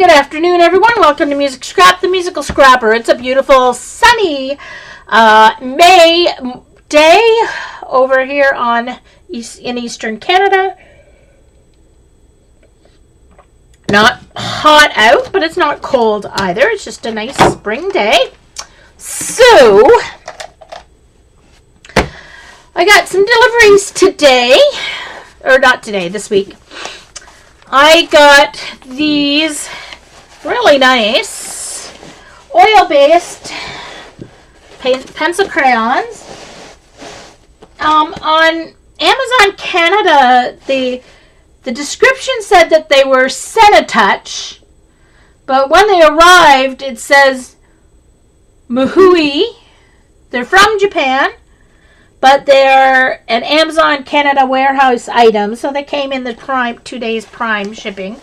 Good afternoon, everyone. Welcome to Music Scrap, the Musical Scrapper. It's a beautiful, sunny May day over here in Eastern Canada. Not hot out, but it's not cold either. It's just a nice spring day. So, I got some deliveries today. Or not today, this week. I got these really nice oil-based pencil crayons. On Amazon Canada, the description said that they were Senatouch, but when they arrived, it says Muhui. They're from Japan, but they're an Amazon Canada warehouse item, so they came in the 2 days Prime shipping.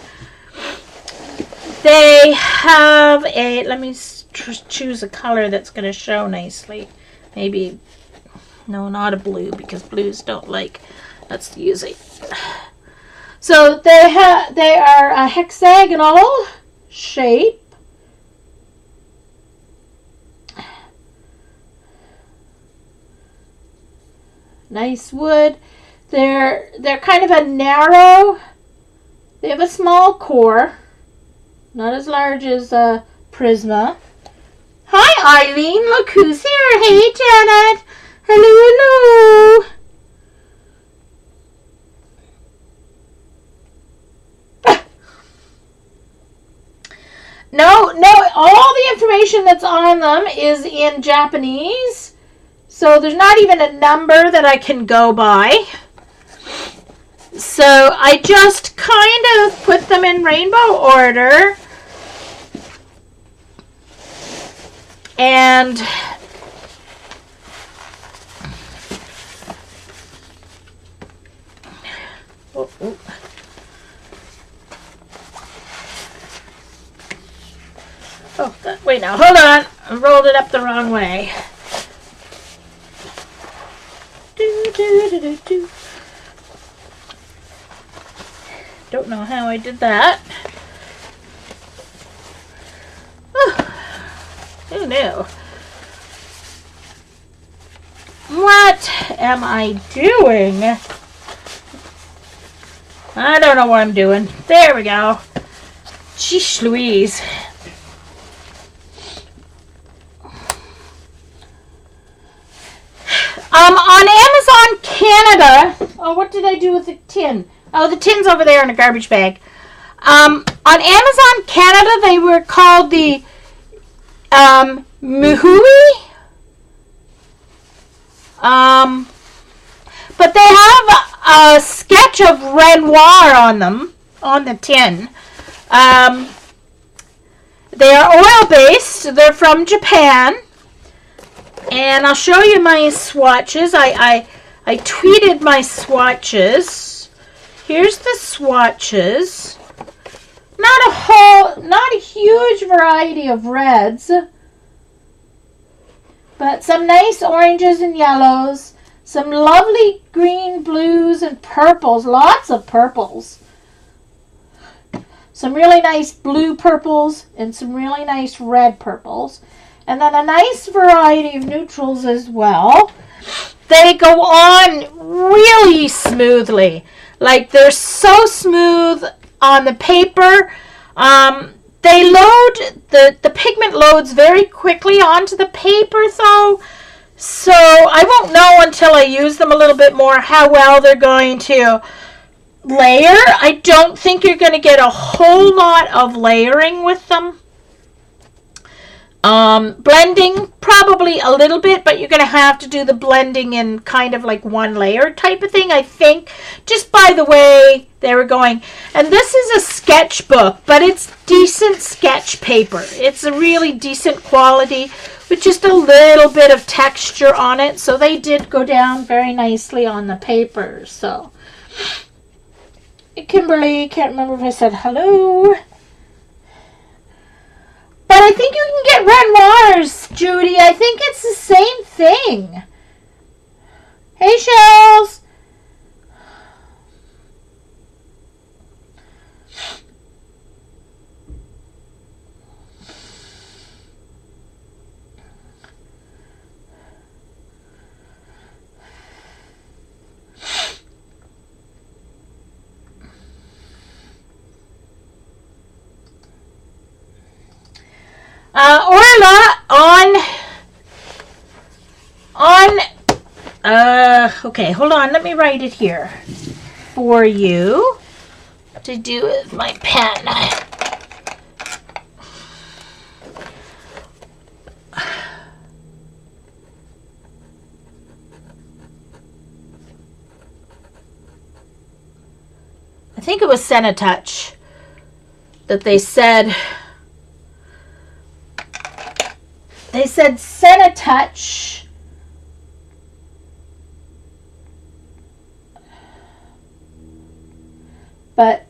They have a, let me choose a color that's going to show nicely. Maybe, no, not a blue, because blues don't like, let's use it. So they are a hexagonal shape. Nice wood. They're kind of a narrow. They have a small core, not as large as Prisma. Hi Eileen, look who's here. Hey Janet. Hello, hello. No, all the information that's on them is in Japanese. So there's not even a number that I can go by. So I just kind of put them in rainbow order. And wait now, hold on. I rolled it up the wrong way. Don't know how I did that. Who knew? What am I doing? I don't know what I'm doing. There we go. Jeez Louise. On Amazon Canada, oh, what did I do with the tin? Oh, the tin's over there in a garbage bag. On Amazon Canada, they were called the Muhui. But they have a sketch of Renoir on them, on the tin. They are oil-based. They're from Japan. And I'll show you my swatches. I tweeted my swatches. Here's the swatches. Not a huge variety of reds, but some nice oranges and yellows, some lovely green, blues, and purples. Lots of purples. Some really nice blue purples and some really nice red purples. And then a nice variety of neutrals as well. They go on really smoothly. Like, they're so smooth on the paper. They load, the pigment loads very quickly onto the paper, though. So I won't know until I use them a little bit more how well they're going to layer. I don't think you're going to get a whole lot of layering with them. Blending, probably a little bit, but you're going to have to do the blending in kind of like one layer type of thing, I think, just by the way they were going. And this is a sketchbook, but it's decent sketch paper. It's a really decent quality with just a little bit of texture on it, so they did go down very nicely on the paper. So, Kimberly, can't remember if I said hello. But I think you can get Renoirs, Judy. I think it's the same thing. Hey, Shells. Orla okay, hold on. Let me write it here for you to do with my pen. I think it was Senatouch that they said Senatouch but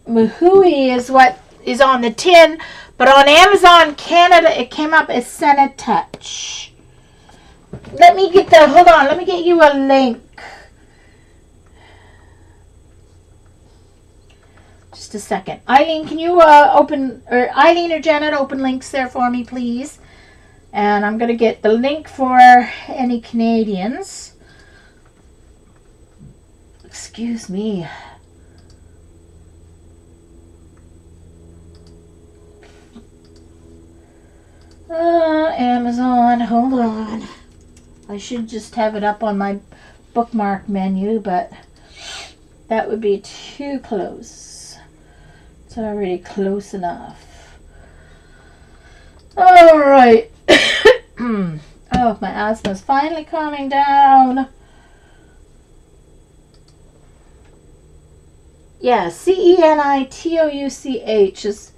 Mahui is what is on the tin, but on Amazon Canada it came up as Senatouch. Let me get you a link. Just a second. Eileen, can you Eileen or Janet open links there for me, please? And I'm going to get the link for any Canadians. Excuse me. Amazon, hold on. I should just have it up on my bookmark menu, but that would be too close. It's already close enough. All right. Oh, my asthma's finally calming down. Yeah, Cenitouch is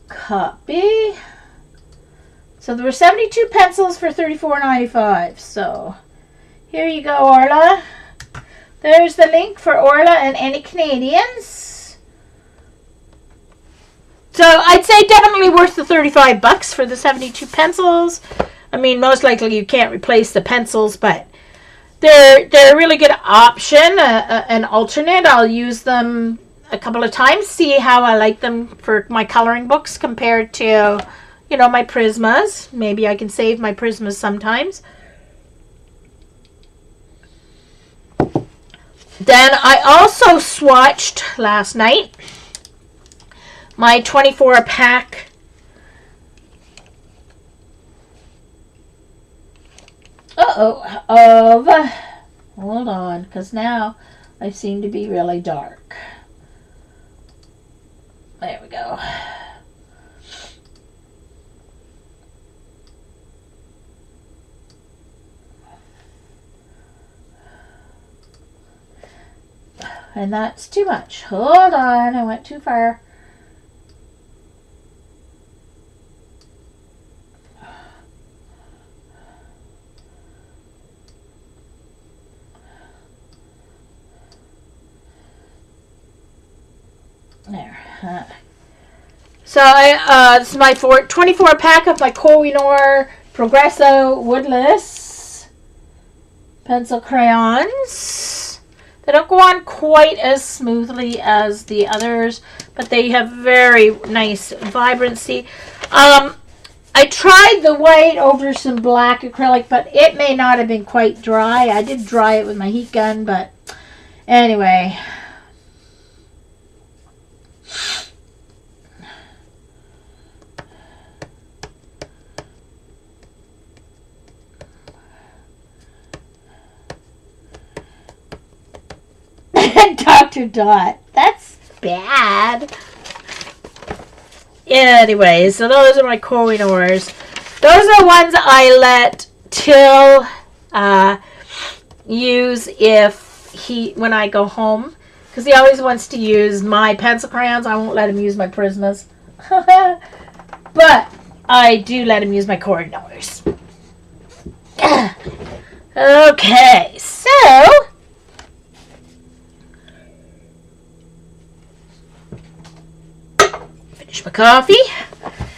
copy. So there were 72 pencils for $34.95. So here you go, Orla. There's the link for Orla and any Canadians. So I'd say definitely worth the $35 for the 72 pencils. I mean, most likely you can't replace the pencils, but they're a really good option, an alternate. I'll use them a couple of times, see how I like them for my coloring books compared to, you know, my Prismas. Maybe I can save my Prismas sometimes. Then I also swatched last night my 24 pack of, hold on, because now I seem to be really dark. There we go. And that's too much. Hold on, I went too far. There. So this is my 24 pack of my Koh-i-Noor Progresso Woodless pencil crayons. They don't go on quite as smoothly as the others, but they have very nice vibrancy. I tried the white over some black acrylic, but it may not have been quite dry. I did dry it with my heat gun, but anyway. Dr. Dot. That's bad. Anyway, so those are my Koh-i-Noors. Those are ones I let Till use when I go home. Because he always wants to use my pencil crayons. I won't let him use my Prismas. But I do let him use my Koh-i-Noors. Okay, so finish my coffee.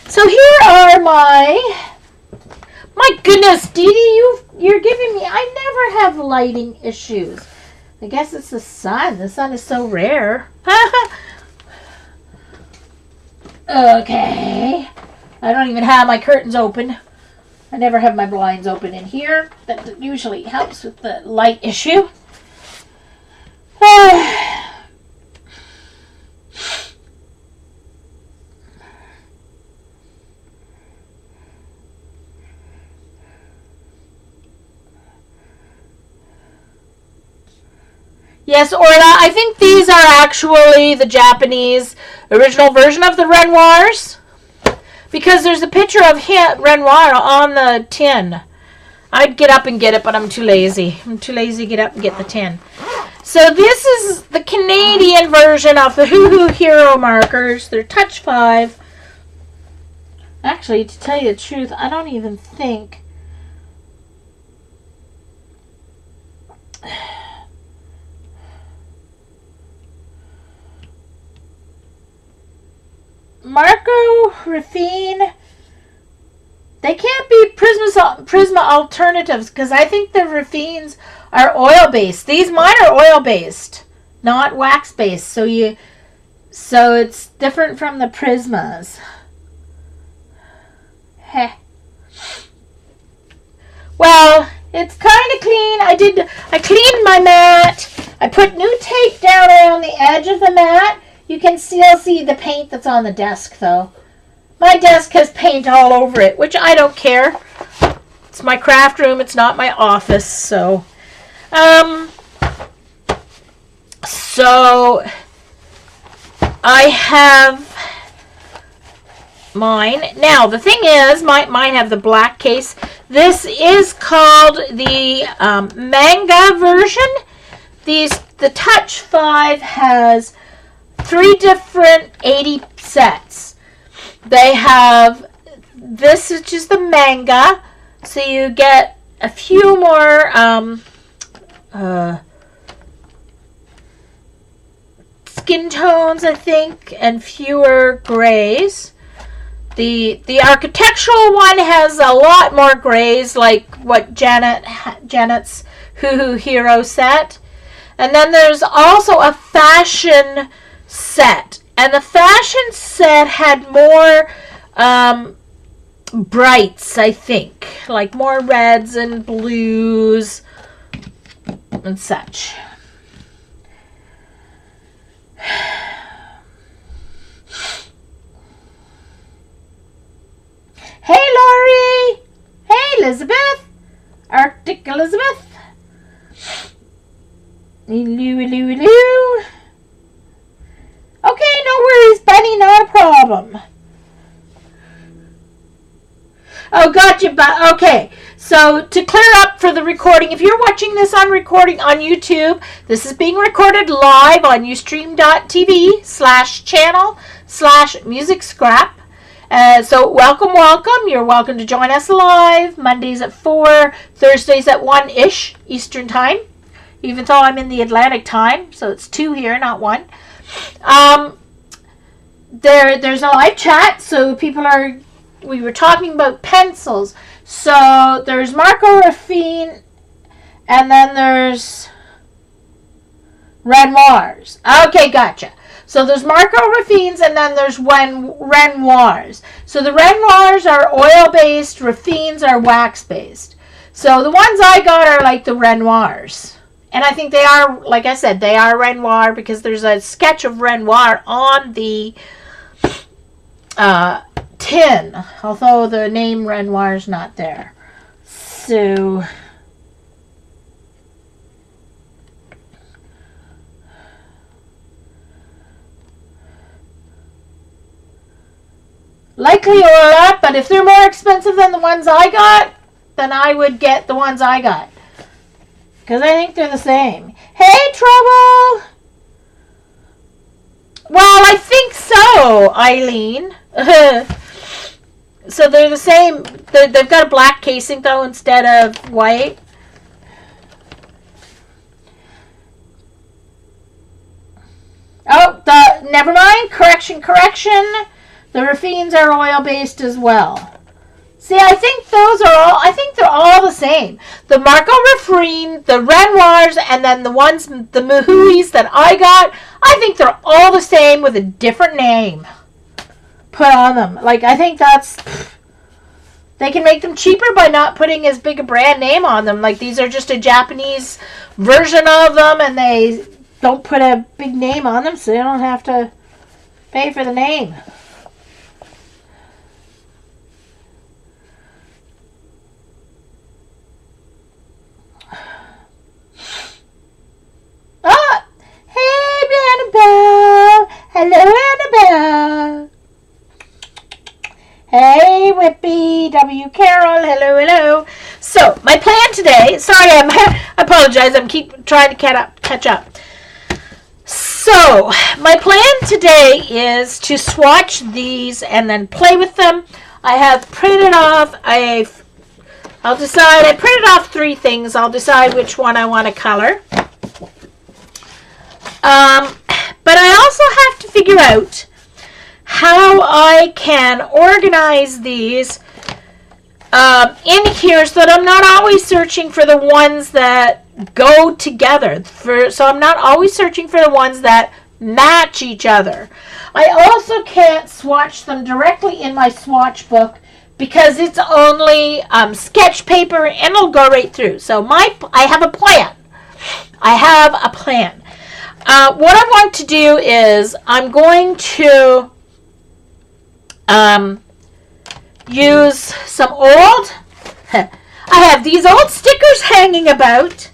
So here are my goodness, Dee Dee, you're giving me, I never have lighting issues. I guess it's the sun. The sun is so rare. Okay. I don't even have my curtains open. I never have my blinds open in here. That usually helps with the light issue. Yes, or I think these are actually the Japanese original version of the Renoirs. Because there's a picture of Renoir on the tin. I'd get up and get it, but I'm too lazy. I'm too lazy to get up and get the tin. So this is the Canadian version of the Hoo Hero markers. They're touch 5. Actually, to tell you the truth, I don't even think... Marco Raffine, they can't be Prisma alternatives because I think the Raffines are oil based. These mine are oil based, not wax based. So it's different from the Prismas. Heh. Well, it's kind of clean. I cleaned my mat. I put new tape down around the edge of the mat. You can still see the paint that's on the desk, though. My desk has paint all over it, which I don't care. It's my craft room. It's not my office, so... So, I have mine. Now, the thing is, mine have the black case. This is called the manga version. The Touch 5 has 3 different 80 sets. They have, this is just the manga, so you get a few more skin tones, I think, and fewer grays. The architectural one has a lot more grays, like what Janet's Hoo Hero set. And then there's also a fashion set. And the fashion set had more brights, I think. Like more reds and blues and such. Hey, Lori! Hey, Elizabeth! Arctic Elizabeth! Hello. Okay, no worries, Bunny, not a problem. Oh, gotcha, but okay. So, to clear up for the recording, if you're watching this on recording on YouTube, this is being recorded live on ustream.tv/channel/musicscrap. So, welcome. You're welcome to join us live, Mondays at 4, Thursdays at 1-ish Eastern Time. Even though I'm in the Atlantic Time, so it's 2 here, not 1. There's a live chat, so we were talking about pencils. So there's Marco Raffine, and then there's Renoirs. Okay, gotcha. So there's Marco Raffines, and then there's Renoirs. So the Renoirs are oil-based, Raffines are wax-based. So the ones I got are like the Renoirs. And I think they are, like I said, they are Renoir because there's a sketch of Renoir on the tin, although the name Renoir is not there. So, likely or not, but if they're more expensive than the ones I got, then I would get the ones I got. Because I think they're the same. Hey, Trouble! Well, I think so, Eileen. So they're the same. They've got a black casing, though, instead of white. Oh, never mind. Correction. The Raffines are oil-based as well. See, I think they're all the same. The Marco Raffine, the Renoirs, and then the Mahuis that I got, I think they're all the same with a different name put on them. Like, I think they can make them cheaper by not putting as big a brand name on them. Like, these are just a Japanese version of them, and they don't put a big name on them, so they don't have to pay for the name. Whippy, W. Carol, hello, hello. So, my plan today, sorry, I apologize, I'm keep trying to catch up. So, my plan today is to swatch these and then play with them. I have printed off, I printed off 3 things. I'll decide which one I want to color. But I also have to figure out how I can organize these in here so that I'm not always searching for the ones that go together. So I'm not always searching for the ones that match each other. I also can't swatch them directly in my swatch book because it's only sketch paper and it'll go right through. So I have a plan. What I want to do is I'm going to use some old, I have these old stickers hanging about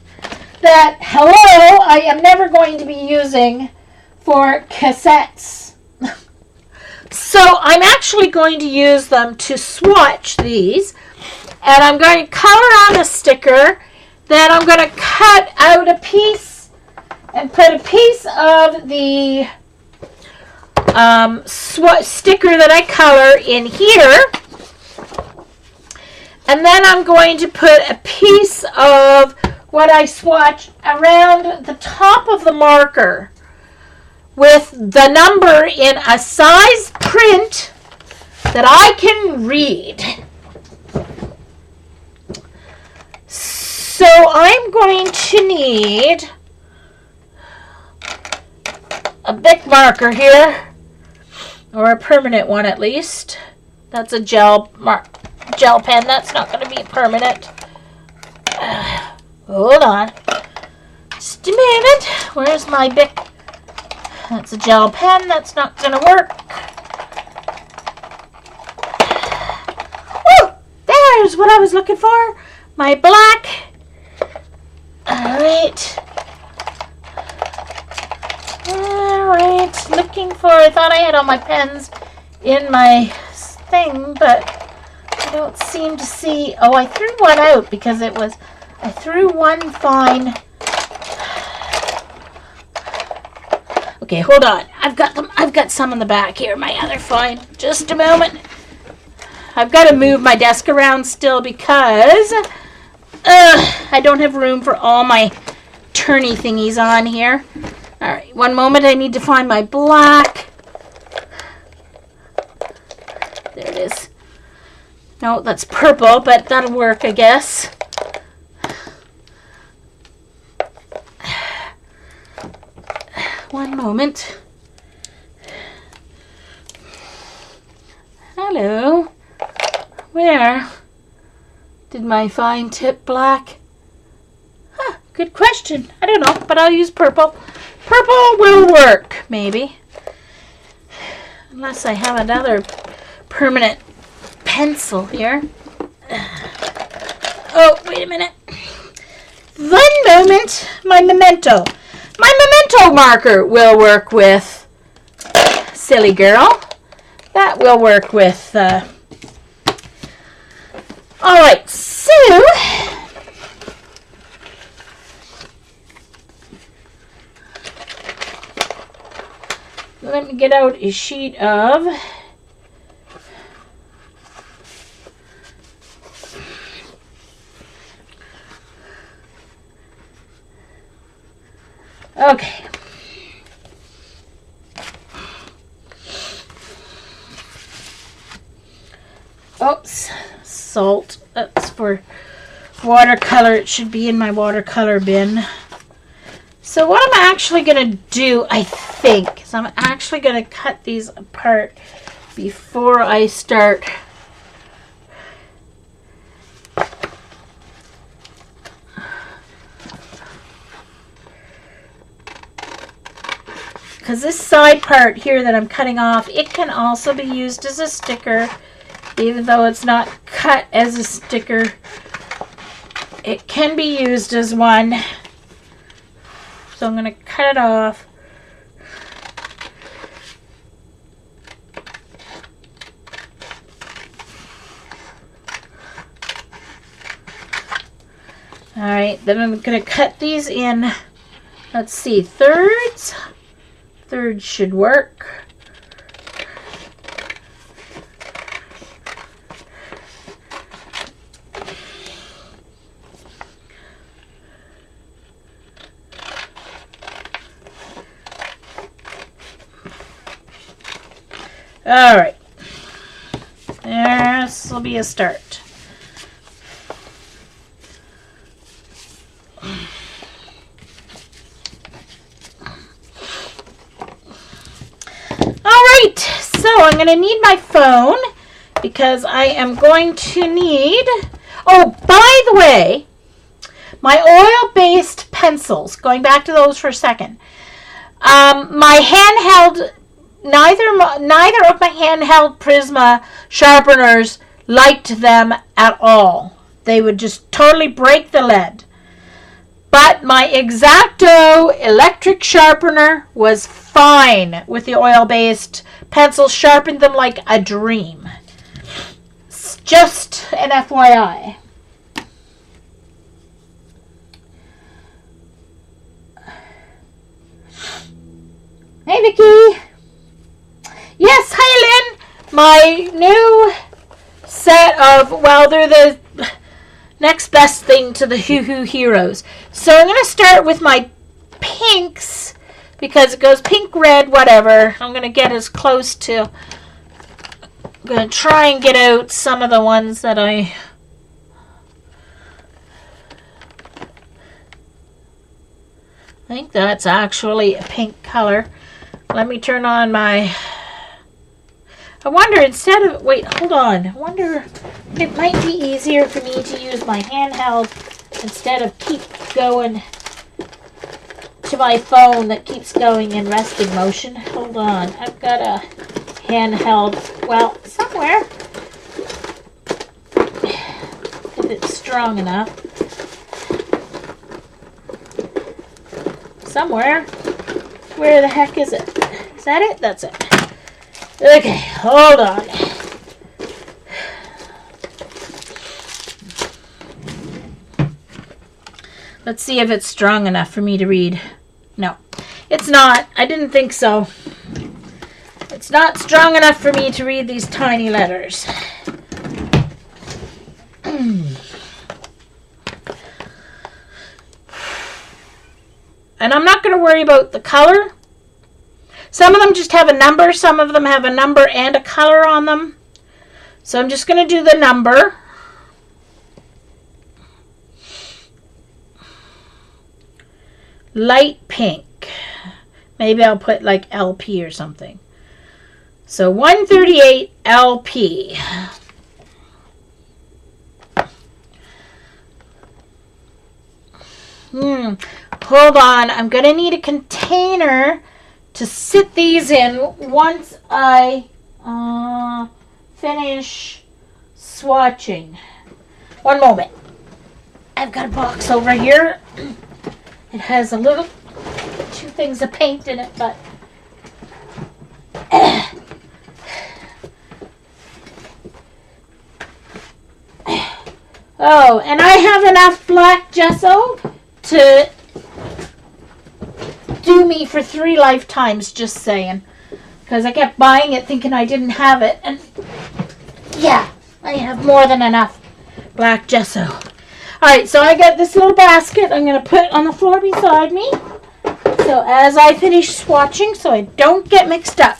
that, hello, I am never going to be using for cassettes. So I'm actually going to use them to swatch these, and I'm going to color on a sticker, then I'm going to cut out a piece and put a piece of the sticker that I color in here, and then I'm going to put a piece of what I swatch around the top of the marker with the number in a size print that I can read. So I'm going to need a big marker here, or a permanent one at least. That's a gel pen. That's not going to be permanent. Hold on. Just a minute. Where's my big... That's a gel pen. That's not going to work. Woo! There's what I was looking for. My black. Alright. Alright. Looking for... I thought I had all my pens in my thing, but I don't seem to see... Oh, I threw one out because it was... I threw one fine... Okay, hold on. I've got them. I've got some in the back here. My other fine. Just a moment. I've got to move my desk around still because I don't have room for all my turny thingies on here. All right, one moment. I need to find my black. There it is. No, that's purple, but that'll work, I guess. One moment. Hello. Where did my fine tip black? Huh, good question. I don't know, but I'll use purple. Purple will work, maybe. Unless I have another permanent pencil here. Oh, wait a minute. One moment. My memento. My memento marker will work with Silly Girl. That will work with... Alright, so... Let me get out a sheet of... Okay. Oops. Salt. That's for watercolor. It should be in my watercolor bin. So what I'm actually going to do, I think, is I'm actually going to cut these apart before I start because this side part here that I'm cutting off, it can also be used as a sticker, even though it's not cut as a sticker. It can be used as one. So I'm going to cut it off. Alright, then I'm going to cut these in, let's see, thirds. Thirds should work. Alright. This will be a start. Alright, so I'm going to need my phone because I am going to need... Oh, by the way, my oil-based pencils, going back to those for a second. My handheld... Neither of my handheld Prisma sharpeners liked them at all. They would just totally break the lead. But my X-Acto electric sharpener was fine with the oil-based pencils. Sharpened them like a dream. It's just an FYI. Hey, Vicky. Yes, hi, Lynn. My new set of, well, they're the next best thing to the Hoo Hoo Heroes. So I'm going to start with my pinks because it goes pink, red, whatever. I'm going to get as close to, I'm going to try and get out some of the ones that I think that's actually a pink color. Let me turn on my... I wonder, instead of... Wait, hold on. I wonder if it might be easier for me to use my handheld instead of keep going to my phone that keeps going in resting motion. Hold on. I've got a handheld, well, somewhere. If it's strong enough. Somewhere. Where the heck is it? Is that it? That's it. Okay, hold on. Let's see if it's strong enough for me to read. No, it's not. I didn't think so. It's not strong enough for me to read these tiny letters. And I'm not going to worry about the color. Some of them just have a number. Some of them have a number and a color on them. So I'm just going to do the number. Light pink. Maybe I'll put like LP or something. So 138 LP. Hold on. I'm going to need a container to sit these in once I finish swatching. One moment. I've got a box over here. It has a little, two things of paint in it, but oh, and I have enough black gesso to do me for 3 lifetimes, just saying. Because I kept buying it thinking I didn't have it. And yeah, I have more than enough black gesso. Alright, so I got this little basket I'm going to put on the floor beside me. So as I finish swatching, so I don't get mixed up.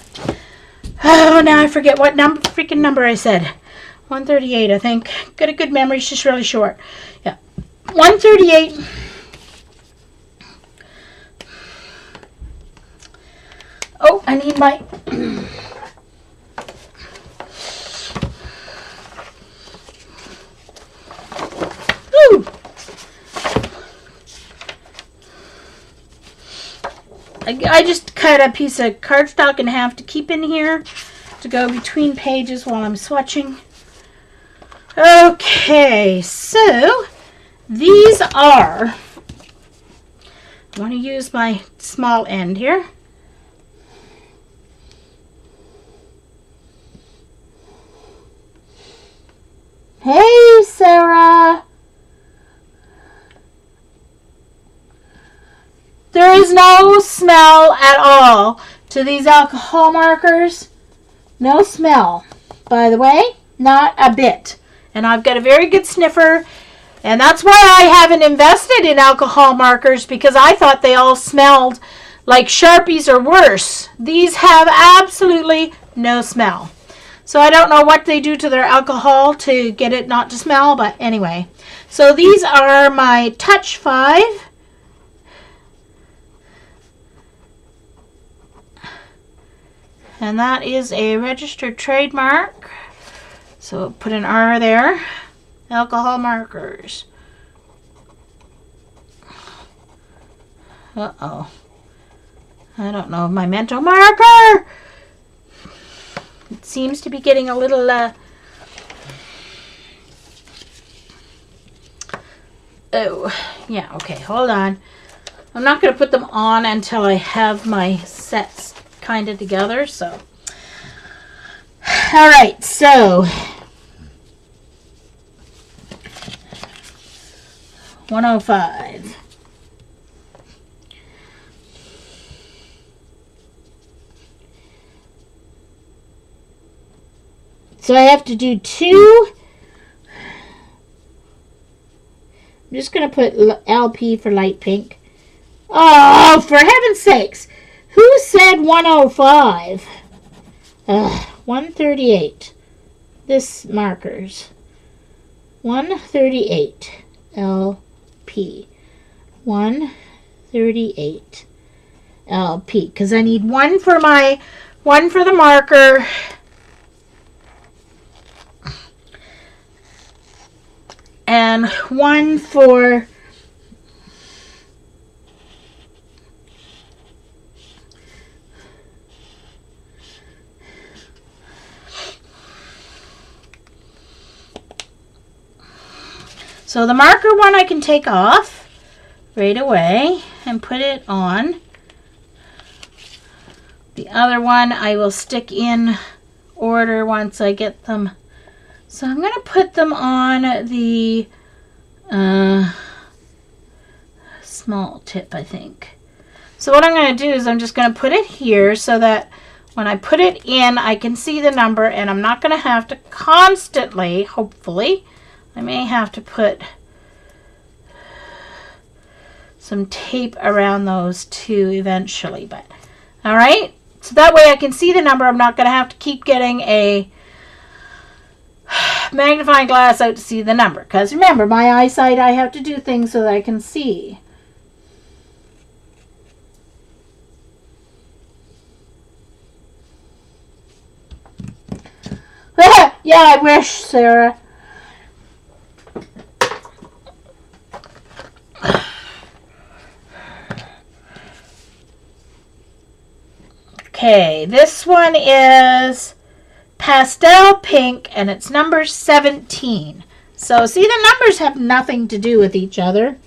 Oh, now I forget what freaking number I said. 138, I think. Got a good memory, it's just really short. Yeah, 138. Oh, I need my... Ooh. I just cut a piece of cardstock in half to keep in here to go between pages while I'm swatching. Okay, so these are... I want to use my small end here. Hey, Sarah. no smell at all to these alcohol markers. No smell, by the way, not a bit. And I've got a very good sniffer, and that's why I haven't invested in alcohol markers, because I thought they all smelled like Sharpies or worse. These have absolutely no smell. So I don't know what they do to their alcohol to get it not to smell, but anyway. So these are my Touch 5. And that is a registered trademark. So put an R there. Alcohol markers. Uh-oh. I don't know, my mental marker. It seems to be getting a little oh, yeah, okay, hold on. I'm not going to put them on until I have my sets kind of together, so. All right, so 105. So I have to do 2. I'm just going to put LP for light pink. Oh, for heaven's sakes. Who said 105? 138. This markers. 138. LP. 138. LP. Because I need one for the marker. And one for so the marker one I can take off right away and put it on. The other one I will stick in order once I get them. So I'm going to put them on the small tip, I think. So what I'm going to do is I'm just going to put it here so that when I put it in, I can see the number, and I'm not going to have to constantly, hopefully, I may have to put some tape around those too eventually. But all right, so that way I can see the number. I'm not going to have to keep getting a magnifying glass out to see the number, because remember, my eyesight, I have to do things so that I can see. Yeah, I wish, Sarah. Okay, this one is pastel pink, and it's number 17. So see, the numbers have nothing to do with each other.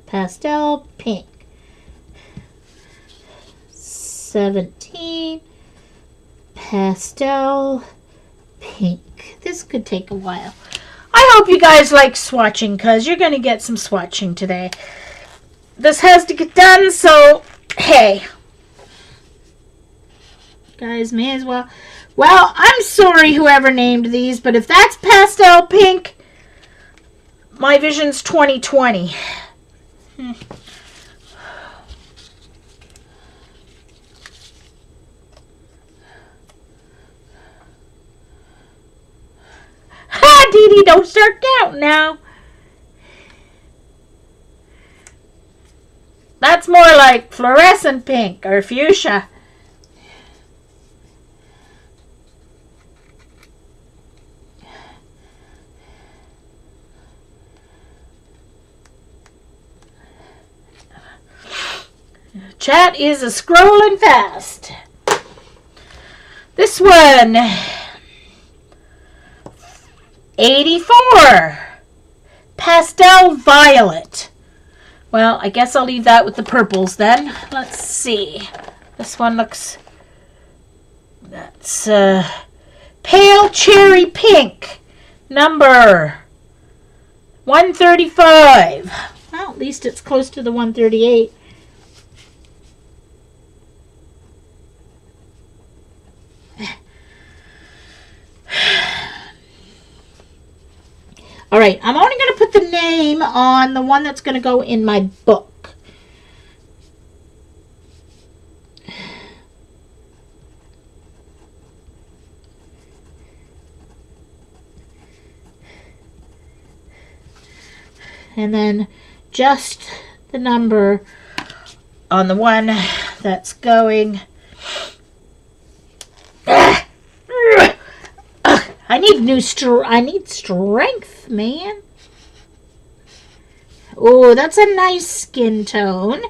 Pastel pink. 17. Pastel pink. This could take a while. I hope you guys like swatching, because you're going to get some swatching today. This has to get done, so hey, guys, may as well. Well, I'm sorry whoever named these, but if that's pastel pink, my vision's 20/20. Ha, Dee Dee, don't start counting now. That's more like fluorescent pink or fuchsia. Chat is a scrolling fast. This one, 84. Pastel violet. Well, I guess I'll leave that with the purples then. Let's see. This one looks... That's pale cherry pink. Number 135. Well, at least it's close to the 138. All right, I'm only going to put the name on the one that's going to go in my book. And then just the number on the one that's going. I need strength, man. Oh, that's a nice skin tone.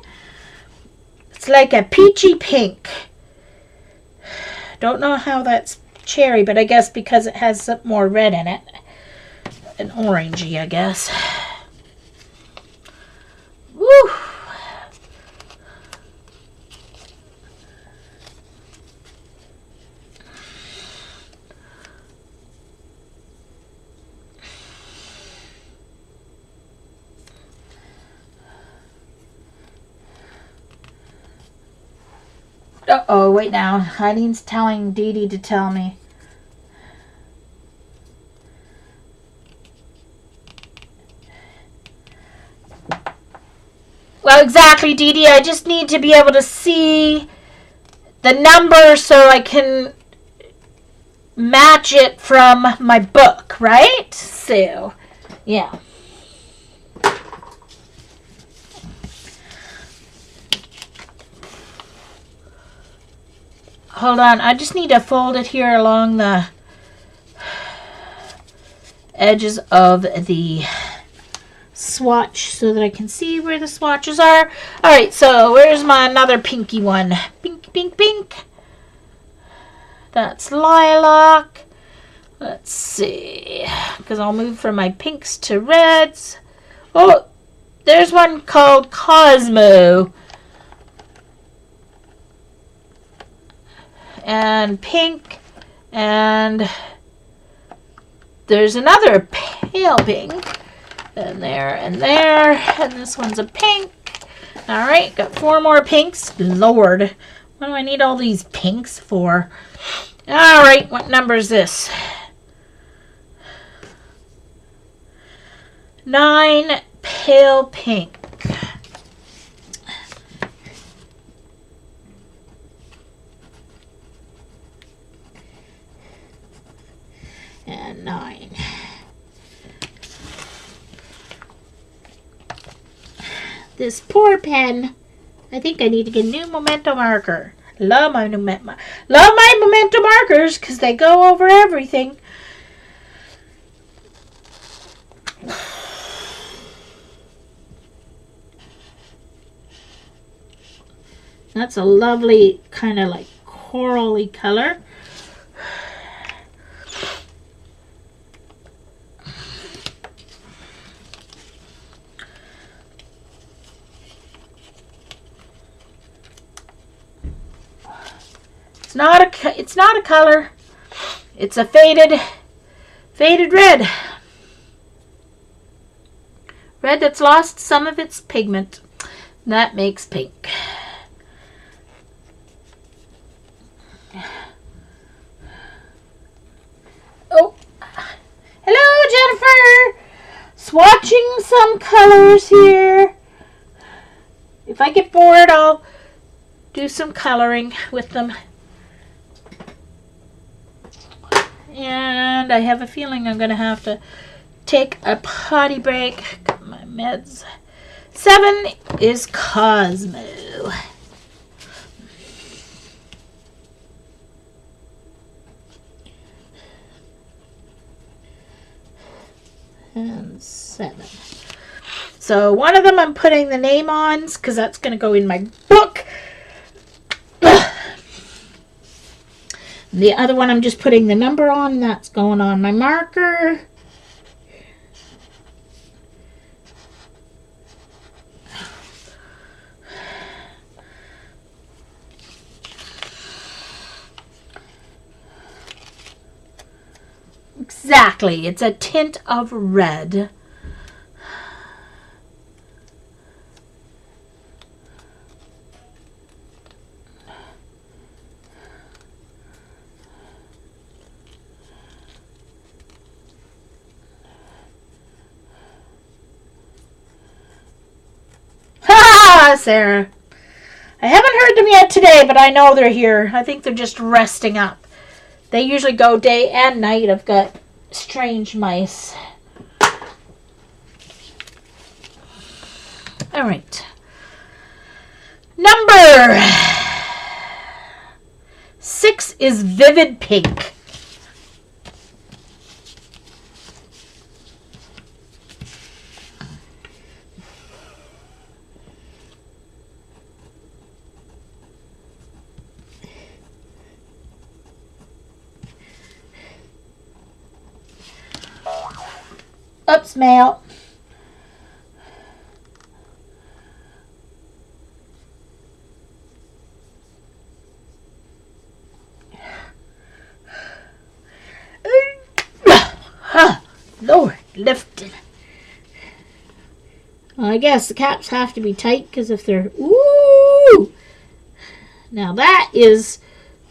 It's like a peachy pink. Don't know how that's cherry, but I guess because it has some more red in it. An orangey, I guess. Woo! Uh-oh, wait now. Heidi's telling Dee Dee to tell me. Well, exactly, Dee Dee. I just need to be able to see the number so I can match it from my book, right? So, yeah. Hold on. I just need to fold it here along the edges of the swatch so that I can see where the swatches are. Alright, so where's my another pinky one? Pink, pink, pink. That's lilac. Let's see. Because I'll move from my pinks to reds. Oh, there's one called Cosmo. And pink. And there's another pale pink. And there, and there. And this one's a pink. Alright, got 4 more pinks. Lord, what do I need all these pinks for? Alright, what number is this? 9, pale pink. And 9. This poor pen. I think I need to get a new memento marker. Love my memento markers because they go over everything. That's a lovely kind of like corally color. It's not a color. It's a faded red. Red that's lost some of its pigment. That makes pink. Oh, hello, Jennifer. Swatching some colors here. If I get bored, I'll do some coloring with them. And I have a feeling I'm going to have to take a potty break. Got my meds. 7 is Cosmo. And 7. So one of them I'm putting the name on because that's going to go in my book. The other one I'm just putting the number on. That's going on my marker. Exactly. It's a tint of red. Sarah. I haven't heard them yet today, but I know they're here. I think they're just resting up. They usually go day and night. I've got strange mice. All right. Number 6 is Vivid Pink. Oops, mail. Lord, lifted. Well, I guess the caps have to be tight because if they're... Ooh! Now that is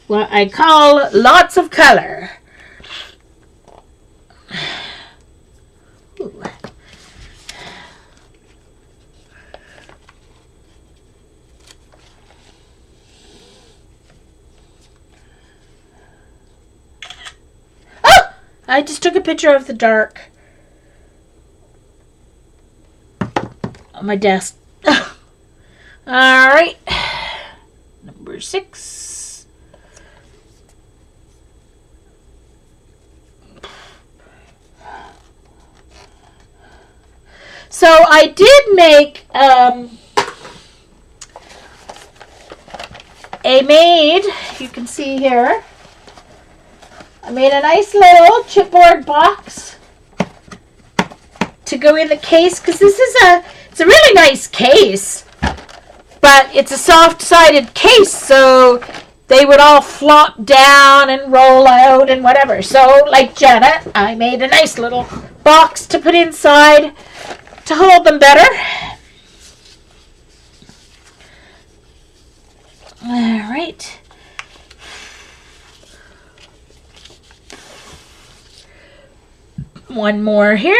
what I call lots of color. Ooh. Oh! I just took a picture of the dark on my desk. All right. Number 6. So I did make a maid, you can see here. I made a nice little chipboard box to go in the case because it's a really nice case, but it's a soft-sided case, so they would all flop down and roll out and whatever. So, like Janet, I made a nice little box to put inside to hold them better. All right. One more here.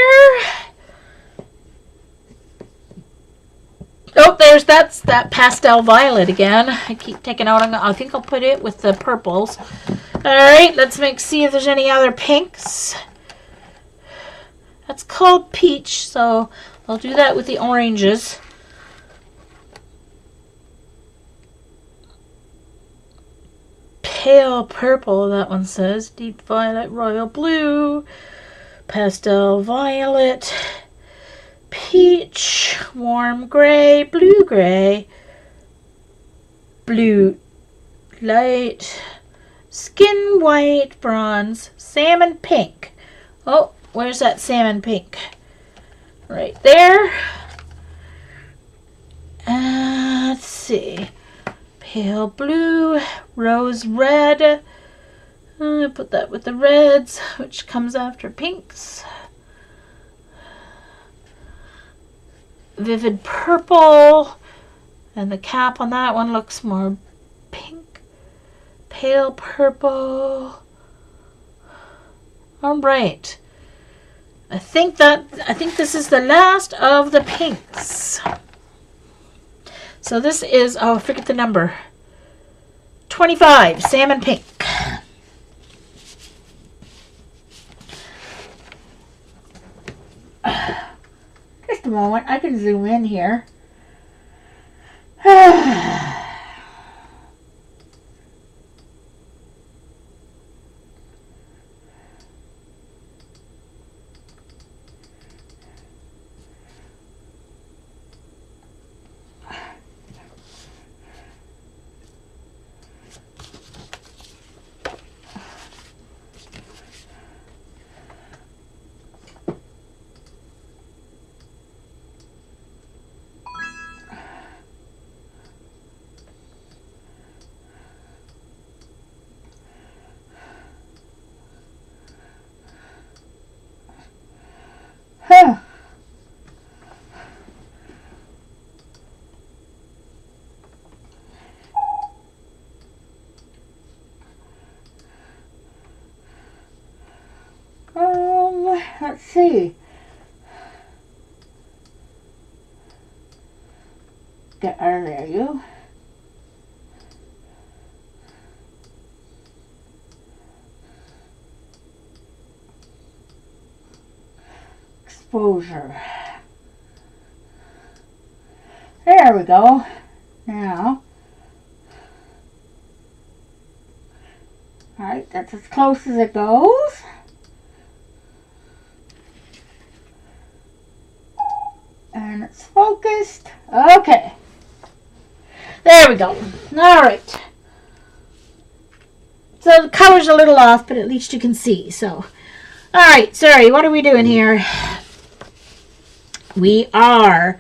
Oh, that's that pastel violet again. I keep taking out. I think I'll put it with the purples. All right, let's see if there's any other pinks. That's called peach, so I'll do that with the oranges. Pale purple, that one says. Deep violet, royal blue, pastel violet, peach, warm gray, blue light, skin white, bronze, salmon pink. Oh, where's that salmon pink? Right there. Let's see. Pale blue, rose red. Put that with the reds, which comes after pinks. Vivid purple. And the cap on that one looks more pink. Pale purple. All right. I think this is the last of the pinks. So this is, oh, I forget the number. 25, salmon pink. Just a moment, I can zoom in here. Let's see. get out of there, you. Exposure. There we go. Now, alright, that's as close as it goes. And it's focused. Okay. There we go. Alright. So the color's a little off, but at least you can see. So, alright, sorry, what are we doing here? We are,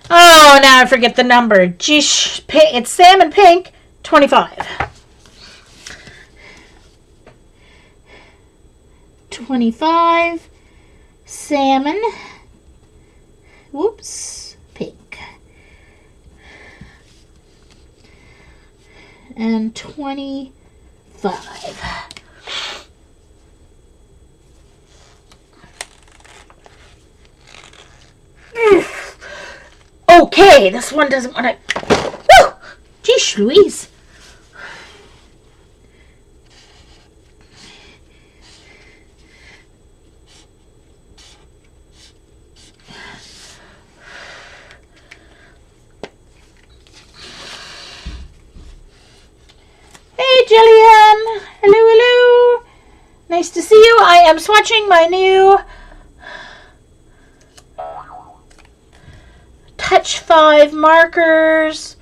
oh, now I forget the number. Geesh, it's salmon pink, 25. 25, salmon, whoops, pink. And 25. Okay, this one doesn't want to. Woo! Geesh Louise. Hey Jillian. Hello, hello. Nice to see you. I am swatching my new Touch 5 markers,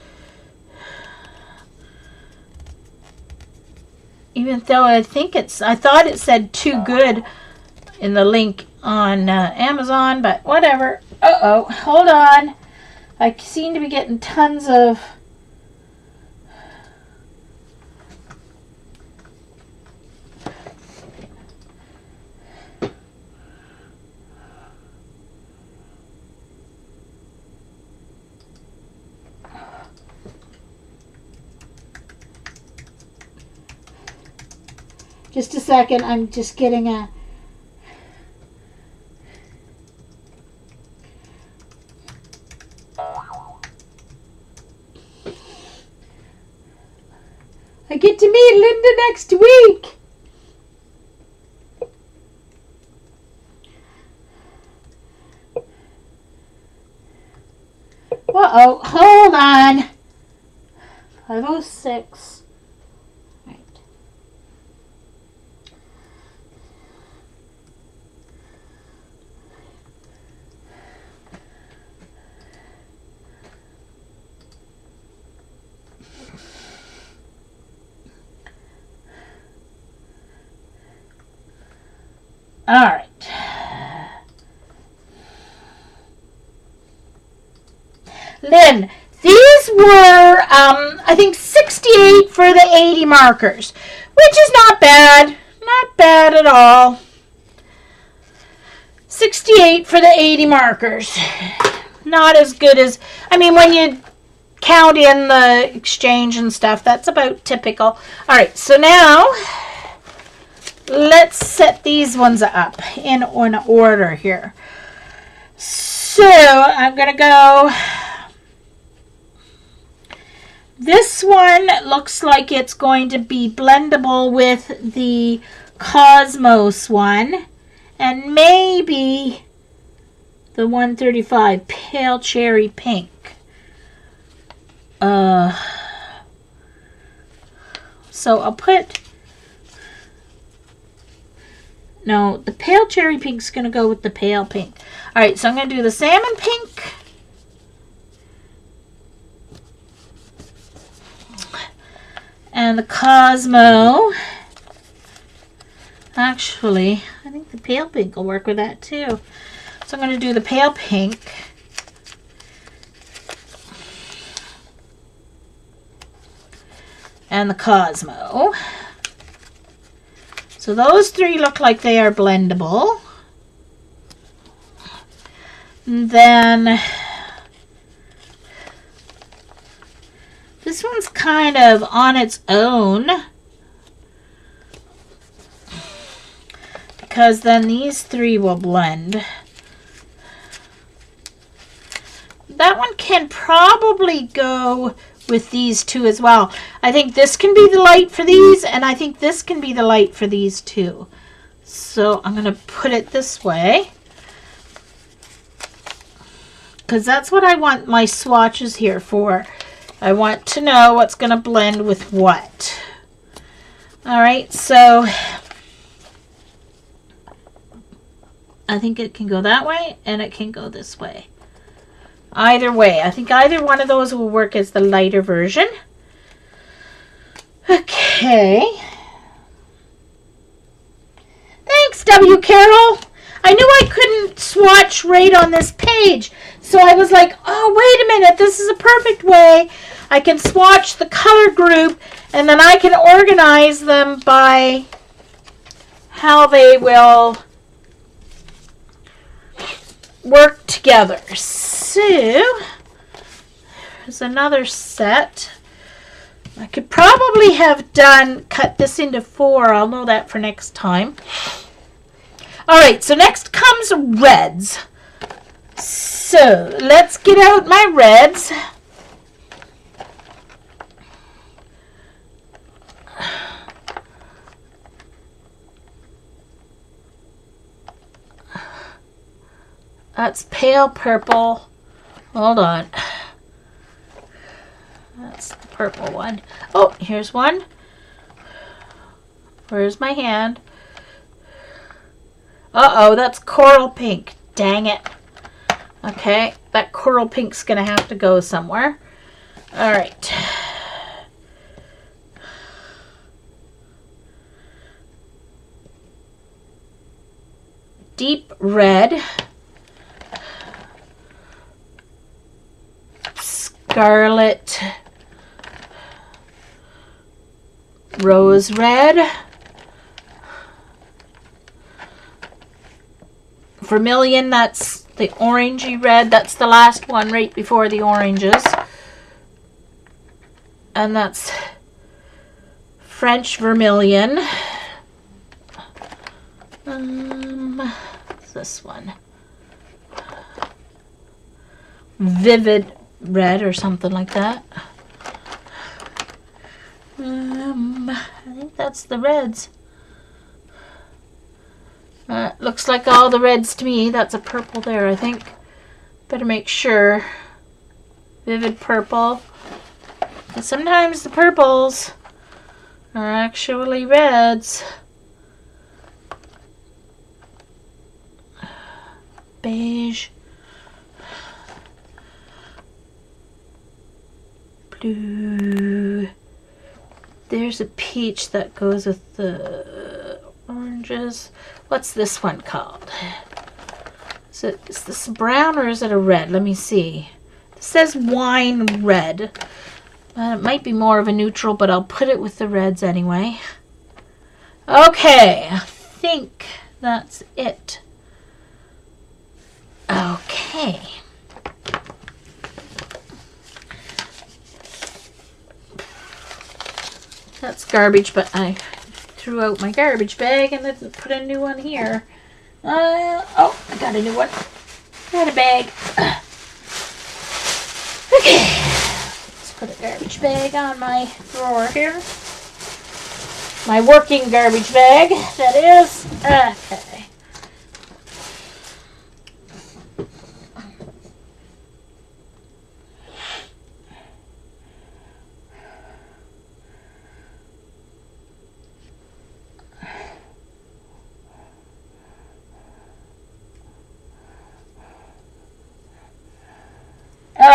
even though I thought it said too good in the link on Amazon, but whatever. Uh-oh, hold on. I seem to be getting tons of just a second, I'm just getting a I get to meet Linda next week. Uh-oh, hold on. 506. Right. All right. Lynn, these were, I think, 68 for the 80 markers, which is not bad. Not bad at all. 68 for the 80 markers. Not as good as, I mean, when you count in the exchange and stuff, that's about typical. All right, so now let's set these ones up in order here. So I'm going to go. This one looks like it's going to be blendable with the Cosmos one and maybe the 135 Pale Cherry Pink. So I'll put, no, the Pale Cherry Pink's going to go with the Pale Pink. All right, so I'm going to do the Salmon Pink. And the Cosmo. Actually, I think the Pale Pink will work with that too. So I'm going to do the Pale Pink. And the Cosmo. So those three look like they are blendable. And then this one's kind of on its own, because then these three will blend. that one can probably go with these two as well. I think this can be the light for these, and I think this can be the light for these two. So I'm going to put it this way, because that's what I want my swatches here for. I want to know what's going to blend with what. All right, so I think it can go that way, and it can go this way. Either way, I think either one of those will work as the lighter version. Okay. Thanks, W. Carroll. I knew I couldn't swatch right on this page, so I was like, oh, wait a minute, this is a perfect way. I can swatch the color group, and then I can organize them by how they will work together. So, there's another set. I could probably have cut this into 4. I'll know that for next time. All right, so next comes reds. So, let's get out my reds. That's pale purple. Hold on. That's the purple one. Oh, here's one. Where's my hand? Uh-oh, that's coral pink. Dang it. Okay, that coral pink's going to have to go somewhere. All right. Deep red. Scarlet. Rose red. Vermilion, that's the orangey red. That's the last one right before the oranges. And that's French vermilion. What's this one? Vivid red or something like that. I think that's the reds. Looks like all the reds to me. That's a purple there, I think. Better make sure. Vivid purple. And sometimes the purples are actually reds. Beige. Blue. There's a peach that goes with the oranges. What's this one called? Is this brown or is it a red? Let me see. It says wine red. It might be more of a neutral, but I'll put it with the reds anyway. Okay, I think that's it. Okay. That's garbage, but I threw out my garbage bag and then put a new one here. Oh, I got a new one. Got a bag. Okay. Let's put a garbage bag on my drawer here. My working garbage bag, that is. Okay.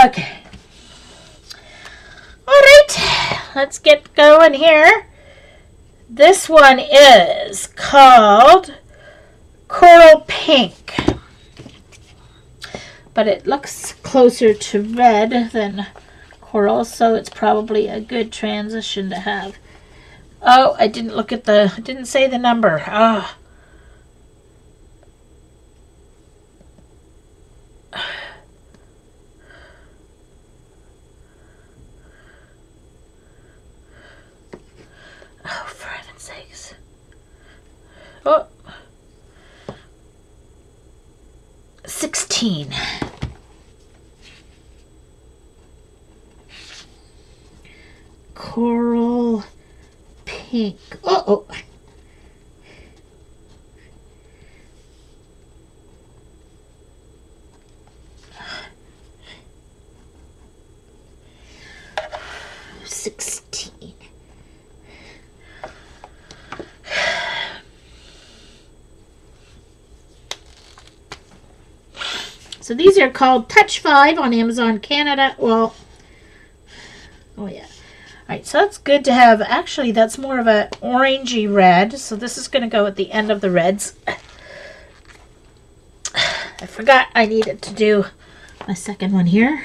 Okay. All right, let's get going here. This one is called Coral Pink, but it looks closer to red than coral, so it's probably a good transition to have. Oh, I didn't say the number. Ah. Oh, for heaven's sakes. Oh. 16. pink. Uh-oh. So these are called Touch 5 on Amazon Canada. Well, oh yeah. Alright, so that's good to have. Actually, that's more of an orangey red. So this is going to go at the end of the reds. I forgot I needed to do my second one here.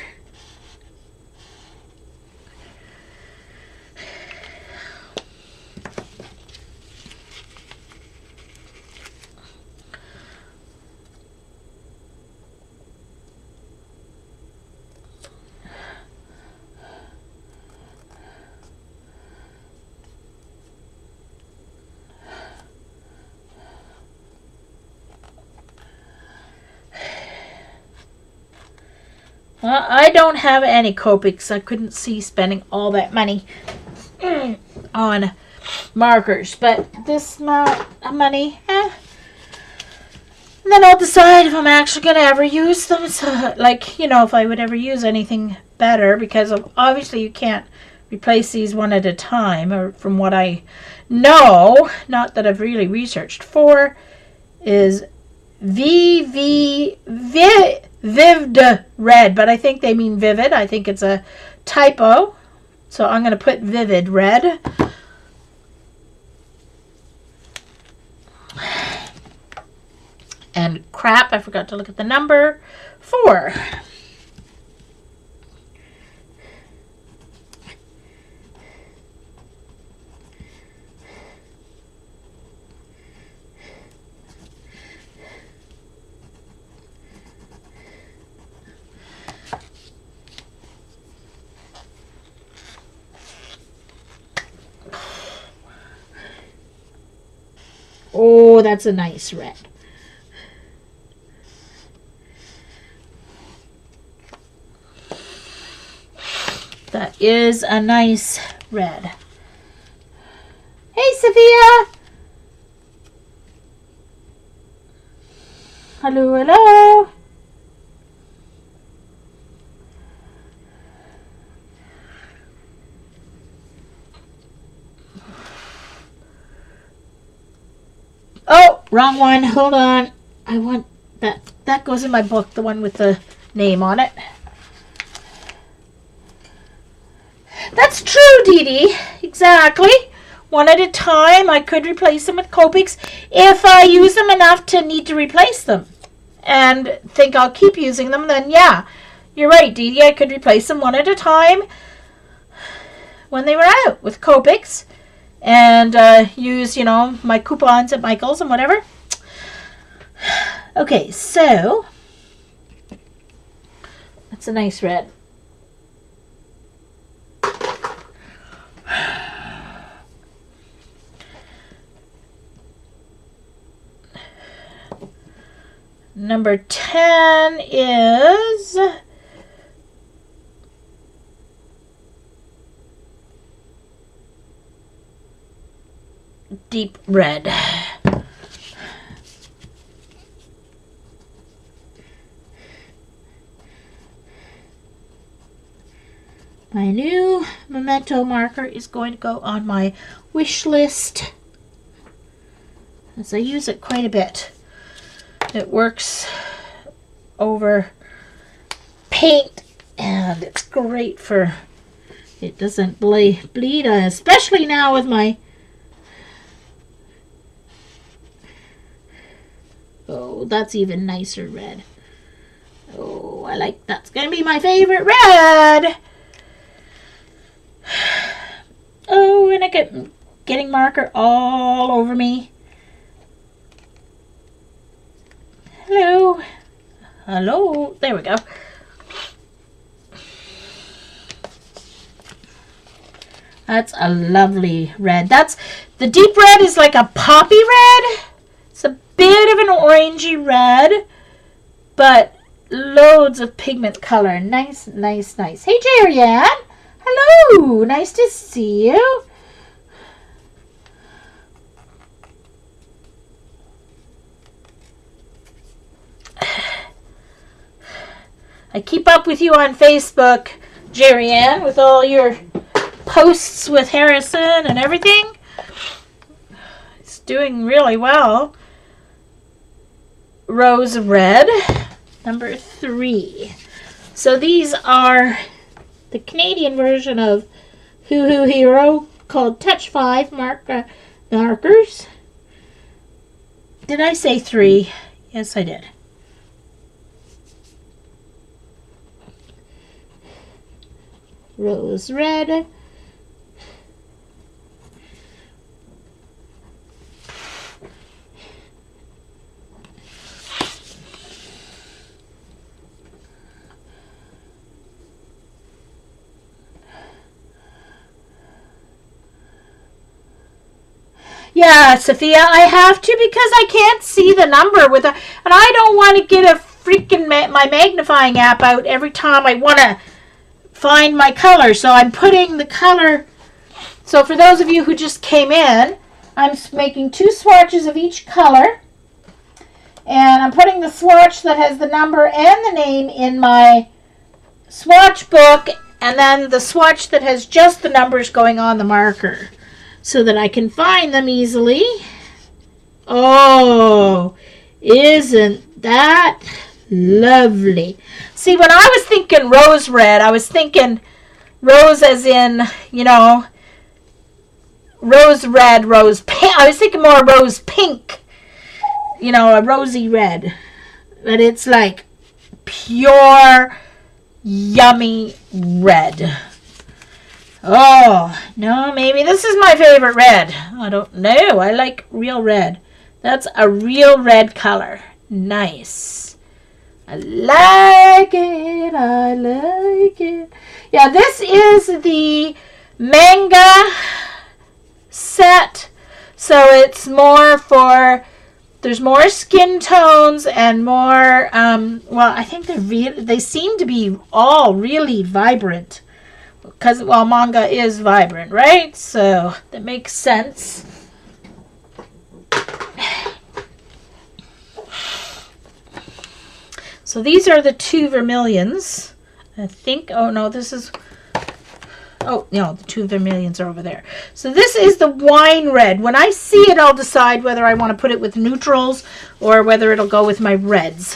Well, I don't have any Copics. I couldn't see spending all that money on markers. But this amount of money, And then I'll decide if I'm actually going to ever use them. So, like, you know, if I would ever use anything better. Because obviously you can't replace these one at a time. Or from what I know, not that I've really researched for, is Vivid red, but I think they mean vivid. I think it's a typo, so I'm going to put vivid red. And crap, I forgot to look at the number 4. Oh, that's a nice red. That is a nice red. Hey, Sophia. Hello, hello. Oh, wrong one. Hold on. I want that. That goes in my book, the one with the name on it. That's true, Dee Dee. Exactly. One at a time. I could replace them with Copics if I use them enough to need to replace them. And think I'll keep using them, then yeah. You're right, Dee Dee. I could replace them one at a time when they were out with Copics. And use, you know, my coupons at Michael's and whatever. Okay, so that's a nice red. Number 10 is deep red. My new Memento marker is going to go on my wish list, as I use it quite a bit. It works over paint, and it's great for, it doesn't bleed, especially now with my, oh, that's even nicer red. Oh, I like, that's going to be my favorite red. Oh, and I get getting marker all over me. Hello. Hello. There we go. That's a lovely red. That's, the deep red is like a poppy red. It's a bit of an orangey red, but loads of pigment color. Nice, nice, nice. Hey, Jerianne. Hello. Nice to see you. I keep up with you on Facebook, Jerry Ann, with all your posts with Harrison and everything. It's doing really well. Rose Red, number 3. So these are the Canadian version of Hoo Hoo Hero called Touch 5 markers. Did I say 3? Yes, I did. Rose Red. Yeah, Sophia, I have to because I can't see the number with and I don't want to get a freaking my magnifying app out every time I want to find my color. So I'm putting the color. So for those of you who just came in, I'm making 2 swatches of each color. And I'm putting the swatch that has the number and the name in my swatch book, and then the swatch that has just the numbers going on the marker, so that I can find them easily. Oh, isn't that lovely? See, when I was thinking rose red, I was thinking rose as in, rose red, rose pink. I was thinking more rose pink, a rosy red. But it's like pure, yummy red. Oh, no, maybe this is my favorite red. I don't know. I like real red. That's a real red color. Nice. I like it. I like it. Yeah, this is the manga set. So it's more for, there's more skin tones and more, I think they seem to be all really vibrant. Because, manga is vibrant, right? So that makes sense. So these are the 2 vermilions. I think, the 2 vermilions are over there. So this is the wine red. When I see it, I'll decide whether I want to put it with neutrals or whether it'll go with my reds.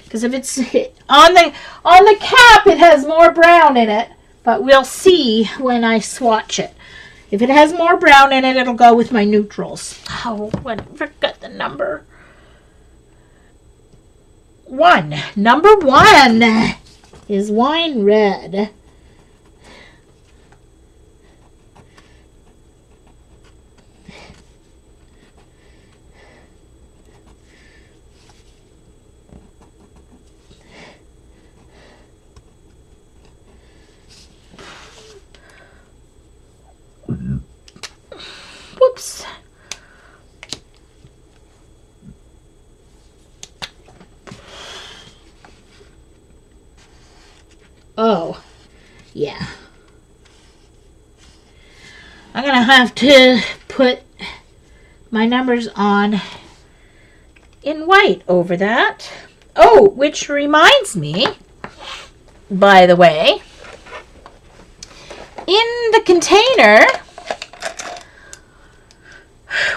Because if it's on the cap, it has more brown in it. But we'll see when I swatch it. If it has more brown in it, it'll go with my neutrals. Oh, I forgot the number. 1. Number 1 is wine red. Whoops. Oh, yeah. I'm going to have to put my numbers on in white over that. Oh, which reminds me, by the way, in the container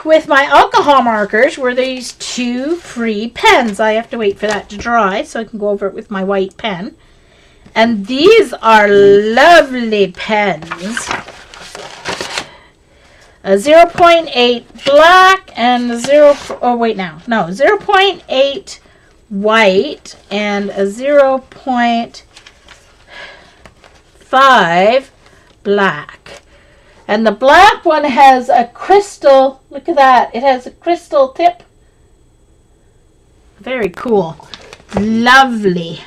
with my alcohol markers were these 2 free pens. I have to wait for that to dry so I can go over it with my white pen. And these are lovely pens. A 0.8 black and a 0.8 white and a 0.5 black. And the black one has a crystal, look at that, it has a crystal tip. Very cool. Lovely.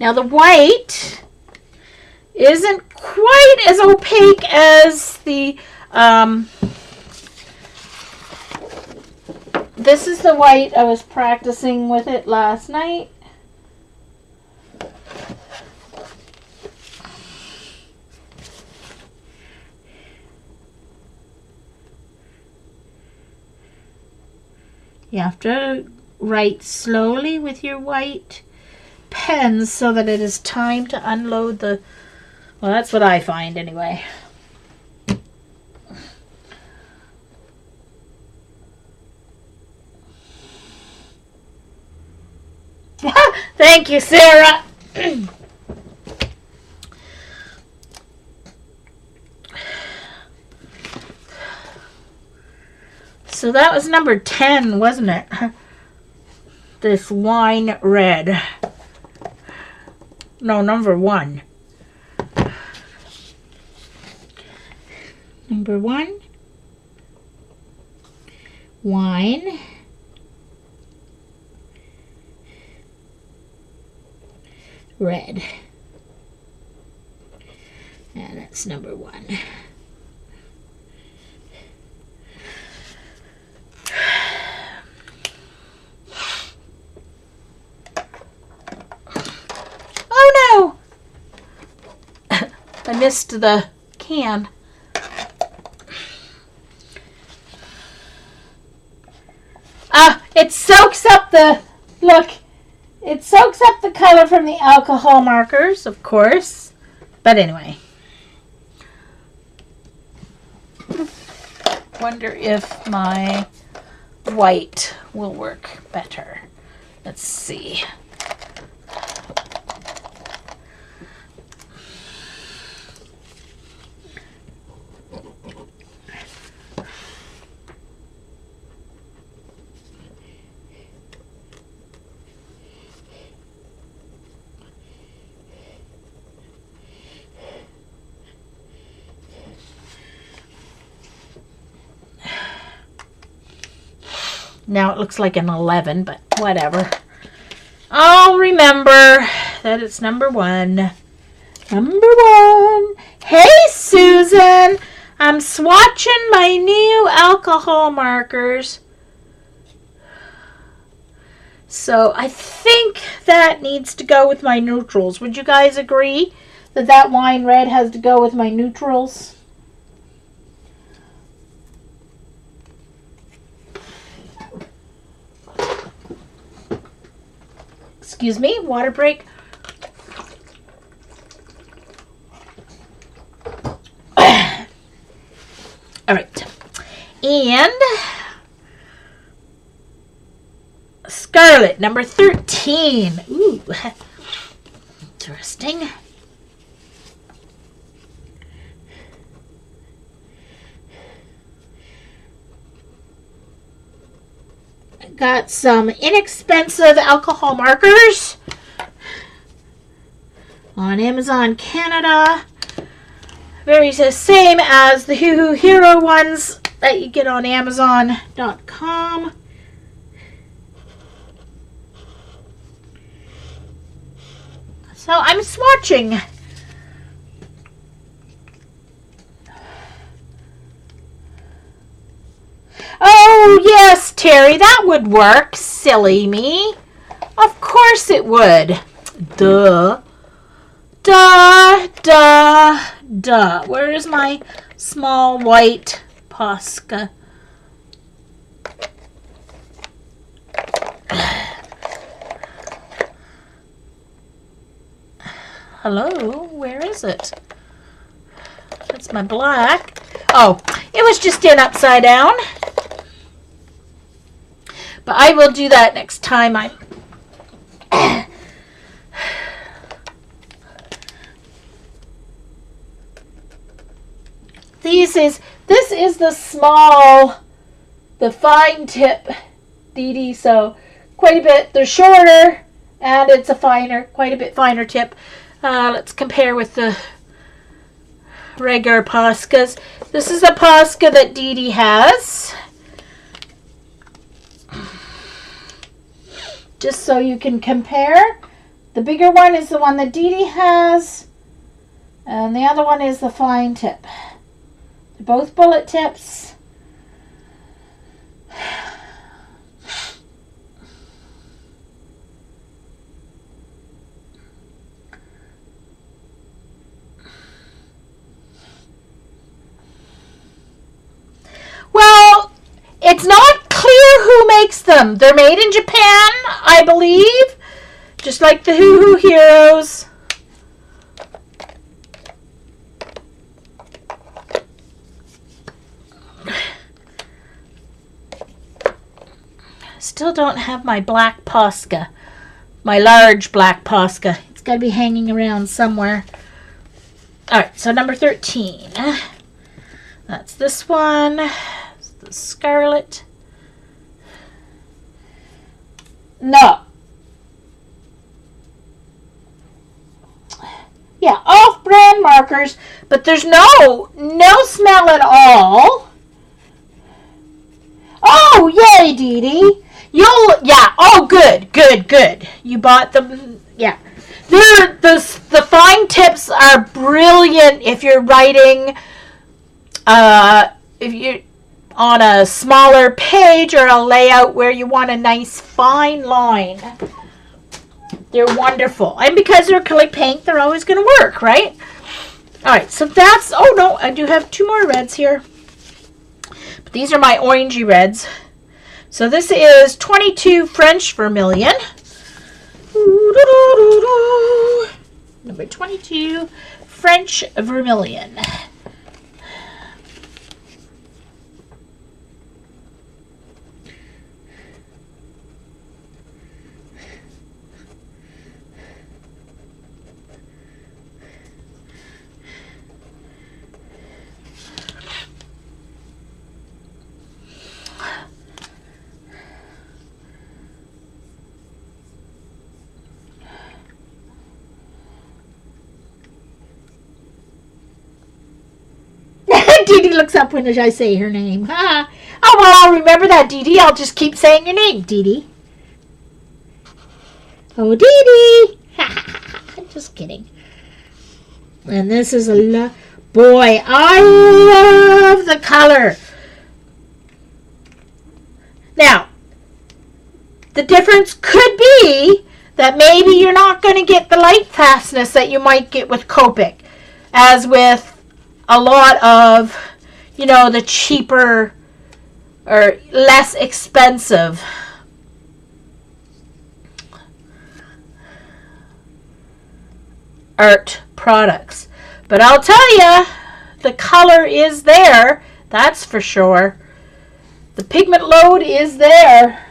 Now the white isn't quite as opaque as the this is the white. I was practicing with it last night. You have to write slowly with your white pens so that it is time to unload the... Well, that's what I find anyway. Thank you, Sarah. So that was number 10, wasn't it? This wine red. No, number 1. Number 1. Wine. Red. And that's number 1. Oh no! I missed the can. It soaks up the... Look. It soaks up the color from the alcohol markers, of course. But anyway. Wonder if my white will work better. Let's see. Now it looks like an 11, but whatever. I'll remember that it's number 1. Number 1. Hey, Susan. I'm swatching my new alcohol markers. So I think that needs to go with my neutrals. Would you guys agree that that wine red has to go with my neutrals? Excuse me, water break. All right. And Scarlet, number 13. Ooh, interesting. Got some inexpensive alcohol markers on Amazon Canada. Very the same as the Hoo Hero ones that you get on Amazon.com. So I'm swatching. Oh, yes, Terry, that would work. Silly me. Of course it would. Duh. Duh, duh, duh. Where is my small white Posca? Hello, where is it? That's my black. Oh, it was just in upside down. But I will do that next time. This is the small, the fine tip DD, so quite a bit. They're shorter and it's a finer, quite a bit finer tip. Let's compare with the regular Poscas. This is a Posca that DD has. Just so you can compare. The bigger one is the one that DD has. And the other one is the fine tip. They're both bullet tips. They're made in Japan, I believe. Just like the Hoo Hoo Heroes. Still don't have my black Posca. My large black Posca. It's got to be hanging around somewhere. Alright, so number 13. That's this one. It's the Scarlet. No. Yeah, off-brand markers, but there's no smell at all. Oh, yay, Dee Dee. Oh, good. You bought them, yeah. The fine tips are brilliant if you're writing, if you're on a smaller page or a layout where you want a nice fine line. They're wonderful. And because they're acrylic paint, they're always going to work, right? All right, so that's, oh no, I do have 2 more reds here. But these are my orangey reds. So this is 22 French Vermilion. Number 22, French Vermilion. Dee Dee looks up when I say her name. Oh, well, I'll remember that, Dee Dee. I'll just keep saying your name, Dee Dee. Oh, Dee Dee. Just kidding. And this is a boy, I love the color. Now, the difference could be that maybe you're not going to get the light fastness that you might get with Copic, as with a lot of, the cheaper or less expensive art products. But I'll tell you, the color is there, that's for sure. The pigment load is there.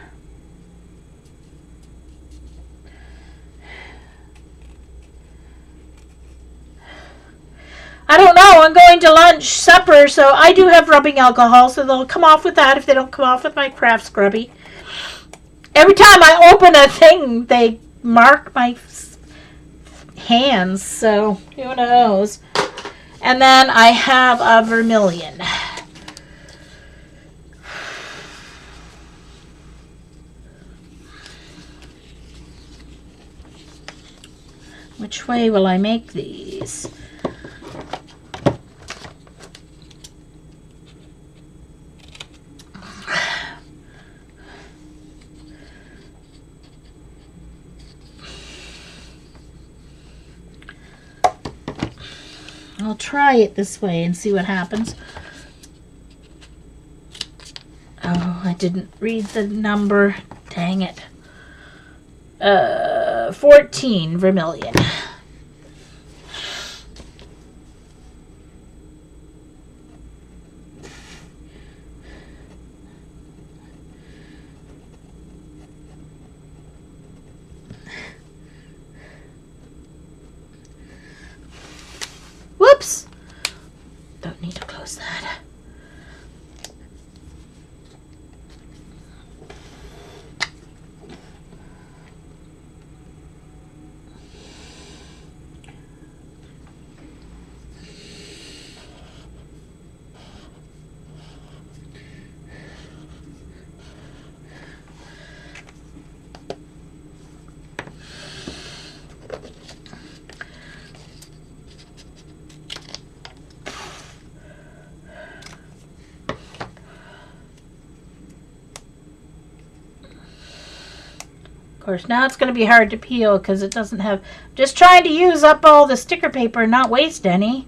I don't know. I'm going to lunch, supper, so I do have rubbing alcohol, so they'll come off with that if they don't come off with my craft scrubby. Every time I open a thing, they mark my hands, so who knows. And then I have a vermilion. Which way will I make these? I'll try it this way and see what happens. Oh, I didn't read the number. Dang it. 14 vermilion. Whoops! Don't need to close that. Of course, now it's going to be hard to peel because it doesn't have... Just trying to use up all the sticker paper and not waste any.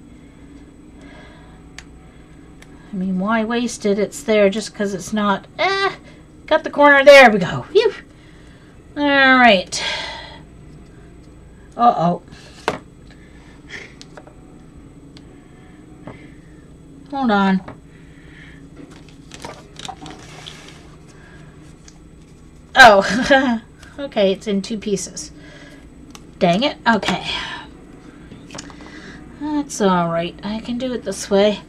I mean, why waste it? It's there just because it's not... Got the corner. There we go. Phew. All right. Uh-oh. Hold on. Oh, okay, it's in 2 pieces. Dang it. Okay. That's all right. I can do it this way.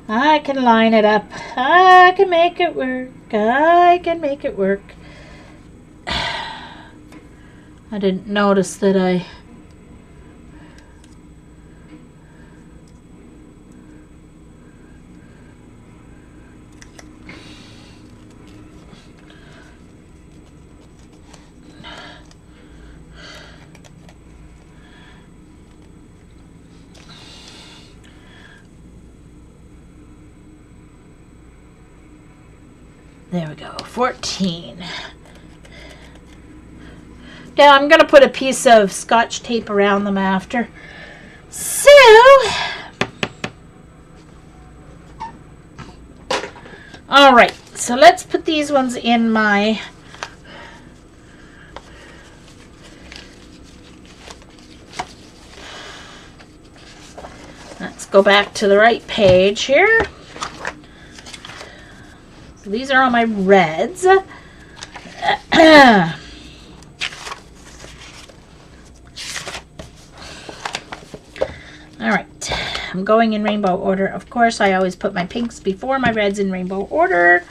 I can line it up. I can make it work. I can make it work. I didn't notice that I... There we go, 14. Now I'm going to put a piece of Scotch tape around them after. So, all right, so let's put these ones in my... Let's go back to the right page here. So these are all my reds. All right, I'm going in rainbow order. Of course, I always put my pinks before my reds in rainbow order.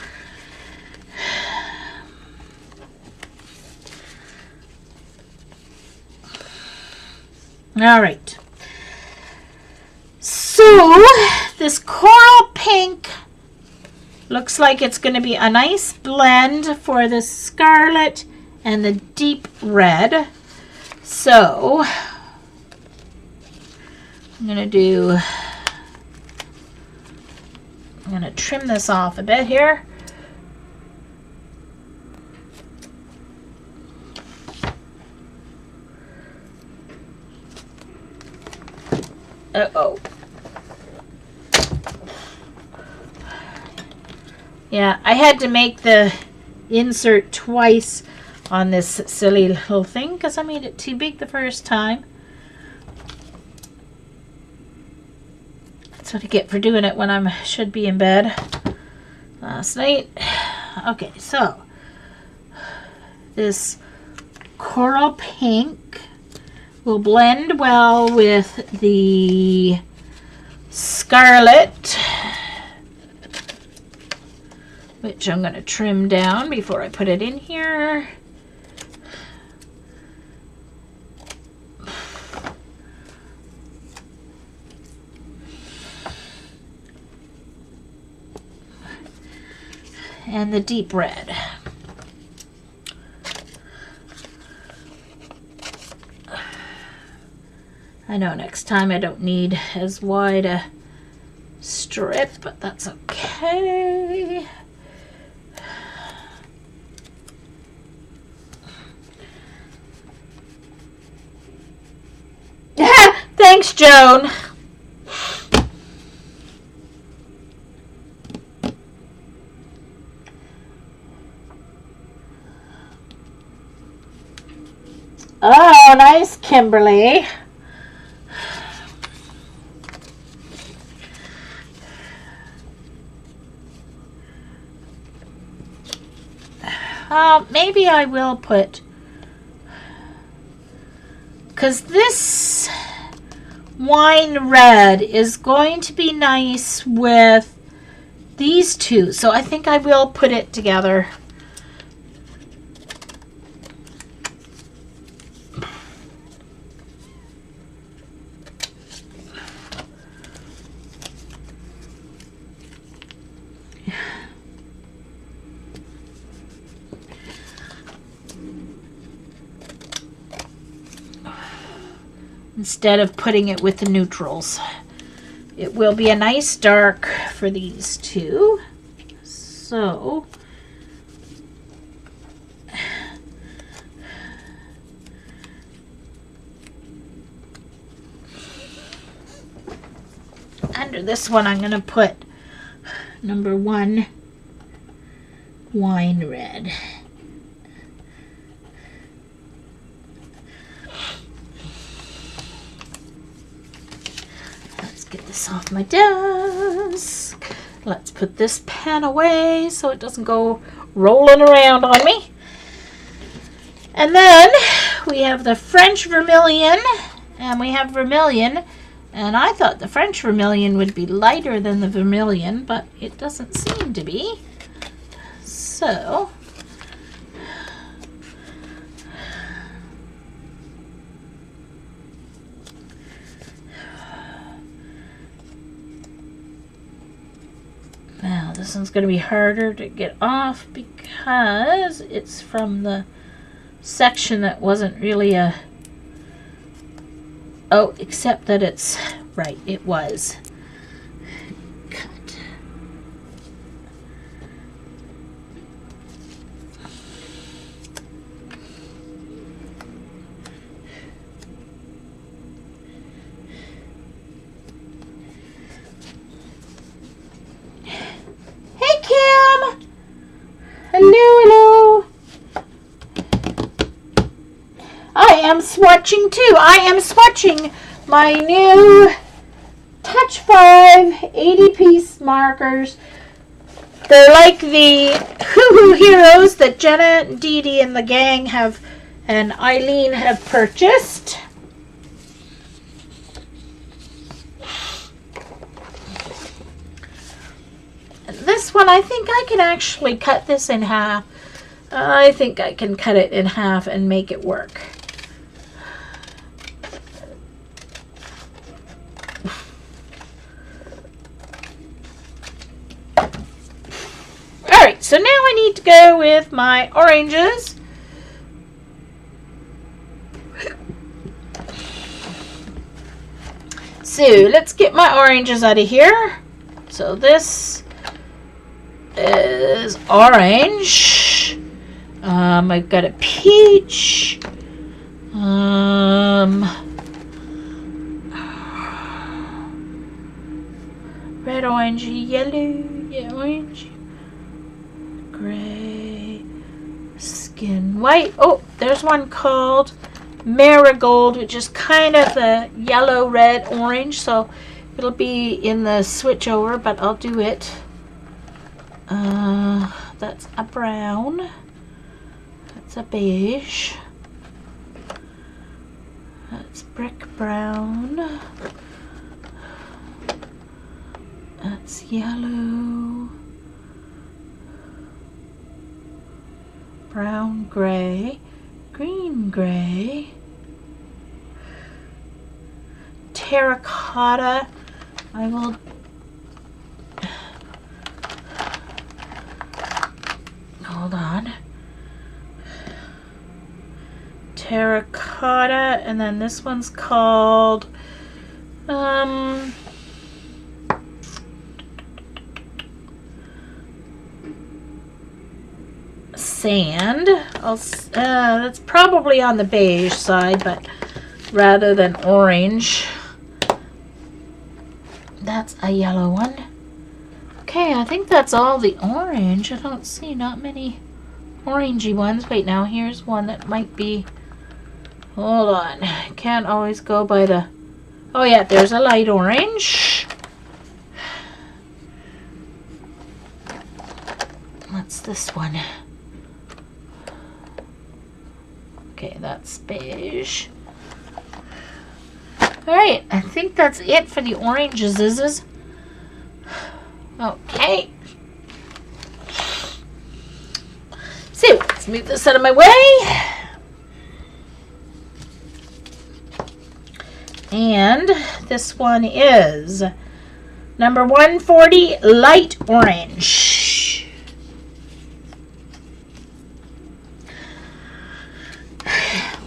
All right. So this coral pink looks like it's going to be a nice blend for the scarlet and the deep red. So I'm going to trim this off a bit here. Uh-oh. Yeah, I had to make the insert twice on this silly little thing because I made it too big the first time. That's what I get for doing it when I should be in bed last night. Okay, so this coral pink will blend well with the scarlet, which I'm going to trim down before I put it in here. And the deep red. I know next time I don't need as wide a strip, but that's okay. Thanks, Joan. Oh, nice, Kimberly. Maybe I will put, because this wine red is going to be nice with these two, so I think I will put it together. Instead of putting it with the neutrals. It will be a nice dark for these two. So under this one I'm going to put number 1 wine red. Let's get this off my desk. Let's put this pen away so it doesn't go rolling around on me. And then we have the French vermilion, and we have vermilion, and I thought the French vermilion would be lighter than the vermilion, but it doesn't seem to be. So now this one's going to be harder to get off because it's from the section that wasn't really a, oh, except that it's right, it was cut. Hey Kim, hello. I am swatching too. I am swatching my new Touch 5 80-piece markers. They're like the Hoo-Hoo Heroes that Jenna, Dee Dee, and the gang have, and Eileen have purchased. This one, I think I can actually cut this in half. I think I can cut it in half and make it work. Alright, so now I need to go with my oranges. So let's get my oranges out of here. So this is orange. I've got a peach. Red, orange, yellow, yeah, orange, gray, skin white. Oh, there's one called Marigold, which is kind of the yellow, red, orange. So it'll be in the switch over, but I'll do it. That's a brown. That's a beige. That's brick brown. That's yellow. Brown gray. Green gray. Terracotta. I will hold on. Terracotta, and then this one's called sand. That's probably on the beige side, but rather than orange. That's a yellow one. Okay, I think that's all the orange. I don't see not many orangey ones. Wait, now here's one that might be, hold on, can't always go by the, oh yeah, there's a light orange. What's this one? Okay, that's beige. Alright, I think that's it for the oranges. Okay. So, let's move this out of my way. And this one is number 140, light orange.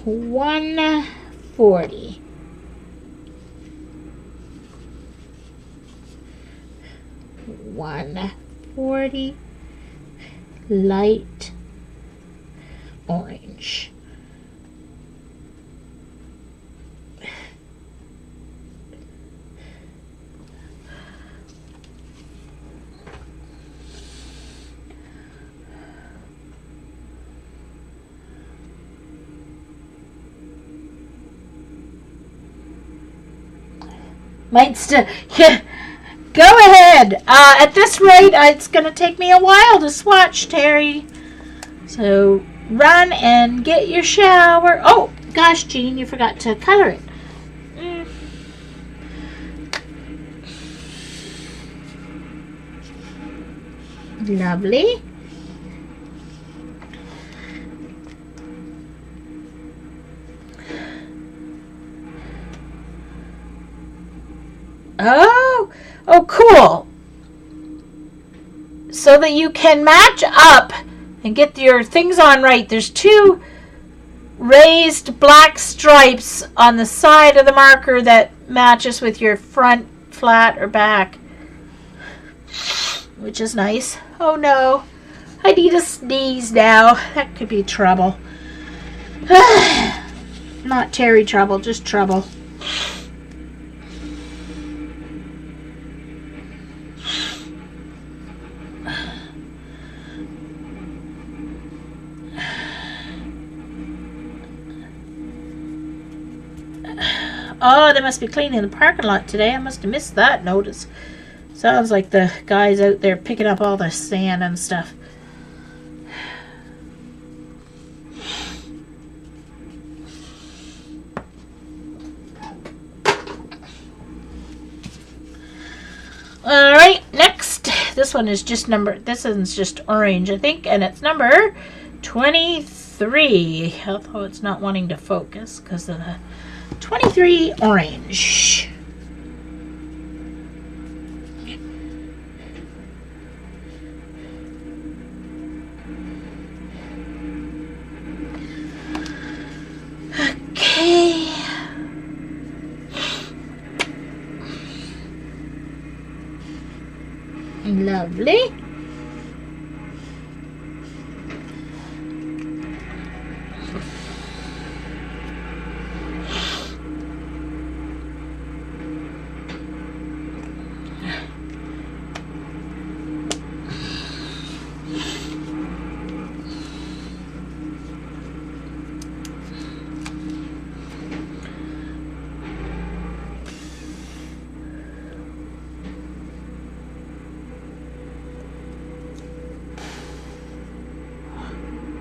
$140. 140 light orange. Might still. Yeah. Go ahead. At this rate, it's going to take me a while to swatch, Terry. So run and get your shower. Oh, gosh, Jean, you forgot to color it. Lovely. Oh, cool. So that you can match up and get your things on right. There's 2 raised black stripes on the side of the marker that matches with your front, flat, or back, which is nice. Oh no, I need a sneeze now. That could be trouble. Not Terry trouble, just trouble. Oh, they must be cleaning the parking lot today. I must have missed that notice. Sounds like the guys out there picking up all the sand and stuff. Alright, next. This one's just orange, I think, and it's number 23. Although it's not wanting to focus because of the 23 orange. Okay. Lovely.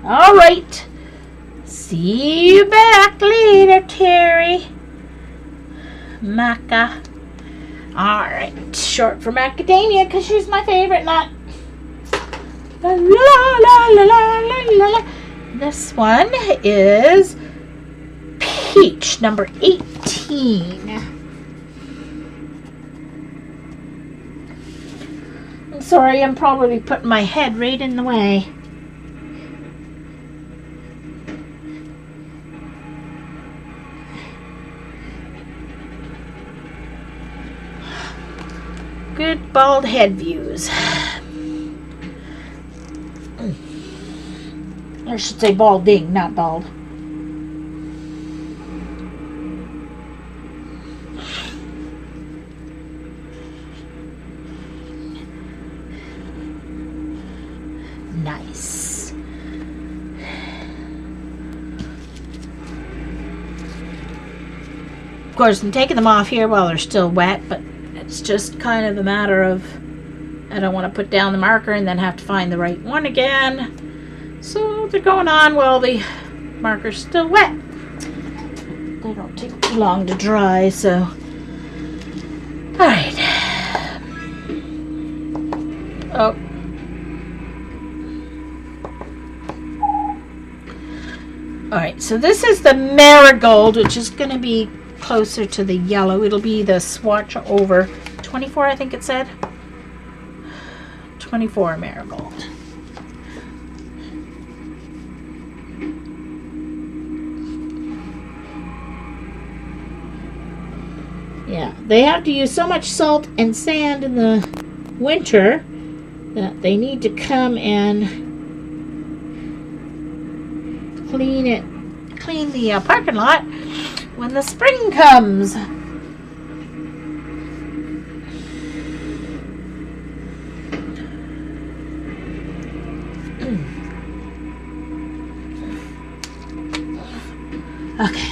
All right. See you back later, Terry. Maca. All right. Short for macadamia because she's my favorite nut. La, la, la, la, la, la, la. This one is peach, number 18. I'm sorry, I'm probably putting my head right in the way. Good bald head views. I should say balding, not bald. Nice. Of course, I'm taking them off here while they're still wet, but it's just kind of a matter of I don't want to put down the marker and then have to find the right one again. So they're going on while the marker's still wet. They don't take too long to dry, so. Alright. Oh. Alright, so this is the marigold, which is going to be closer to the yellow. It'll be the swatch over 24, I think it said. 24 marigold. Yeah, they have to use so much salt and sand in the winter that they need to come and clean the parking lot when the spring comes. Okay.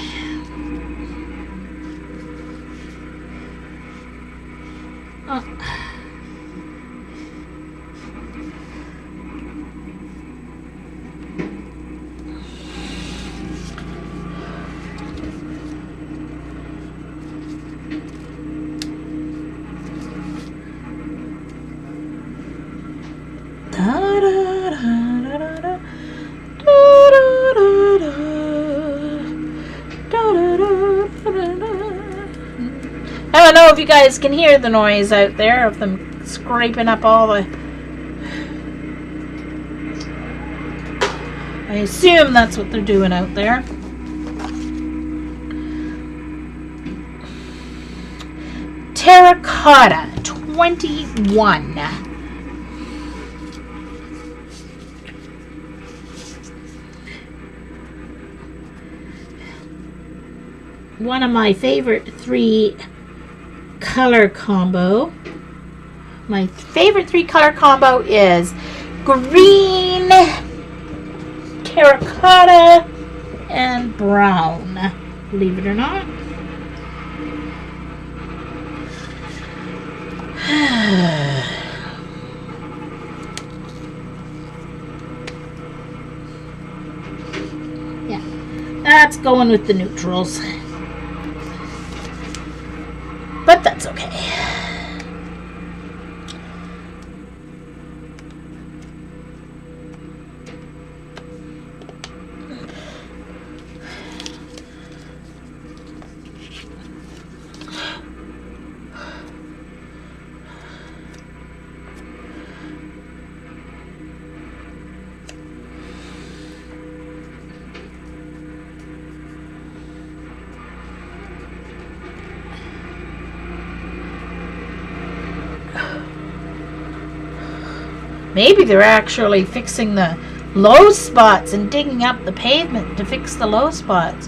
don't know if you guys can hear the noise out there of them scraping up all the... I assume that's what they're doing out there. Terracotta 21. One of my favorite 3 color combo. My favorite 3 color combo is green, terracotta, and brown. Believe it or not. Yeah, that's going with the neutrals. But that's okay. Maybe they're actually fixing the low spots and digging up the pavement to fix the low spots.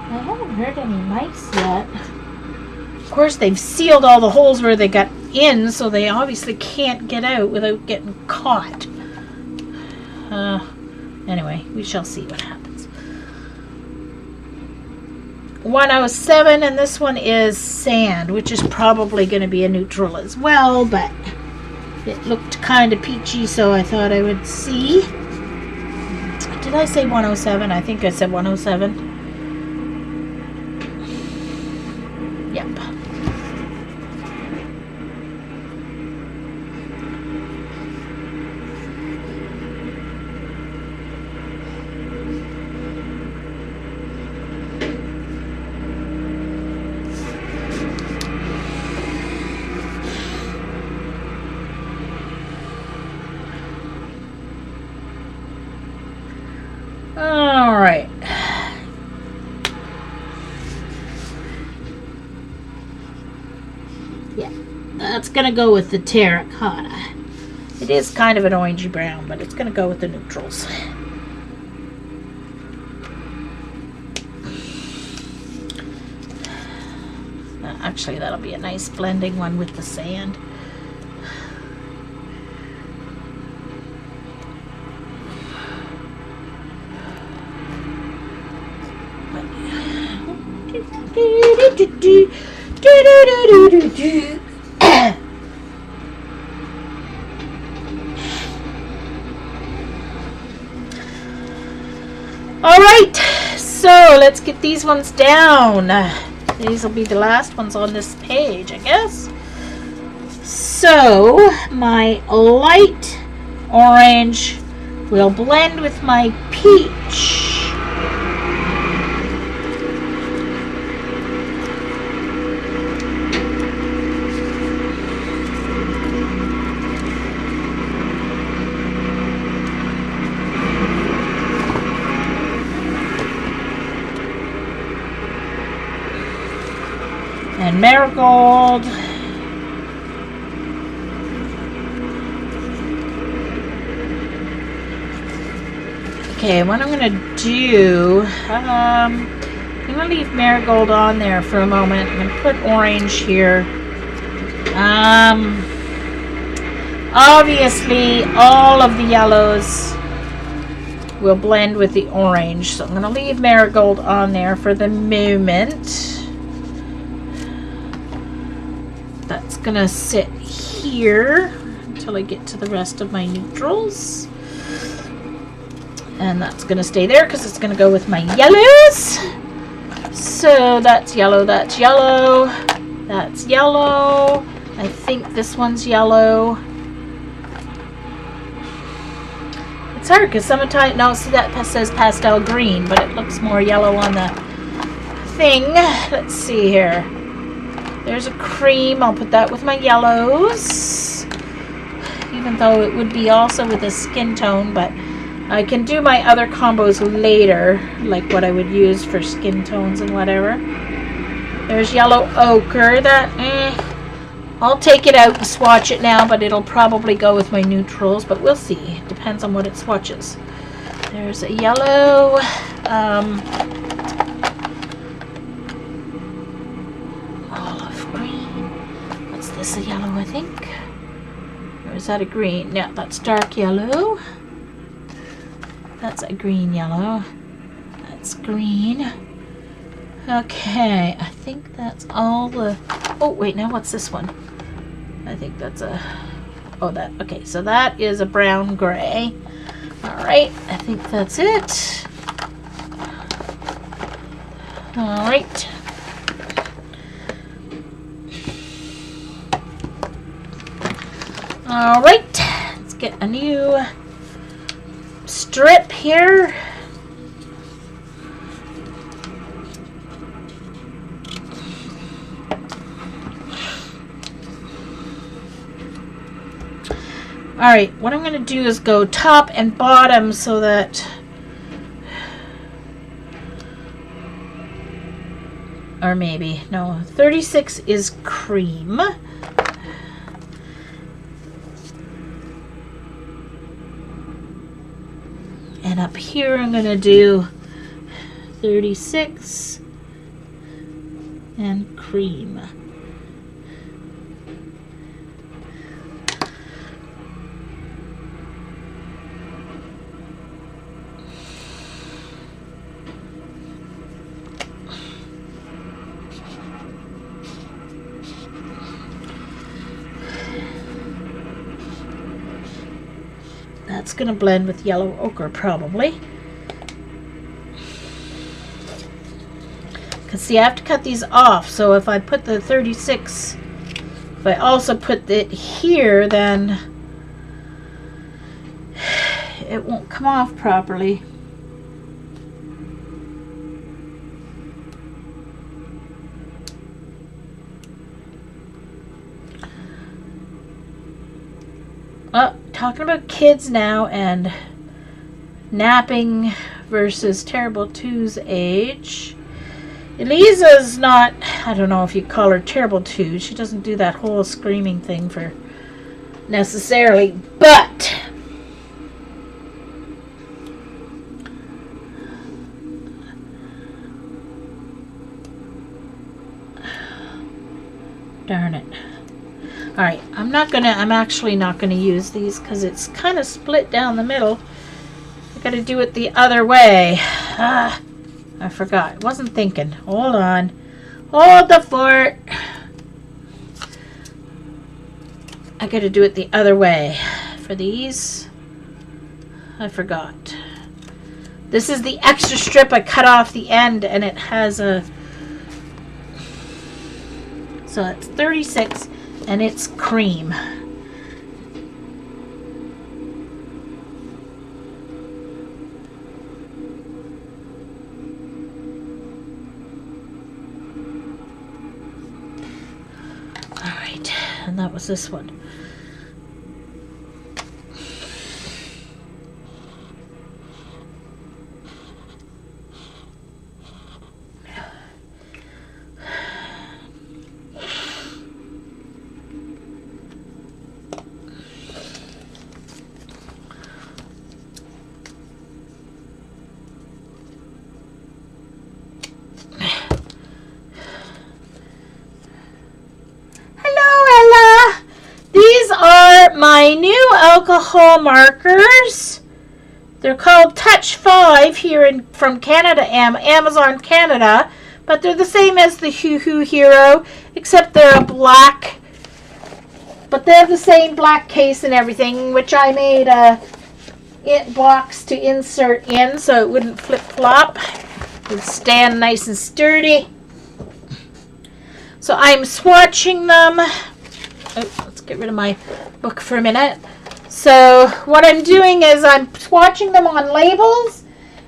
I haven't heard any mice yet. Of course, they've sealed all the holes where they got in, so they obviously can't get out without getting caught. Anyway, we shall see what happens. 107, and this one is sand, which is probably going to be a neutral as well, but it looked kind of peachy, so I thought I would see. Did I say 107? I think I said 107. Yep. All right. Yeah, that's gonna go with the terracotta. It is kind of an orangey brown, but it's gonna go with the neutrals. Actually, that'll be a nice blending one with the sand. All right, so let's get these ones down. These will be the last ones on this page, I guess. So my light orange will blend with my peach. And marigold. Okay, what I'm going to do, I'm going to leave marigold on there for a moment. I'm going to put orange here. Obviously, all of the yellows will blend with the orange. So I'm going to leave marigold on there for the moment. That's going to sit here until I get to the rest of my neutrals. And that's going to stay there because it's going to go with my yellows. So that's yellow, that's yellow, that's yellow. I think this one's yellow. It's hard because sometimes, no, see that says pastel green, but it looks more yellow on the thing. Let's see here. There's a cream. I'll put that with my yellows. Even though it would be also with a skin tone, but I can do my other combos later, like what I would use for skin tones and whatever. There's yellow ochre. That, I'll take it out and swatch it now, but it'll probably go with my neutrals, but we'll see. Depends on what it swatches. There's a yellow, olive green. What's this, a yellow, I think? Or is that a green? Yeah, that's dark yellow. That's a green yellow. That's green. Okay, I think that's all the... Oh, wait, now what's this one? I think that's a... Oh, that... Okay, so that is a brown gray. Alright, I think that's it. Alright. Alright, let's get a new strip here. Alright, what I'm going to do is go top and bottom so that... Or maybe, no, 36 is cream. And up here I'm going to do 36 and cream. That's going to blend with yellow ochre probably. Because see, I have to cut these off, so if I put the 36, if I also put it here, then it won't come off properly. Oh, talking about kids now and napping versus Terrible 2's age. Elisa's not, I don't know if you call her Terrible 2. She doesn't do that whole screaming thing for necessarily, but darn it. Alright, I'm actually not gonna use these because it's kind of split down the middle. I gotta do it the other way. Ah, I forgot. Wasn't thinking. Hold on. Hold the fort. I gotta do it the other way. For these, I forgot. This is the extra strip I cut off the end, and it has a... So it's 36. And it's cream. All right, and that was this one. My new alcohol markers. They're called Touch 5 here from Canada, Amazon Canada, but they're the same as the Hoo Hoo Hero, except they're a black, but they have the same black case and everything, which I made a box to insert in so it wouldn't flip-flop. It would stand nice and sturdy. So I'm swatching them. Oh, let's get rid of my book for a minute. So what I'm doing is I'm swatching them on labels,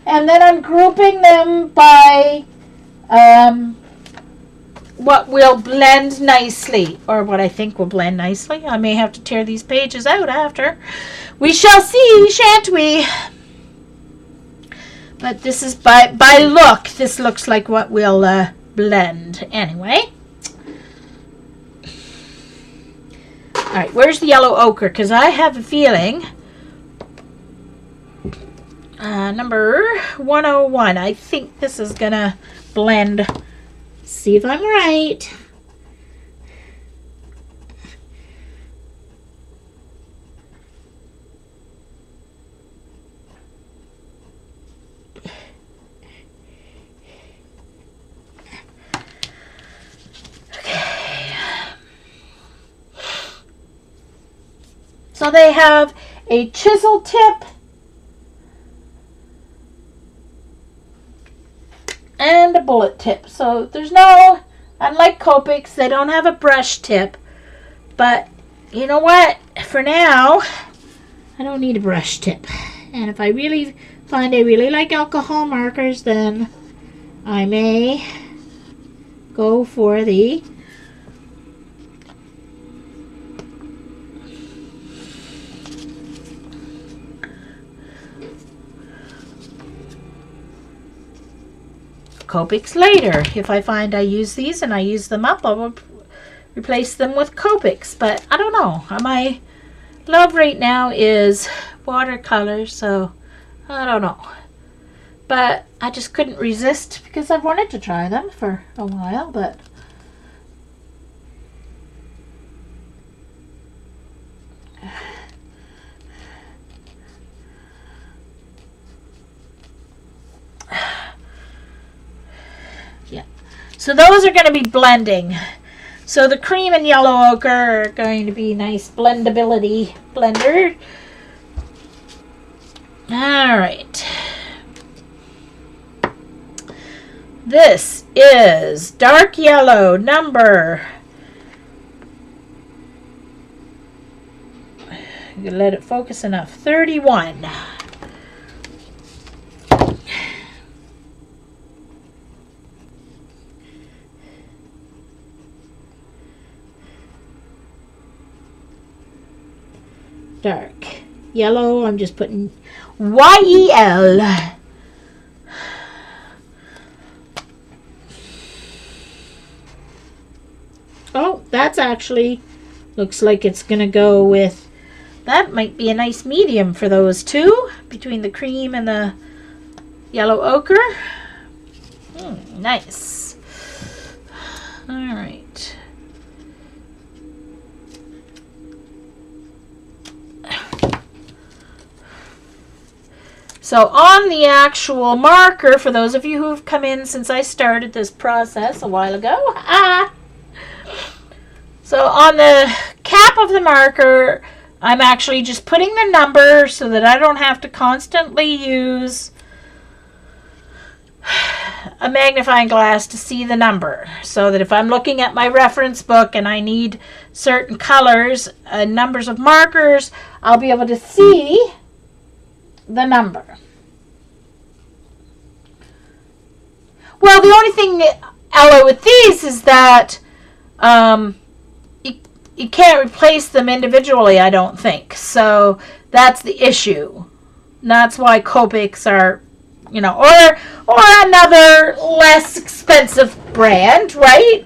and then I'm grouping them by what will blend nicely, or what I think will blend nicely. I may have to tear these pages out after. We shall see, shan't we? But this is by look. This looks like what will blend anyway. All right, where's the yellow ochre? Because I have a feeling number 101. I think this is gonna blend. See if I'm right. Okay. So they have a chisel tip and a bullet tip. So there's no, unlike Copics, they don't have a brush tip. But you know what? For now, I don't need a brush tip. And if I really find I really like alcohol markers, then I may go for the Copics later. If I find I use these and I use them up, I will replace them with Copics. But I don't know. My love right now is watercolor, so I don't know. But I just couldn't resist because I've wanted to try them for a while. But yeah, so those are going to be blending. So the cream and yellow ochre are going to be nice blendability blender. All right. This is dark yellow number. I'm gonna let it focus enough. 31. Dark yellow. I'm just putting YEL. Oh, that's actually looks like it's gonna go with, that might be a nice medium for those two, between the cream and the yellow ochre. Nice. All right. So on the actual marker, for those of you who have come in since I started this process a while ago, so on the cap of the marker, I'm actually just putting the number so that I don't have to constantly use a magnifying glass to see the number. So that if I'm looking at my reference book and I need certain colors, numbers of markers, I'll be able to see the number. Well, the only thing, Ella, with these is that you can't replace them individually, I don't think. So that's the issue. That's why Copics are, you know, or another less expensive brand, right?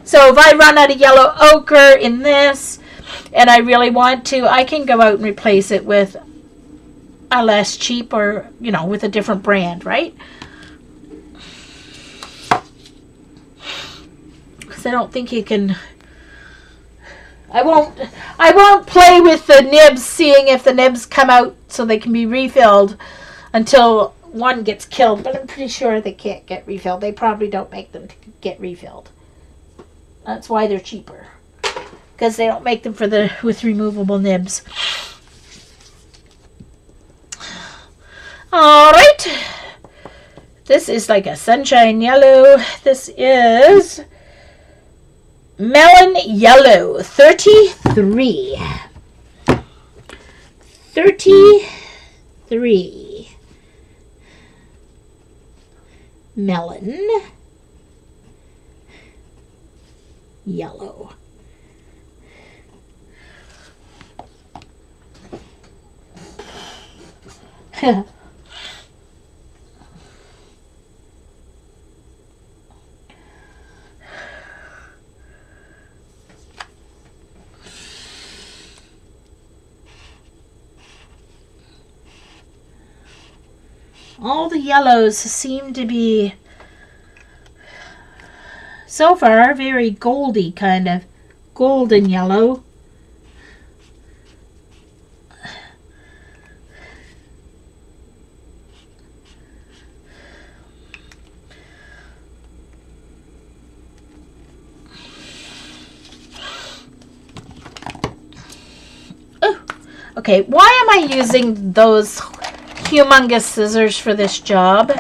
So if I run out of yellow ochre in this and I really want to, I can go out and replace it with a less cheap, or, you know, with a different brand, right? Because I don't think you can. I won't play with the nibs, seeing if the nibs come out so they can be refilled until one gets killed, but I'm pretty sure they can't get refilled. They probably don't make them to get refilled. That's why they're cheaper, because they don't make them for the with removable nibs. All right, this is like a sunshine yellow. This is Melon Yellow 33. 33. Melon yellow. All the yellows seem to be, so far, very goldy, kind of golden yellow. Oh, okay, why am I using those humongous scissors for this job?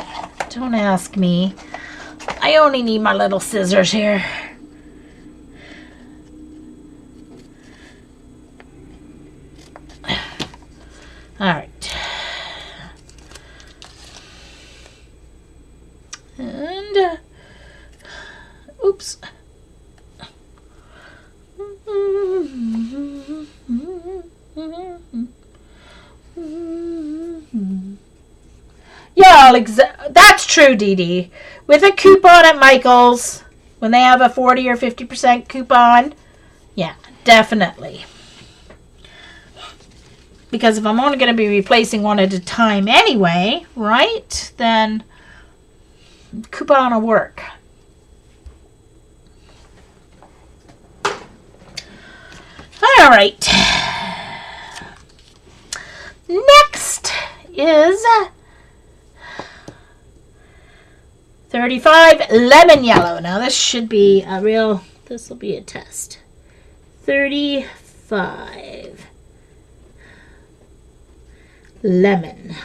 Don't ask me. I only need my little scissors here. All right. And oops. Yeah, that's true, Dee Dee. With a coupon at Michael's, when they have a 40 or 50% coupon, yeah, definitely. Because if I'm only going to be replacing one at a time anyway, right, then coupon will work. All right. Next is 35 lemon yellow. Now this should be a real, this will be a test. 35 lemon.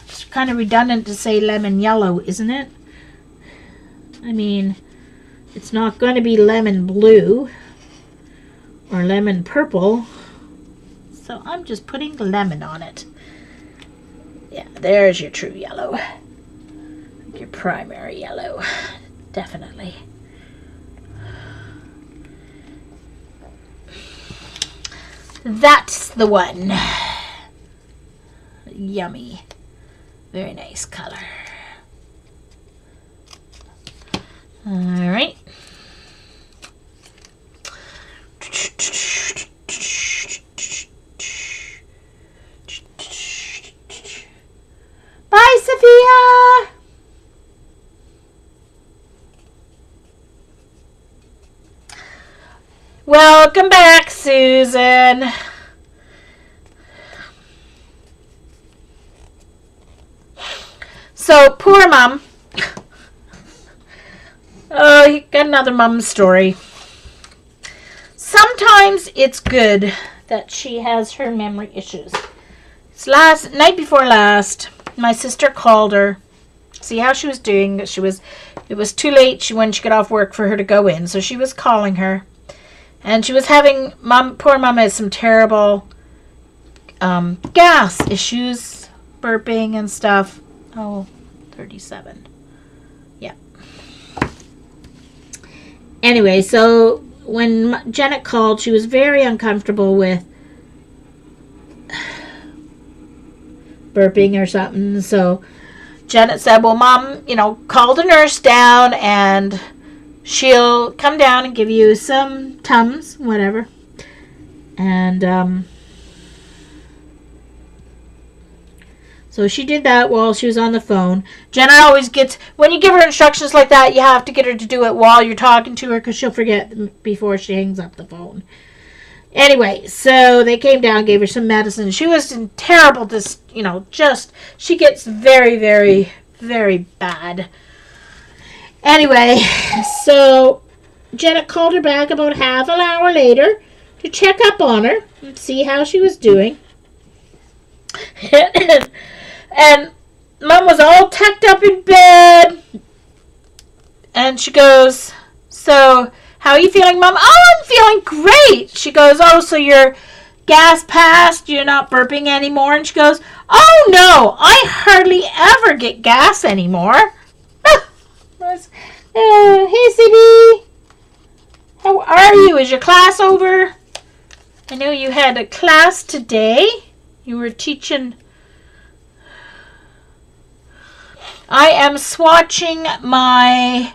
It's kind of redundant to say lemon yellow, isn't it? I mean, it's not going to be lemon blue or lemon purple, so I'm just putting lemon on it. Yeah, there's your true yellow. Your primary yellow, definitely. That's the one. Yummy. Very nice color. All right. Bye, Sophia. Welcome back, Susan. So, poor mom. Oh, you got another mom story. Sometimes it's good that she has her memory issues. It's night before last, my sister called her, see how she was doing. It was too late when she got off work for her to go in, so she was calling her. And she was having, poor mom has some terrible gas issues, burping and stuff. Oh, 37. Yeah. Anyway, so when Janet called, she was very uncomfortable with burping or something. So Janet said, well, Mom, call the nurse down and she'll come down and give you some Tums, whatever. And so she did that while she was on the phone. Jenna always gets, when you give her instructions like that, you have to get her to do it while you're talking to her because she'll forget before she hangs up the phone. Anyway, so they came down, gave her some medicine. She was in terrible, she gets very, very, very bad. Anyway, so Janet called her back about half an hour later to check up on her and see how she was doing. And Mom was all tucked up in bed. And she goes, so how are you feeling, Mom? Oh, I'm feeling great. She goes, oh, so your gas passed, you're not burping anymore? And she goes, oh no, I hardly ever get gas anymore. Hey, Sydney. How are you? Is your class over? I know you had a class today. You were teaching. I am swatching my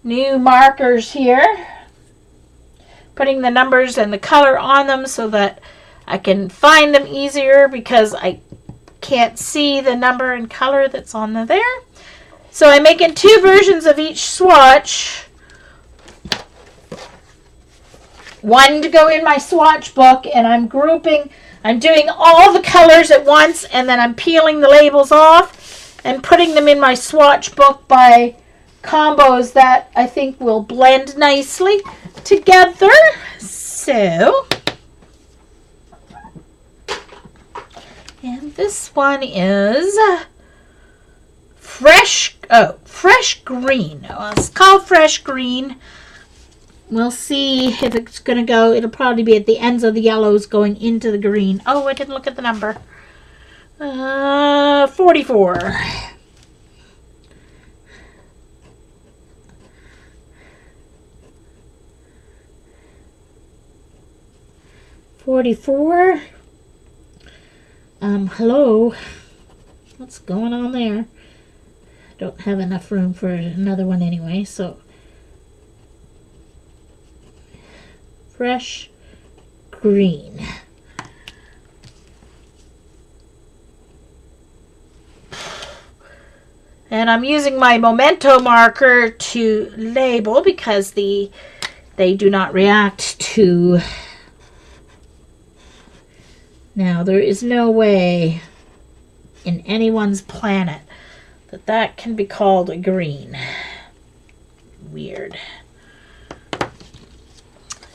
new markers here. Putting the numbers and the color on them so that I can find them easier because I can't see the number and color that's on there. So I'm making 2 versions of each swatch. One to go in my swatch book, and I'm doing all the colors at once, and then I'm peeling the labels off and putting them in my swatch book by combos that I think will blend nicely together. So, and this one is fresh green. Well, it's called fresh green. We'll see if it's going to go. It'll probably be at the ends of the yellows going into the green. Oh, I didn't look at the number. 44. Hello. What's going on there? Don't have enough room for another one anyway, so. Fresh green. And I'm using my memento marker to label because they do not react to. Now, there is no way in anyone's planet that can be called a green. Weird.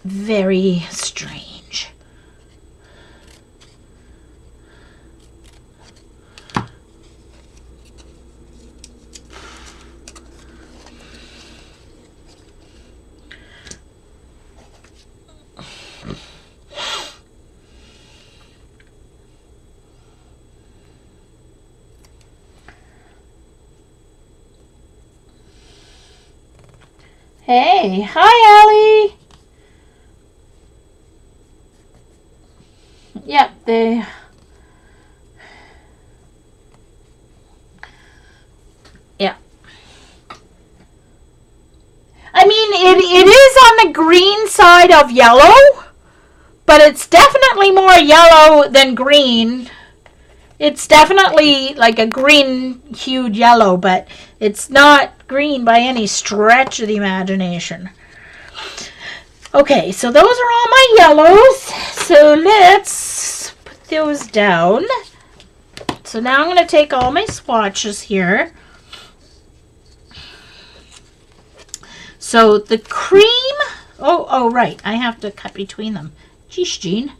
Very strange. Hey, hi, Allie. Yep, yeah. I mean, it is on the green side of yellow, but it's definitely more yellow than green. It's definitely like a green hued yellow, but it's not green by any stretch of the imagination. Okay, so those are all my yellows. So let's put those down. So now I'm going to take all my swatches here. So the cream, oh right, I have to cut between them. Geesh, Jean,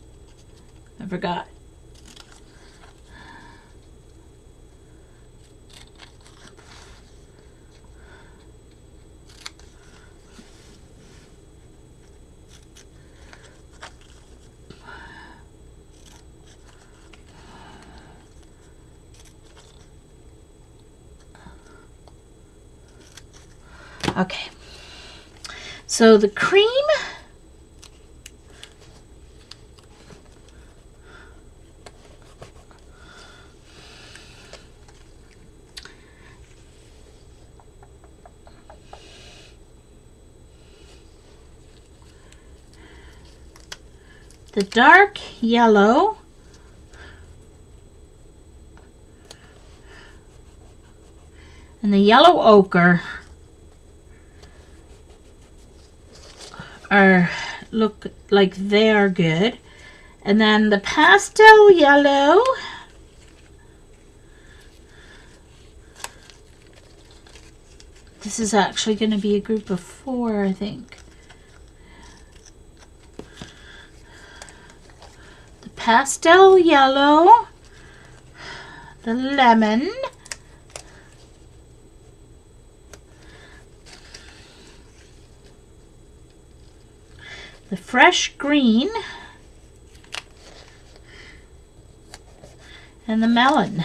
I forgot. Okay, so the cream, the dark yellow, and the yellow ochre look like they are good. And then the pastel yellow, this is actually going to be a group of 4, I think. The pastel yellow, the lemon, the fresh green, And the melon.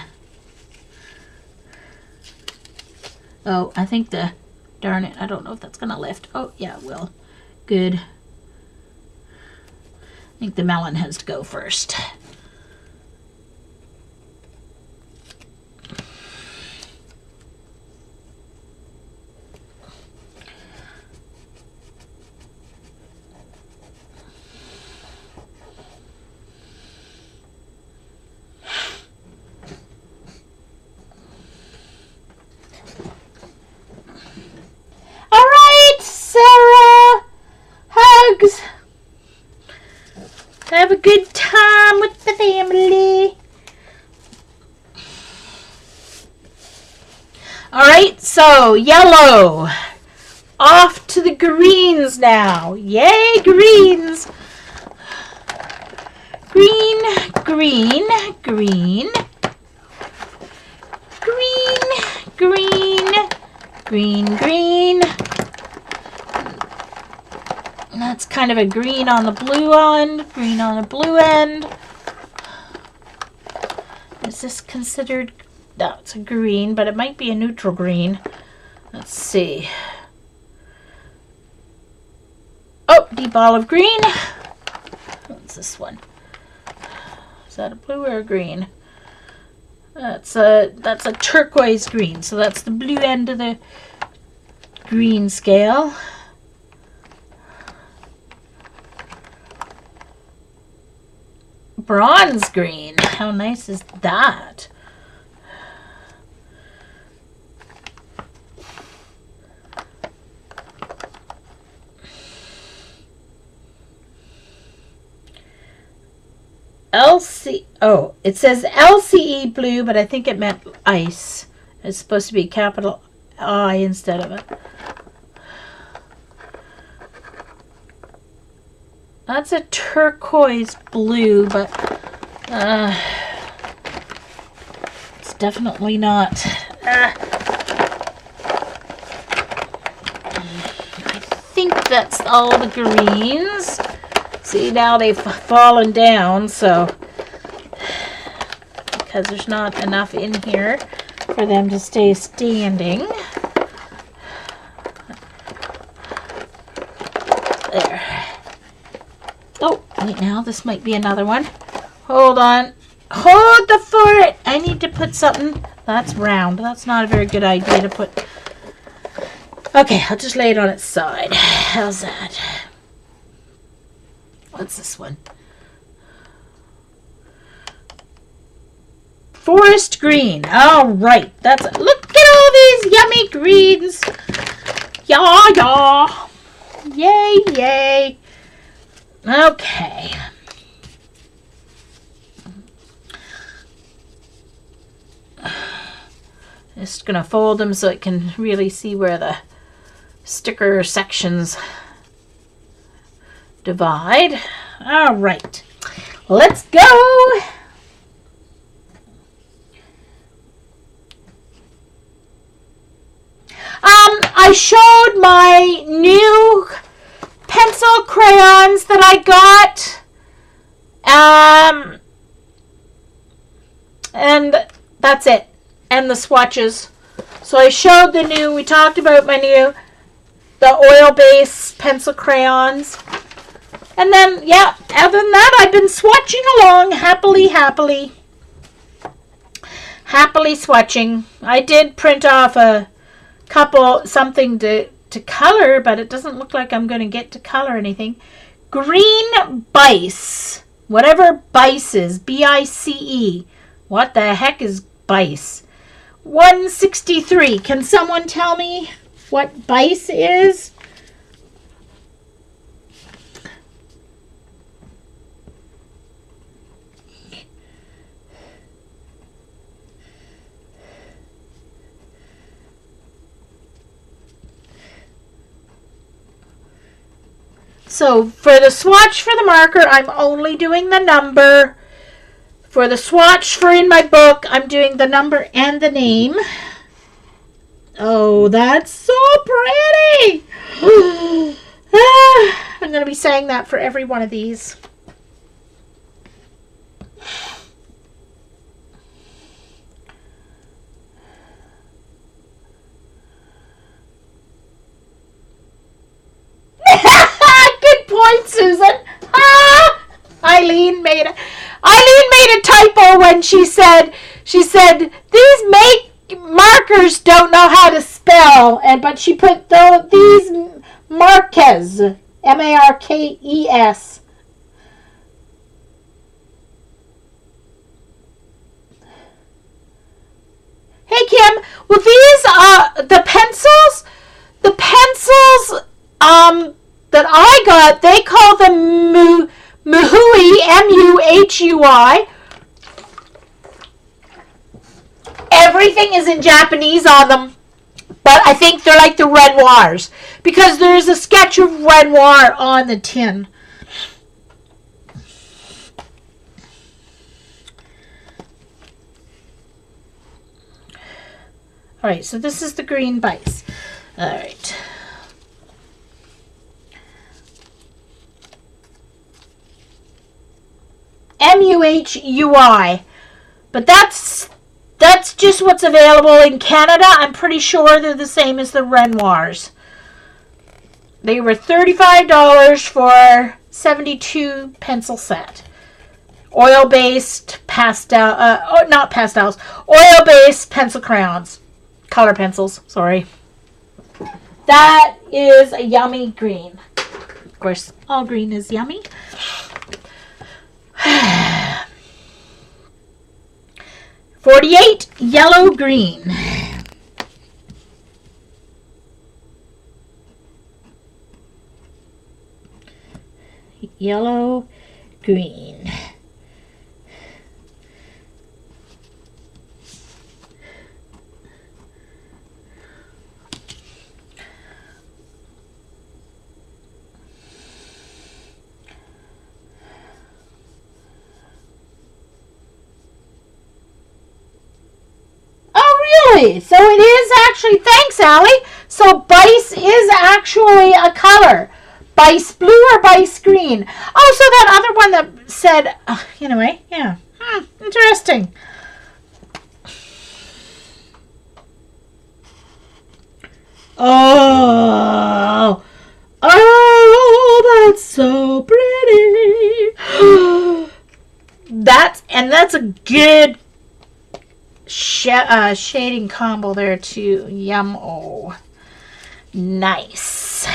Oh, I think darn it, I don't know if that's going to lift. Oh, yeah, it will. Good. I think the melon has to go first. Have a good time with the family. Alright, so yellow. Off to the greens now. Yay, greens. Green, green, green. Green, green, green, green. That's kind of a green on the blue end, green on the blue end. Is this considered? No, it's a green, but it might be a neutral green. Let's see. Oh, deep olive green. What's this one? Is that a blue or a green? That's a turquoise green, so that's the blue end of the green scale. Bronze green. How nice is that? Oh, it says LCE blue, but I think it meant ice. It's supposed to be capital I instead of it. That's a turquoise blue, but it's definitely not. I think that's all the greens. See, now they've fallen down, so because there's not enough in here for them to stay standing. There. Oh, wait now, this might be another one. Hold on. Hold the fort! I need to put something. That's round. That's not a very good idea to put. Okay, I'll just lay it on its side. How's that? What's this one? Forest green. All right. That's it. Look at all these yummy greens. Yeah, yeah. Yay, yay. Okay. Just going to fold them so it can really see where the sticker sections divide. All right. Let's go. I showed my new pencil crayons that I got. And that's it. And the swatches. So I showed the new, we talked about the oil-based pencil crayons. And then, yeah, other than that, I've been swatching along happily swatching. I did print off a couple, something to color, but it doesn't look like I'm going to get to color anything. Green Bice. Whatever Bice is. B-I-C-E. What the heck is Bice? 163. Can someone tell me what Bice is? So for the swatch for the marker, I'm only doing the number. For the swatch for in my book, I'm doing the number and the name. Oh, that's so pretty! I'm going to be saying that for every one of these. Eileen made a typo when she said these markers don't know how to spell, but she put these Marquez, Markes. Hey Kim, well these the pencils that I got, they call them Muhui, Muhui. Everything is in Japanese on them, but I think they're like the Renoirs because there's a sketch of Renoir on the tin. All right, so this is the green base. All right. Muhui, but that's just what's available in Canada. I'm pretty sure they're the same as the Renoirs. They were $35 for 72 pencil set. Oil-based pastel, not pastels, oil-based pencil crayons. Color pencils, sorry. That is a yummy green. Of course, all green is yummy. 48 yellow green. Yellow green. So it is actually, thanks Allie, so Bice is actually a color. Bice blue or Bice green. Oh, so that other one that said, anyway, yeah, interesting. Oh, that's so pretty. That's a good shading combo there too. Yum. Oh, nice.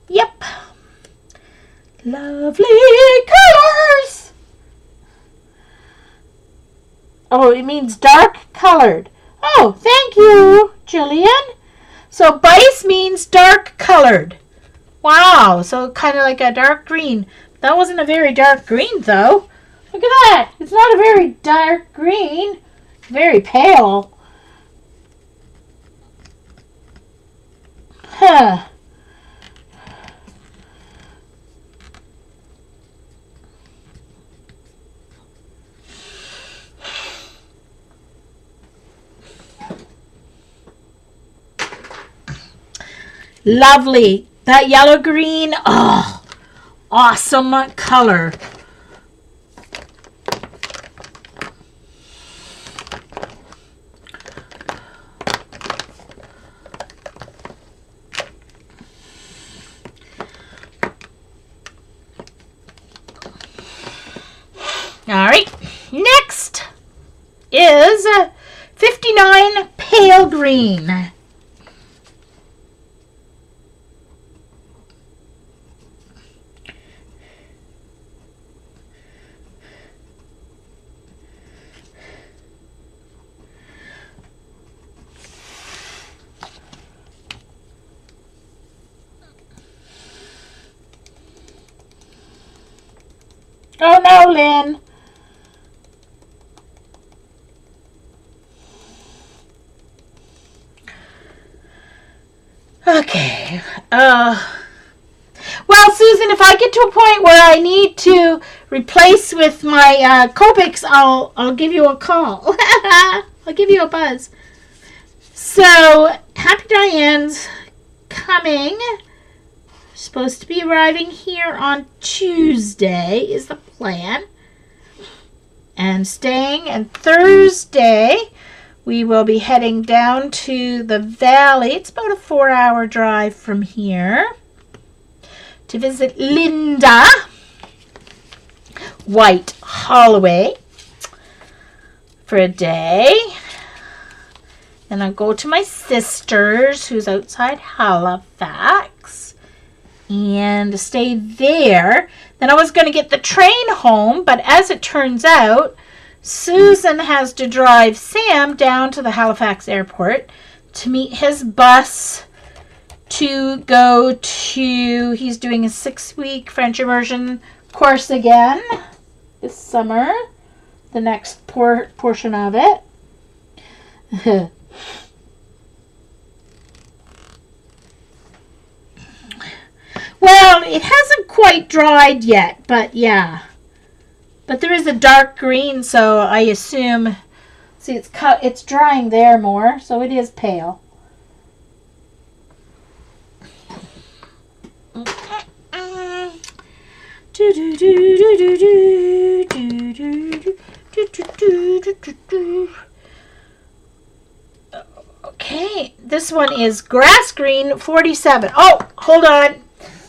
Yep. Lovely colors. Oh, it means dark colored. Oh, thank you, Jillian. So Bice means dark colored. Wow, so kind of like a dark green. That wasn't a very dark green though. Look at that. It's not a very dark green. Very pale. Huh. Lovely. That yellow green. Oh, awesome color. All right, next is 59 pale green. Oh no, Lynn. Okay. Well, Susan, if I get to a point where I need to replace with my Copics, I'll give you a call. I'll give you a buzz. So, Happy Diane's coming. Supposed to be arriving here on Tuesday is the plan. And staying, and Thursday we will be heading down to the valley. It's about a 4-hour drive from here to visit Linda. white Holloway for a day. Then I'll go to my sister's, who's outside Halifax, and stay there. Then I was going to get the train home, but as it turns out, Susan has to drive Sam down to the Halifax airport to meet his bus to go to, he's doing a 6-week French immersion course again this summer, the next portion of it. Well, it hasn't quite dried yet, but yeah. But there is a dark green, so I assume, see, it's drying there more, so it is pale. Okay, this one is grass green 47. Oh, hold on.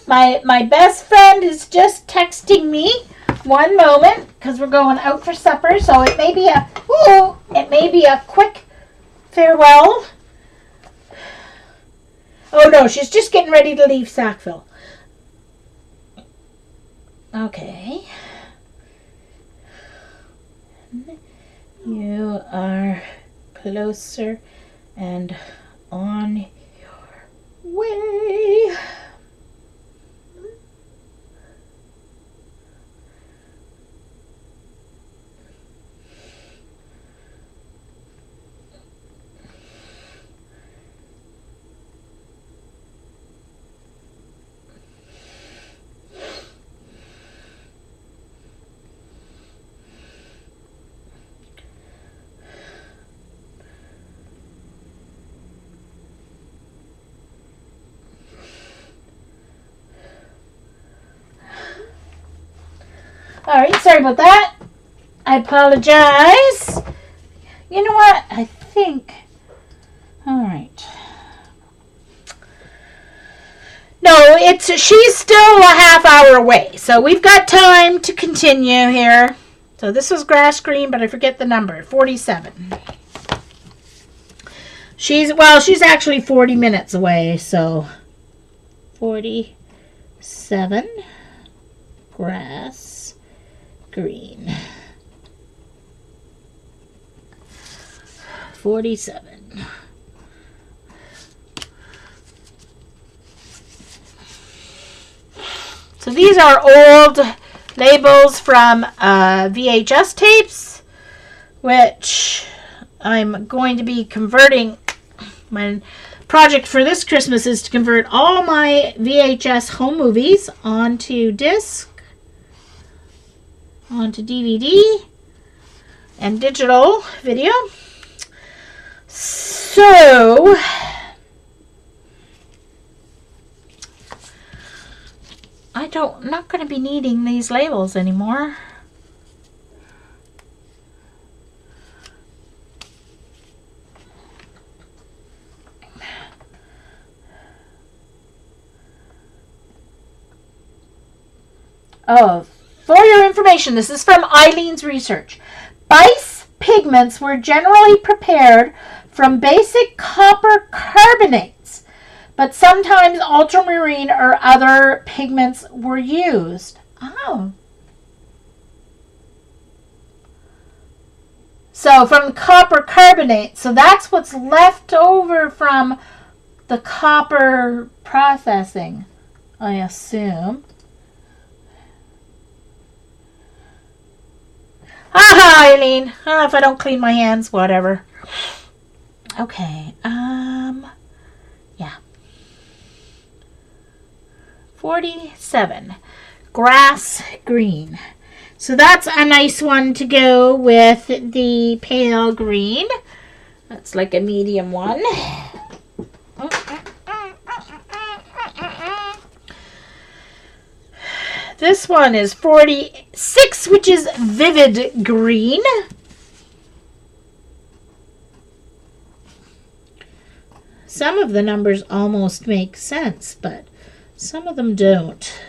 My best friend is just texting me. One moment, because we're going out for supper, so it may be a quick farewell. Oh no, she's just getting ready to leave Sackville. Okay. You are closer and on your way. Alright, sorry about that. I apologize. You know what? I think... Alright. No, she's still a half hour away. So we've got time to continue here. So this was grass green, but I forget the number. 47. She's actually 40 minutes away. So 47. Grass green. 47. So these are old labels from VHS tapes, which I'm going to be converting. My project for this Christmas is to convert all my VHS home movies onto disc, onto DVD and digital video. So I'm not going to be needing these labels anymore. Oh, for your information, this is from Eileen's research. Base pigments were generally prepared from basic copper carbonates, but sometimes ultramarine or other pigments were used. Oh. So from copper carbonate, so that's what's left over from the copper processing, I assume. Aha, Eileen. If I don't clean my hands, whatever. Okay. Yeah. 47. Grass green. So that's a nice one to go with the pale green. That's like a medium one. This one is 46, which is vivid green. Some of the numbers almost make sense, but some of them don't.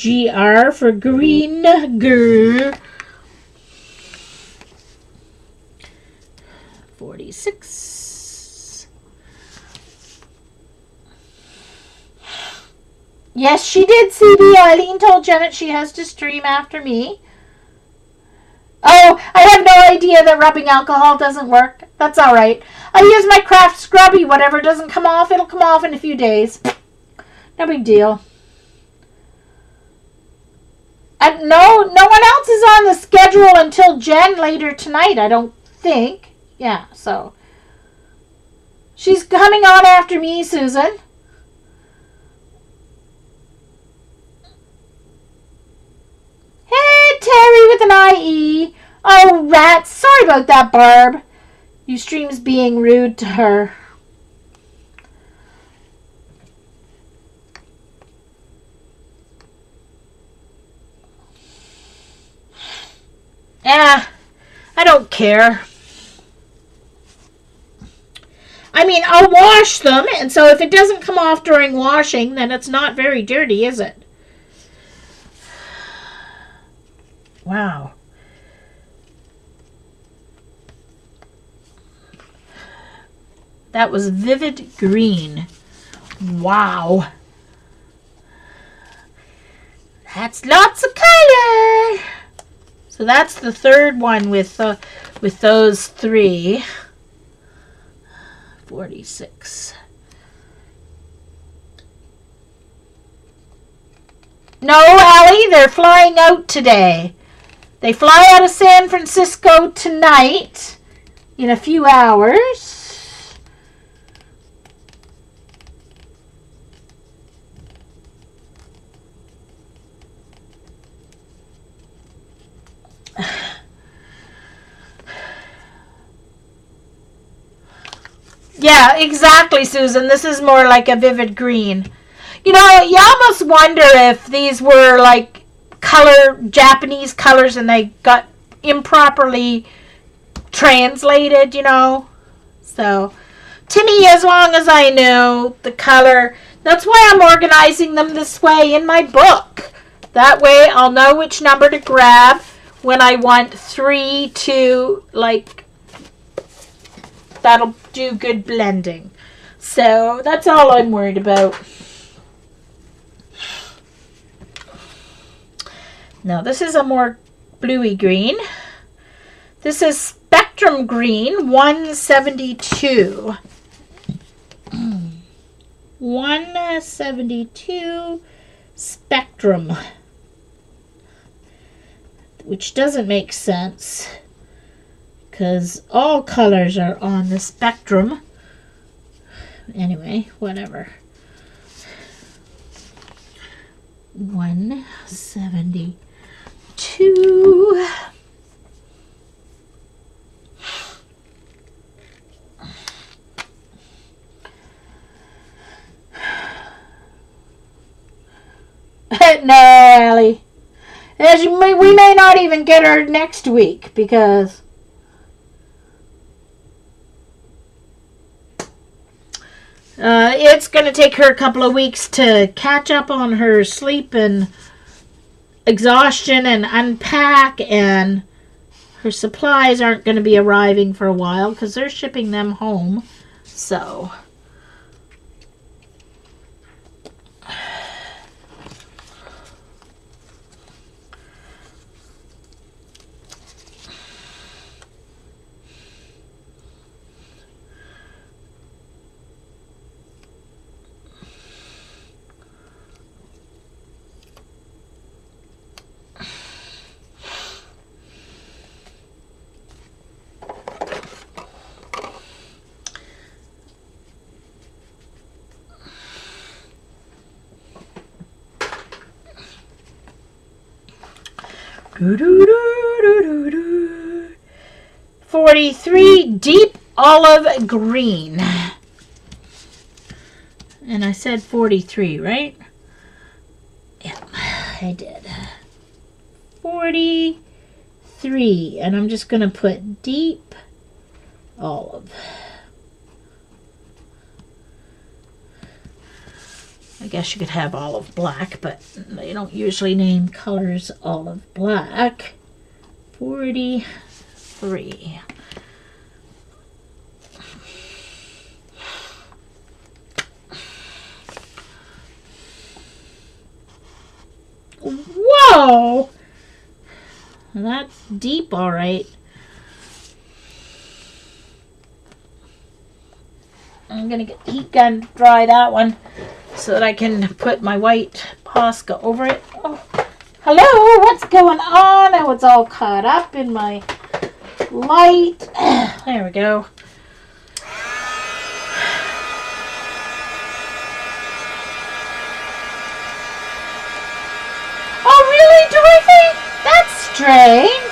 GR for green. Grr. 46. Yes, she did, CB. Eileen told Janet she has to stream after me. Oh, I have no idea that rubbing alcohol doesn't work. That's all right. I use my craft scrubby. Whatever doesn't come off, it'll come off in a few days. No big deal. And no one else is on the schedule until Jen later tonight, I don't think. Yeah, so. She's coming on after me, Susan. Hey, Terry with an IE. Oh, rats. Sorry about that, Barb. Ustream's being rude to her. I don't care. I mean, I'll wash them, and so if it doesn't come off during washing, then it's not very dirty, is it? Wow. That was vivid green. Wow. That's lots of color. So that's the third one with those three. 46. No, Allie, they're flying out today. They fly out of San Francisco tonight in a few hours. Yeah, exactly, Susan. This is more like a vivid green. You know, you almost wonder if these were like Japanese colors and they got improperly translated, you know. So, to me, as long as I know the color, that's why I'm organizing them this way in my book. That way I'll know which number to grab when I want 3 to, like, that'll do good blending. So that's all I'm worried about. Now this is a more bluey green. This is Spectrum Green 172. 172 Spectrum. Which doesn't make sense, because all colors are on the spectrum. Anyway, whatever. 172. No, Allie. We may not even get her next week because it's going to take her a couple of weeks to catch up on her sleep and exhaustion and unpack, and her supplies aren't going to be arriving for a while because they're shipping them home. So do, do, do, do, do. 43 Deep Olive Green. And I said 43, right? Yeah, I did. 43. And I'm just going to put Deep Olive. I guess you could have olive black, but they don't usually name colors olive black. 43. Whoa! That's deep, all right. I'm going to get the heat gun to dry that one so that I can put my white Posca over it. Oh, hello, what's going on? Oh, it's all caught up in my light. There we go. Oh, really, Dorothy? That's strange.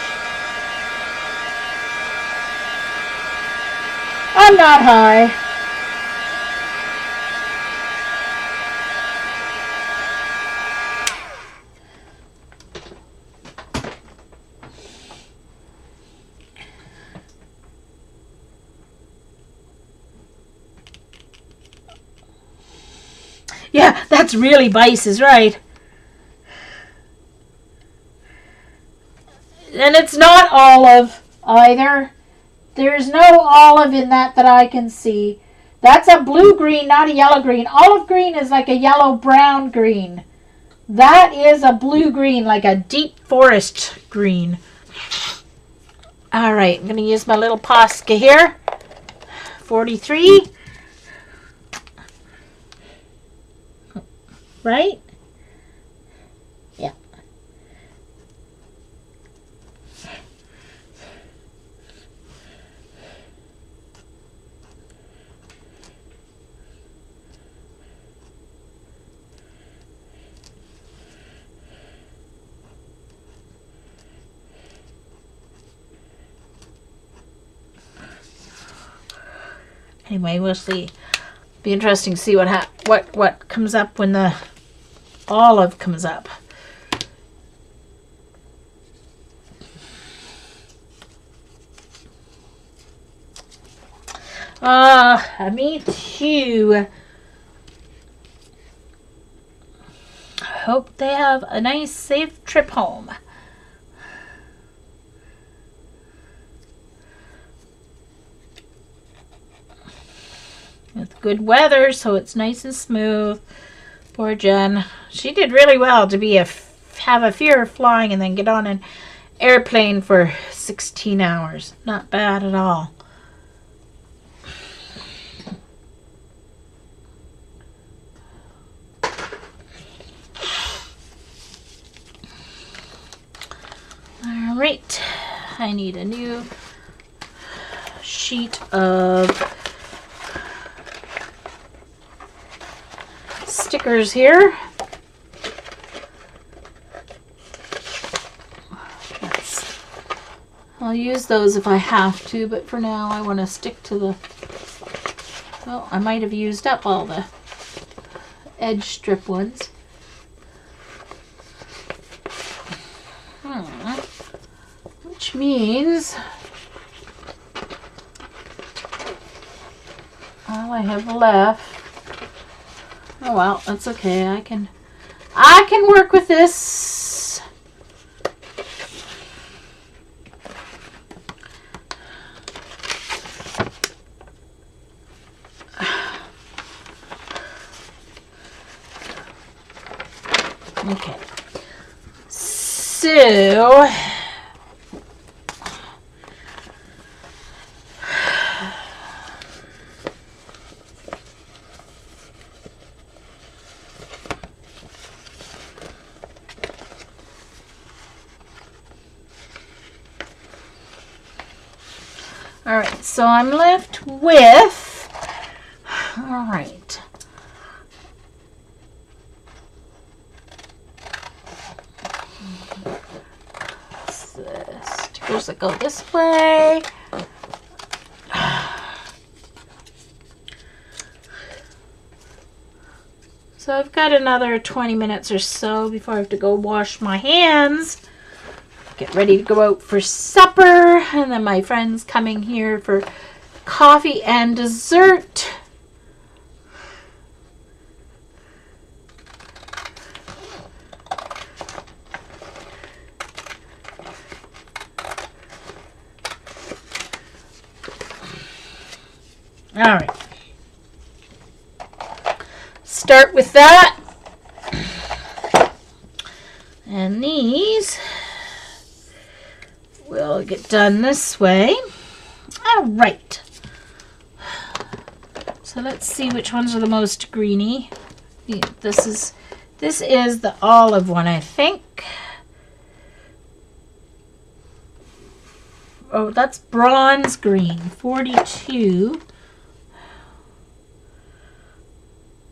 I'm not high. Yeah, that's really Vice is right. And it's not olive either. There's no olive in that I can see. That's a blue-green, not a yellow-green. Olive green is like a yellow-brown green. That is a blue-green, like a deep forest green. All right, I'm going to use my little Posca here. 43. Right? Yeah. Anyway, we'll see. Be interesting to see what comes up when the olive comes up. Me too. Hope they have a nice, safe trip home. With good weather, so it's nice and smooth. Poor Jen. She did really well to have a fear of flying and then get on an airplane for 16 hours. Not bad at all. All right. I need a new sheet of stickers here. I'll use those if I have to, but for now I want to stick to the, well, I might have used up all the edge strip ones. Which means all I have left, oh well, that's okay. I can work with this. Okay. So all right, so I'm left with, all right, stickers that go this way. So I've got another 20 minutes or so before I have to go wash my hands, get ready to go out for supper, and then my friend's coming here for coffee and dessert. All right. Start with that. And these will get done this way. All right. So let's see which ones are the most greeny. This is the olive one, I think. Oh, that's bronze green, 42.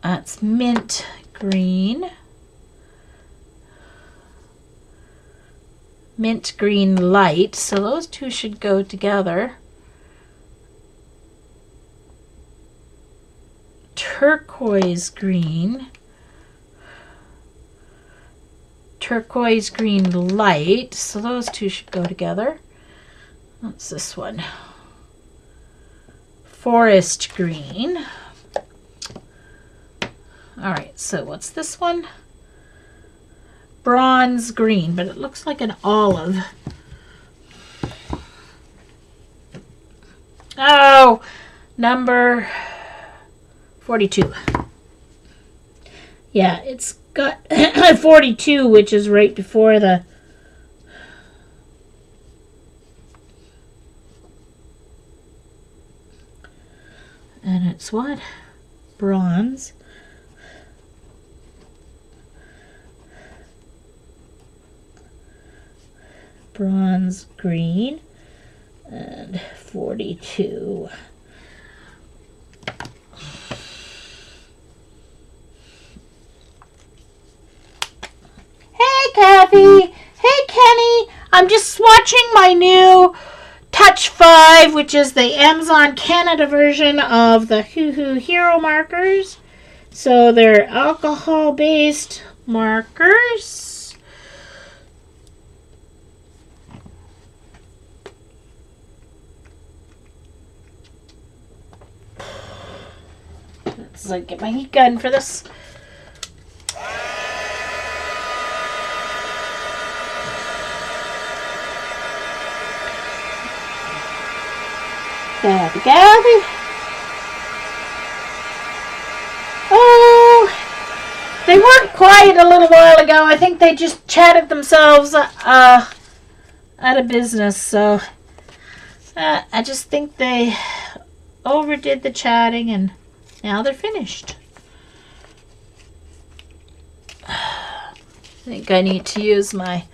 That's mint green. Mint green light. So those two should go together. Turquoise green. Turquoise green light. So those two should go together. What's this one? Forest green. All right, so what's this one? Bronze green, but it looks like an olive. Oh, number 42. Yeah, it's got 42, which is right before the... And it's what? Bronze. Bronze green. And 42. Hey, Kathy. Hey, Kenny. I'm just swatching my new Touch 5, which is the Amazon Canada version of the Hoo Hoo Hero markers. So they're alcohol-based markers. Let's get my heat gun for this. Kathy. Oh, they weren't quiet a little while ago. I think they just chatted themselves out of business. So I just think they overdid the chatting and now they're finished. I think I need to use my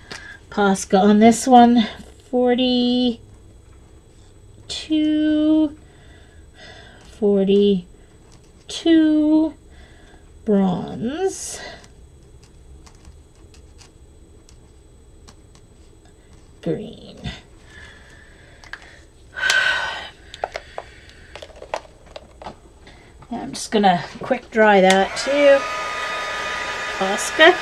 Posca on this one. 42, 42, bronze, green. Yeah, I'm just gonna quick dry that too. Posca.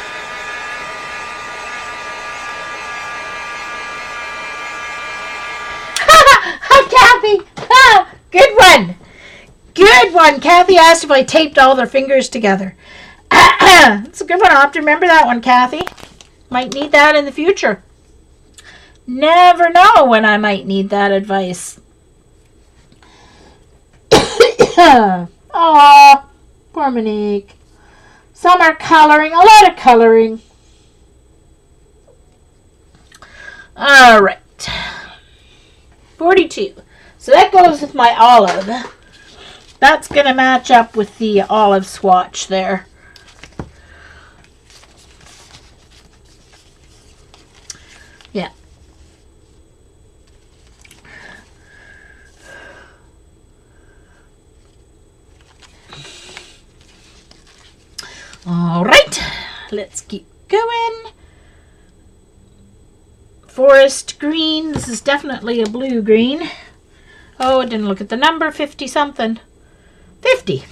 Kathy! Ah, good one! Good one! Kathy asked if I taped all their fingers together. It's a good one. I'll have to remember that one, Kathy. Might need that in the future. Never know when I might need that advice. Aw, poor Monique. Summer coloring, a lot of coloring. All right. 42. So that goes with my olive. That's going to match up with the olive swatch there. Yeah. All right. Let's keep going. Forest green. This is definitely a blue green. Oh, I didn't look at the number. 50 something. 50.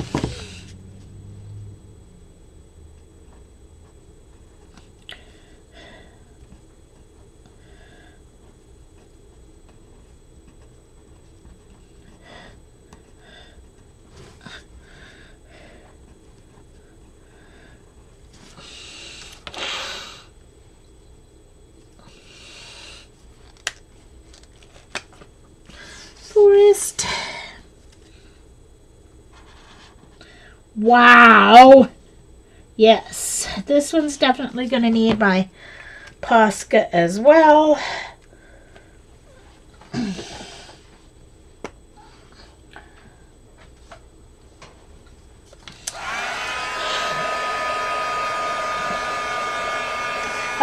Forest. Wow. Yes, this one's definitely going to need my Posca as well.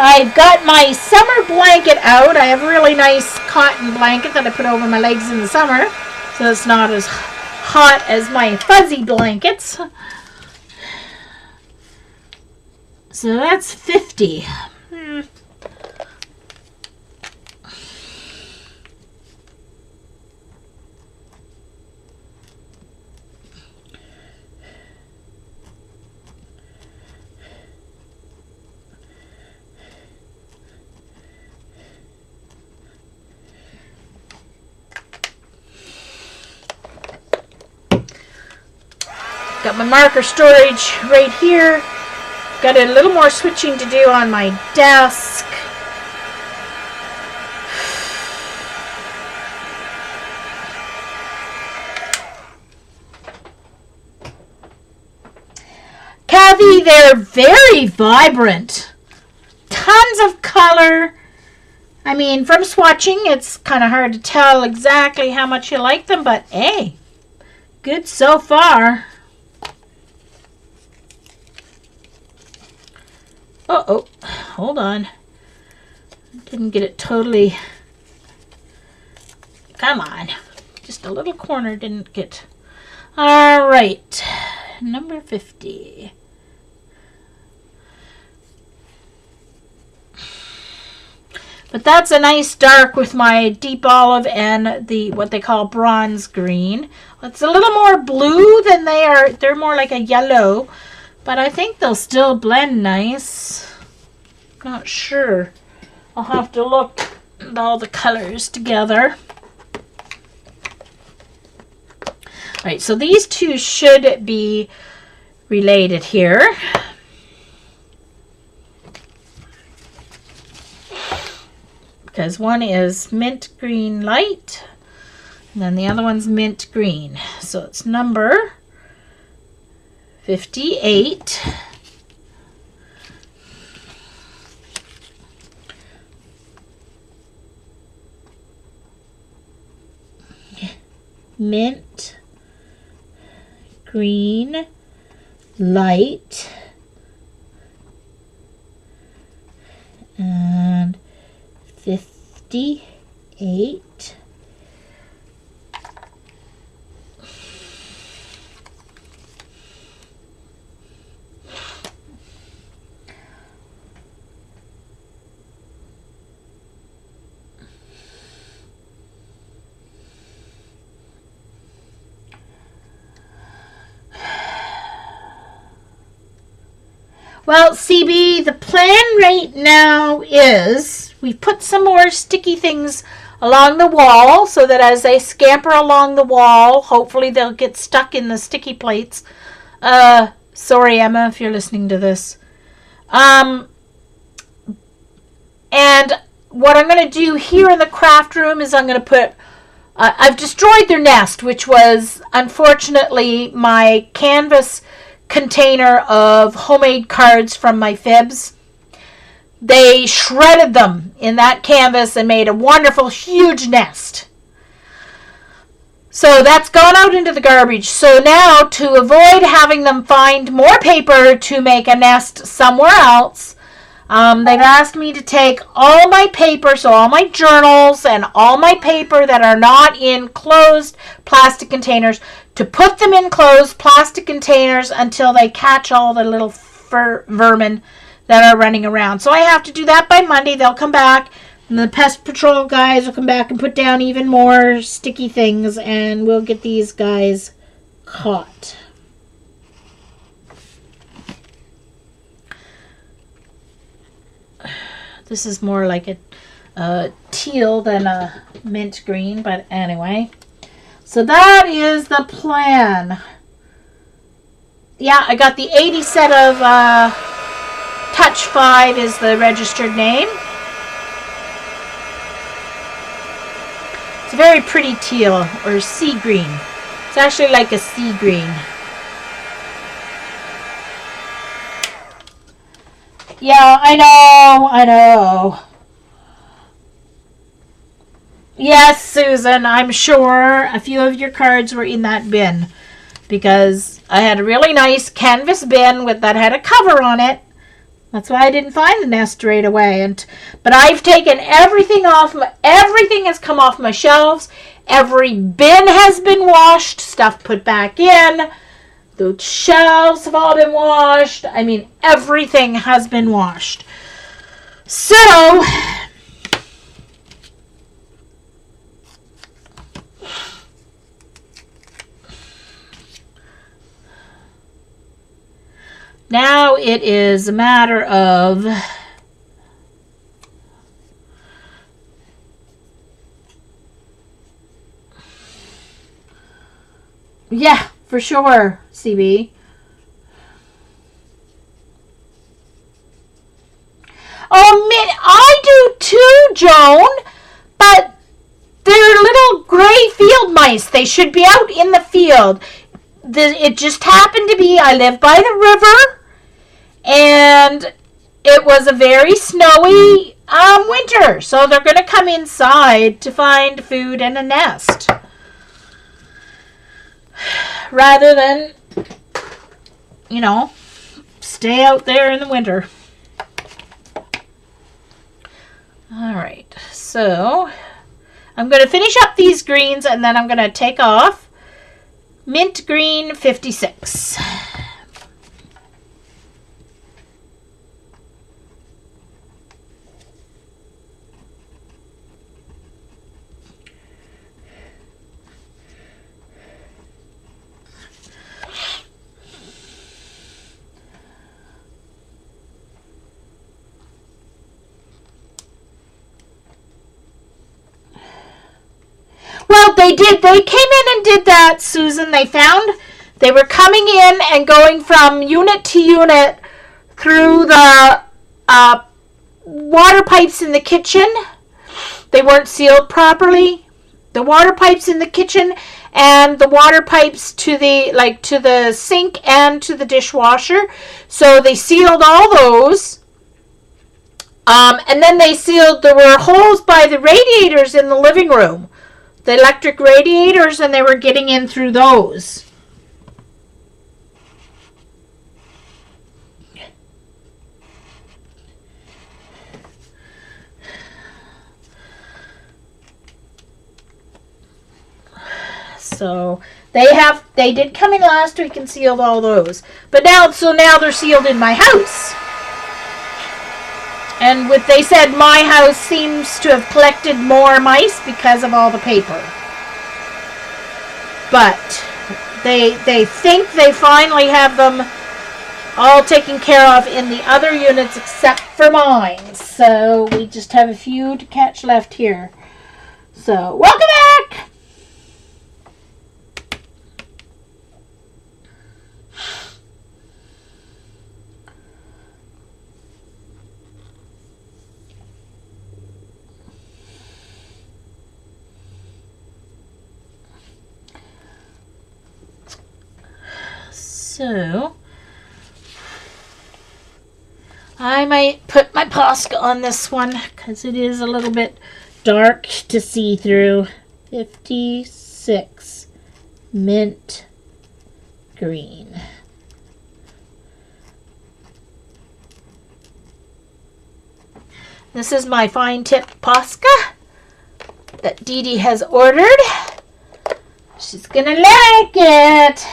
I've got my summer blanket out. I have a really nice cotton blanket that I put over my legs in the summer, so it's not as hot as my fuzzy blankets. So that's 50. Got my marker storage right here. Got a little more switching to do on my desk. Kathy, they're very vibrant. Tons of color. I mean, from swatching, it's kind of hard to tell exactly how much you like them, but hey, good so far. Uh-oh, hold on. Didn't get it totally. Come on. Just a little corner didn't get. All right, number 50. But that's a nice dark with my deep olive and the what they call bronze green. It's a little more blue than they are. They're more like a yellow. But I think they'll still blend nice. Not sure. I'll have to look at all the colors together. Alright, so these two should be related here. Because one is mint green light, and then the other one's mint green. So it's number 58. Mint green light and 58. Well, CB, the plan right now is we put some more sticky things along the wall so that as they scamper along the wall, hopefully they'll get stuck in the sticky plates. Sorry, Emma, if you're listening to this. And what I'm going to do here in the craft room is I'm going to put... I've destroyed their nest, which was, unfortunately, my canvas container of homemade cards from my fibs. They shredded them in that canvas and made a wonderful huge nest. So that's gone out into the garbage. So now, to avoid having them find more paper to make a nest somewhere else, they've asked me to take all my paper, so all my journals and all my paper that are not in closed plastic containers, to put them in closed plastic containers until they catch all the little vermin that are running around. So I have to do that by Monday. They'll come back, and the pest patrol guys will come back and put down even more sticky things, and we'll get these guys caught. This is more like a teal than a mint green, but anyway. So that is the plan. Yeah, I got the 80 set of Touch 5 is the registered name. It's a very pretty teal, or sea green. It's actually like a sea green. Yeah, I know. Yes, Susan, I'm sure a few of your cards were in that bin because I had a really nice canvas bin that had a cover on it. That's why I didn't find the nest right away. But I've taken everything off. Everything has come off my shelves. Every bin has been washed. Stuff put back in. The shelves have all been washed. I mean, everything has been washed. So now it is a matter of yeah, for sure, CB. Oh, I do too, Joan, but they're little gray field mice. They should be out in the field. It just happened to be, I live by the river, and it was a very snowy winter, so they're going to come inside to find food and a nest rather than, stay out there in the winter. All right, so I'm going to finish up these greens and then I'm going to take off mint green 56. Well, they did. They came in and did that, Susan. They were coming in and going from unit to unit through the water pipes in the kitchen. They weren't sealed properly. The water pipes in the kitchen and the water pipes to the sink and to the dishwasher. So they sealed all those. And then there were holes by the radiators in the living room. The electric radiators, and they were getting in through those. So they did come in last week and sealed all those. But now they're sealed in my house. And they said my house seems to have collected more mice because of all the paper. But they think they finally have them all taken care of in the other units except for mine. So we just have a few to catch left here. So welcome back! So, I might put my Posca on this one because it is a little bit dark to see through. 56 mint green. This is my fine tip Posca that Dee Dee has ordered. She's gonna like it.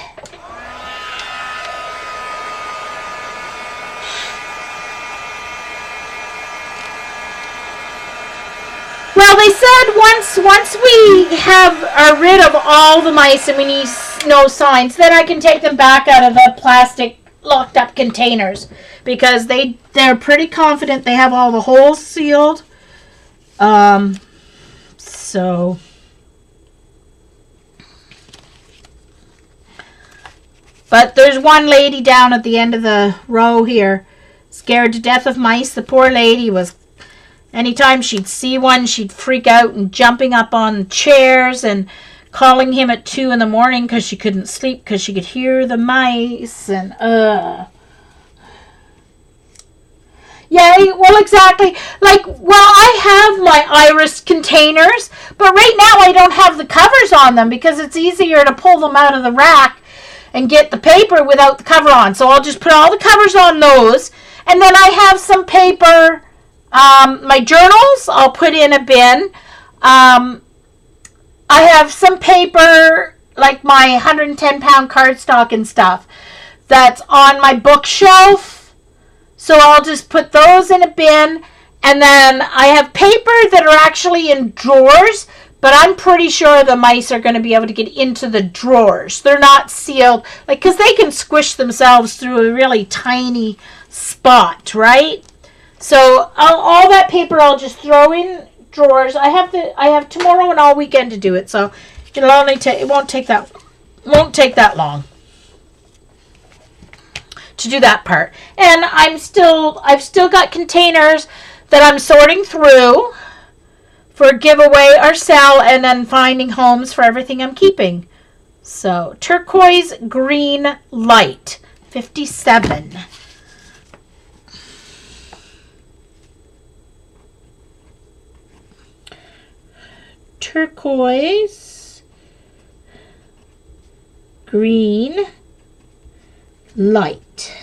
Well, they said once we are rid of all the mice and we need no signs, then I can take them back out of the plastic locked up containers because they're pretty confident they have all the holes sealed. So but there's one lady down at the end of the row here, scared to death of mice. The poor lady was. Anytime she'd see one, she'd freak out and jumping up on chairs and calling him at 2 in the morning because she couldn't sleep because she could hear the mice and Yeah, well, exactly. Like, well, I have my iris containers, but right now I don't have the covers on them because it's easier to pull them out of the rack and get the paper without the cover on. So I'll just put all the covers on those. And then I have some paper, my journals I'll put in a bin. I have some paper, like my 110-pound cardstock and stuff, that's on my bookshelf. So I'll just put those in a bin. And then I have paper that are actually in drawers, but I'm pretty sure the mice are going to be able to get into the drawers. They're not sealed, like, because they can squish themselves through a really tiny spot, right? So all that paper I'll just throw in drawers. I have tomorrow and all weekend to do it, so it won't take that long to do that part. And I've still got containers that I'm sorting through for giveaway or sell, and then finding homes for everything I'm keeping. So turquoise green light 57. Turquoise green light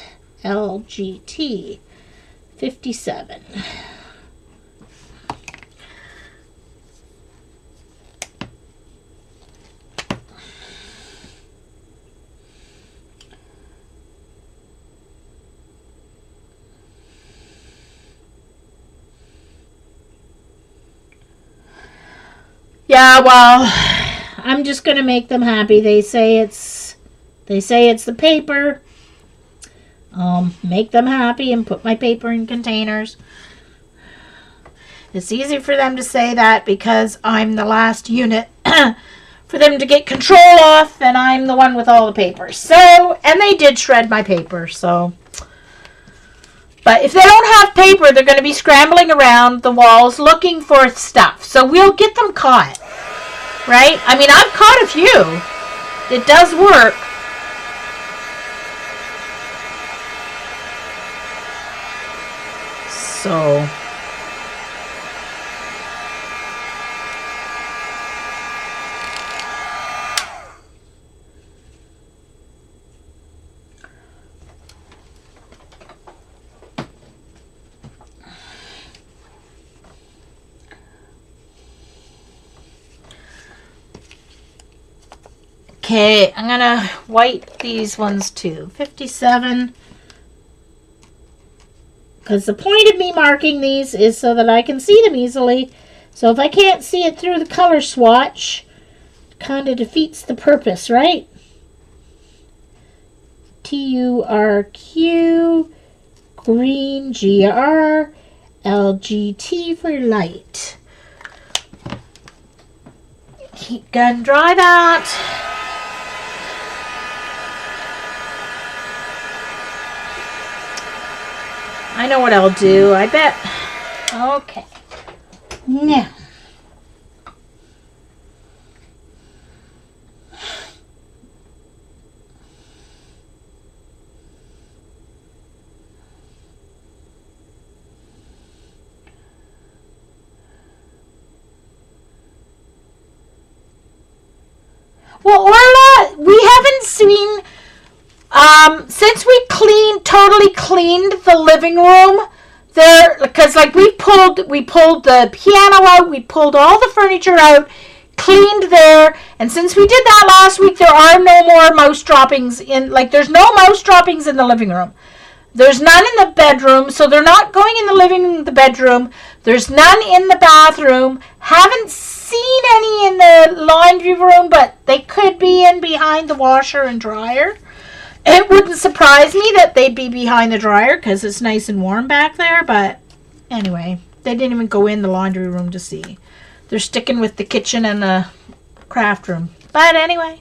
LGT 57. Yeah, well, I'm just going to make them happy. They say it's the paper. Make them happy and put my paper in containers. It's easy for them to say that because I'm the last unit for them to get control off, and I'm the one with all the paper. So, and they did shred my paper, so. But if they don't have paper, they're going to be scrambling around the walls looking for stuff. So we'll get them caught, right? I mean, I've caught a few. It does work. So. Okay, I'm going to white these ones too. 57. Because the point of me marking these is so that I can see them easily. So if I can't see it through the color swatch, it kind of defeats the purpose, right? TURQ, green, GR, LGT for light. Keep gun dry that. I know what I'll do, I bet. Okay. Now. Well, Orla, we haven't seen... since we totally cleaned the living room there, because like we pulled the piano out, we pulled all the furniture out, cleaned there, and since we did that last week, there are no more mouse droppings there's no mouse droppings in the living room. There's none in the bedroom, so they're not going in the living room, the bedroom. There's none in the bathroom. Haven't seen any in the laundry room, but they could be in behind the washer and dryer. It wouldn't surprise me that they'd be behind the dryer because it's nice and warm back there. But anyway, they didn't even go in the laundry room to see. They're sticking with the kitchen and the craft room. But anyway,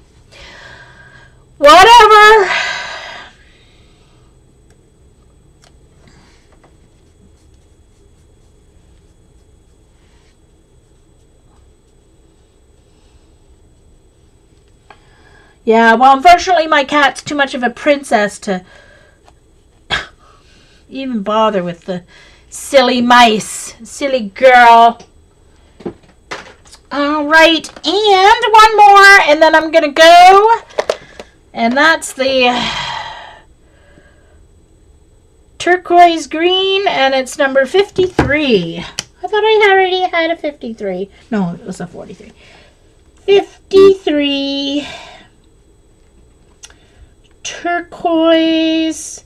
whatever. Yeah, well, unfortunately, my cat's too much of a princess to even bother with the Silly mice. Silly girl. All right, and one more, and then I'm going to go. And that's the turquoise green, and it's number 53. I thought I already had a 53. No, it was a 43. 53 turquoise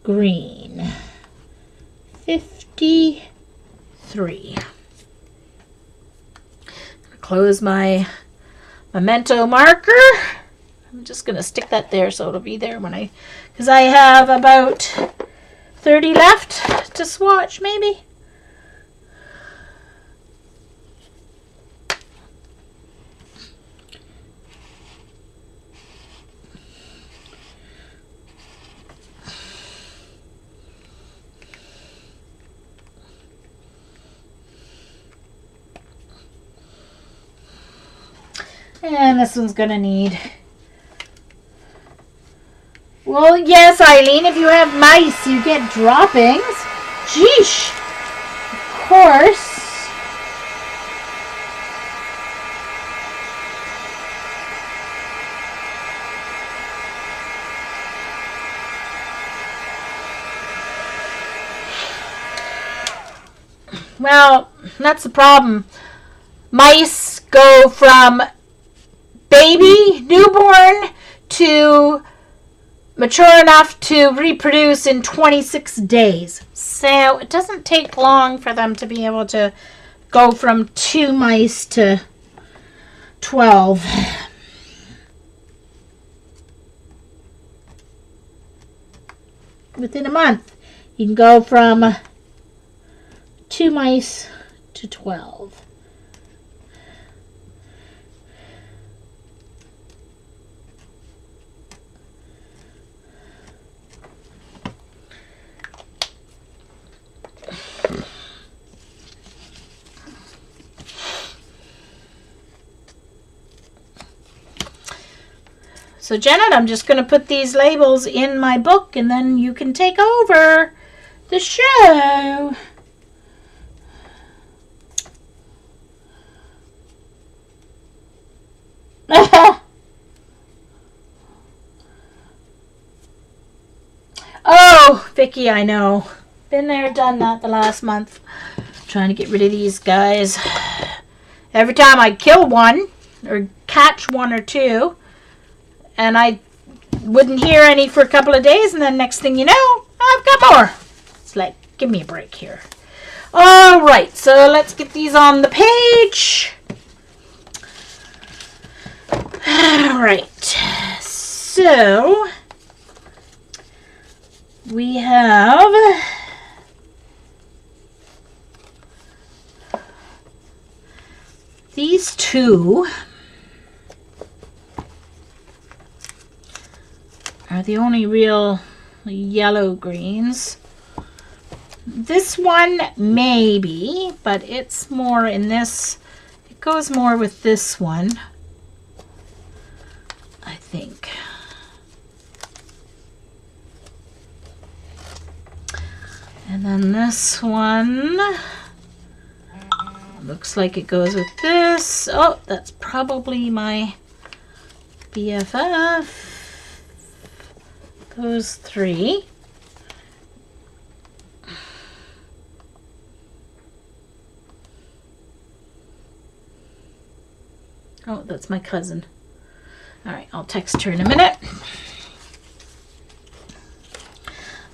green. 53. Close my memento marker. I'm just going to stick that there so it'll be there when because I have about 30 left to swatch, maybe. And this one's going to need... Well, yes, Eileen, if you have mice, you get droppings. Sheesh. Of course. Well, that's the problem. Mice go from baby, newborn, to mature enough to reproduce in 26 days. So it doesn't take long for them to be able to go from 2 mice to 12. Within a month, you can go from 2 mice to 12. So Janet, I'm just going to put these labels in my book and then you can take over the show. Oh, Vicky, I know. Been there, done that the last month. Trying to get rid of these guys. Every time I kill one or catch 1 or 2, and I wouldn't hear any for a couple of days, and then next thing you know, I've got more. It's like, give me a break here. All right, so let's get these on the page. All right, so we have these 2 are the only real yellow greens. This one maybe, but it's more in this, it goes more with this one, I think. And then this one looks like it goes with this. Oh, that's probably my BFF. Those 3. Oh, that's my cousin. All right, I'll text her in a minute.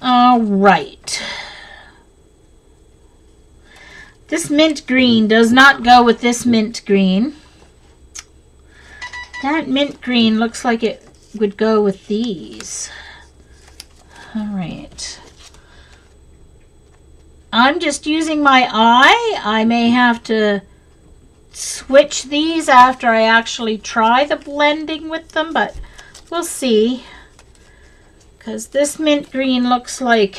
All right. This mint green does not go with this mint green. That mint green looks like it would go with these. All right. I'm just using my eye. I may have to switch these after I actually try the blending with them, but we'll see. Because this mint green looks like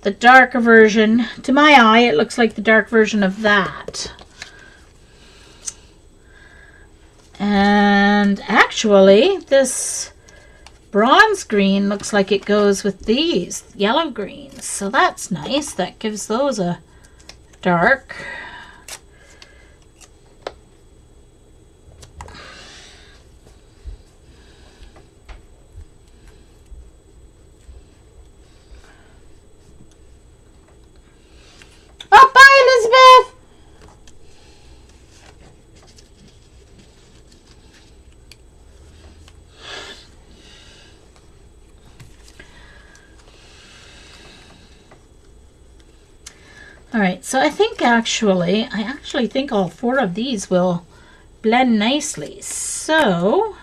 the darker version. To my eye, it looks like the dark version of that. And actually, this bronze green looks like it goes with these yellow greens. So that's nice. That gives those a dark. Oh, bye, Elizabeth. All right, so I actually think all 4 of these will blend nicely. So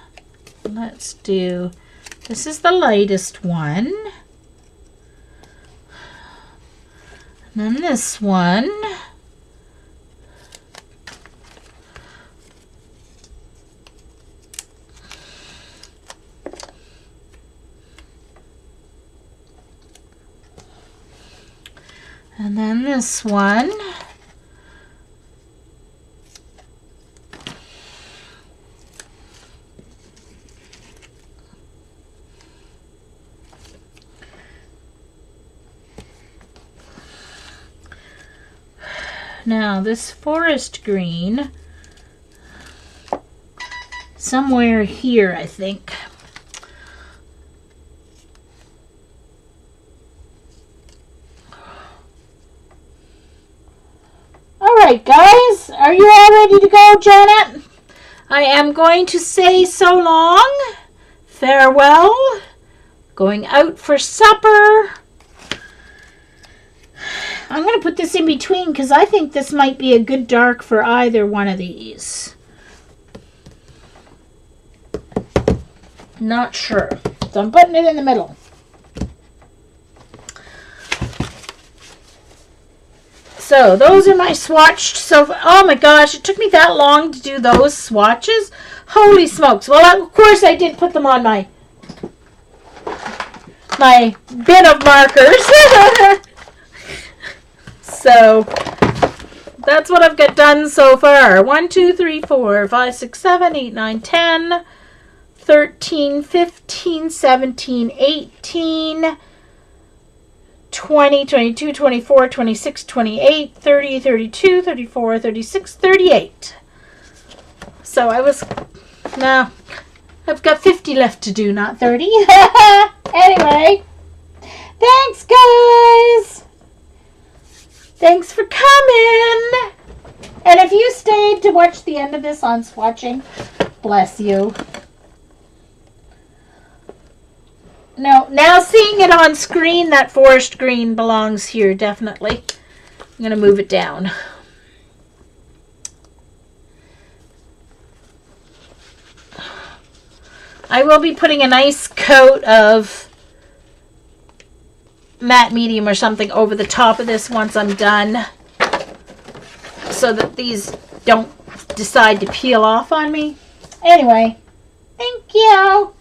let's do, this is the lightest one. And then this one. And then this one. Now this forest green, somewhere here, I think. All right, guys, are you all ready to go, Janet? I am going to say so long, farewell, going out for supper. I'm going to put this in between because I think this might be a good dark for either one of these. Not sure. So I'm putting it in the middle. So those are my swatched. So, oh my gosh, it took me that long to do those swatches. Holy smokes. Well, of course I did put them on my bin of markers. So that's what I've got done so far. 1, 2, 3, 4, 5, 6, 7, 8, 9, 10, 13, 15, 17, 18, 20, 22, 24, 26, 28, 30, 32, 34, 36, 38. So I've got 50 left to do, not 30. Anyway, thanks, guys. Thanks for coming. And if you stayed to watch the end of this on Swatching, bless you. No, now seeing it on screen, that forest green belongs here, definitely. I'm going to move it down. I will be putting a nice coat of matte medium or something over the top of this once I'm done, so that these don't decide to peel off on me. Anyway, thank you.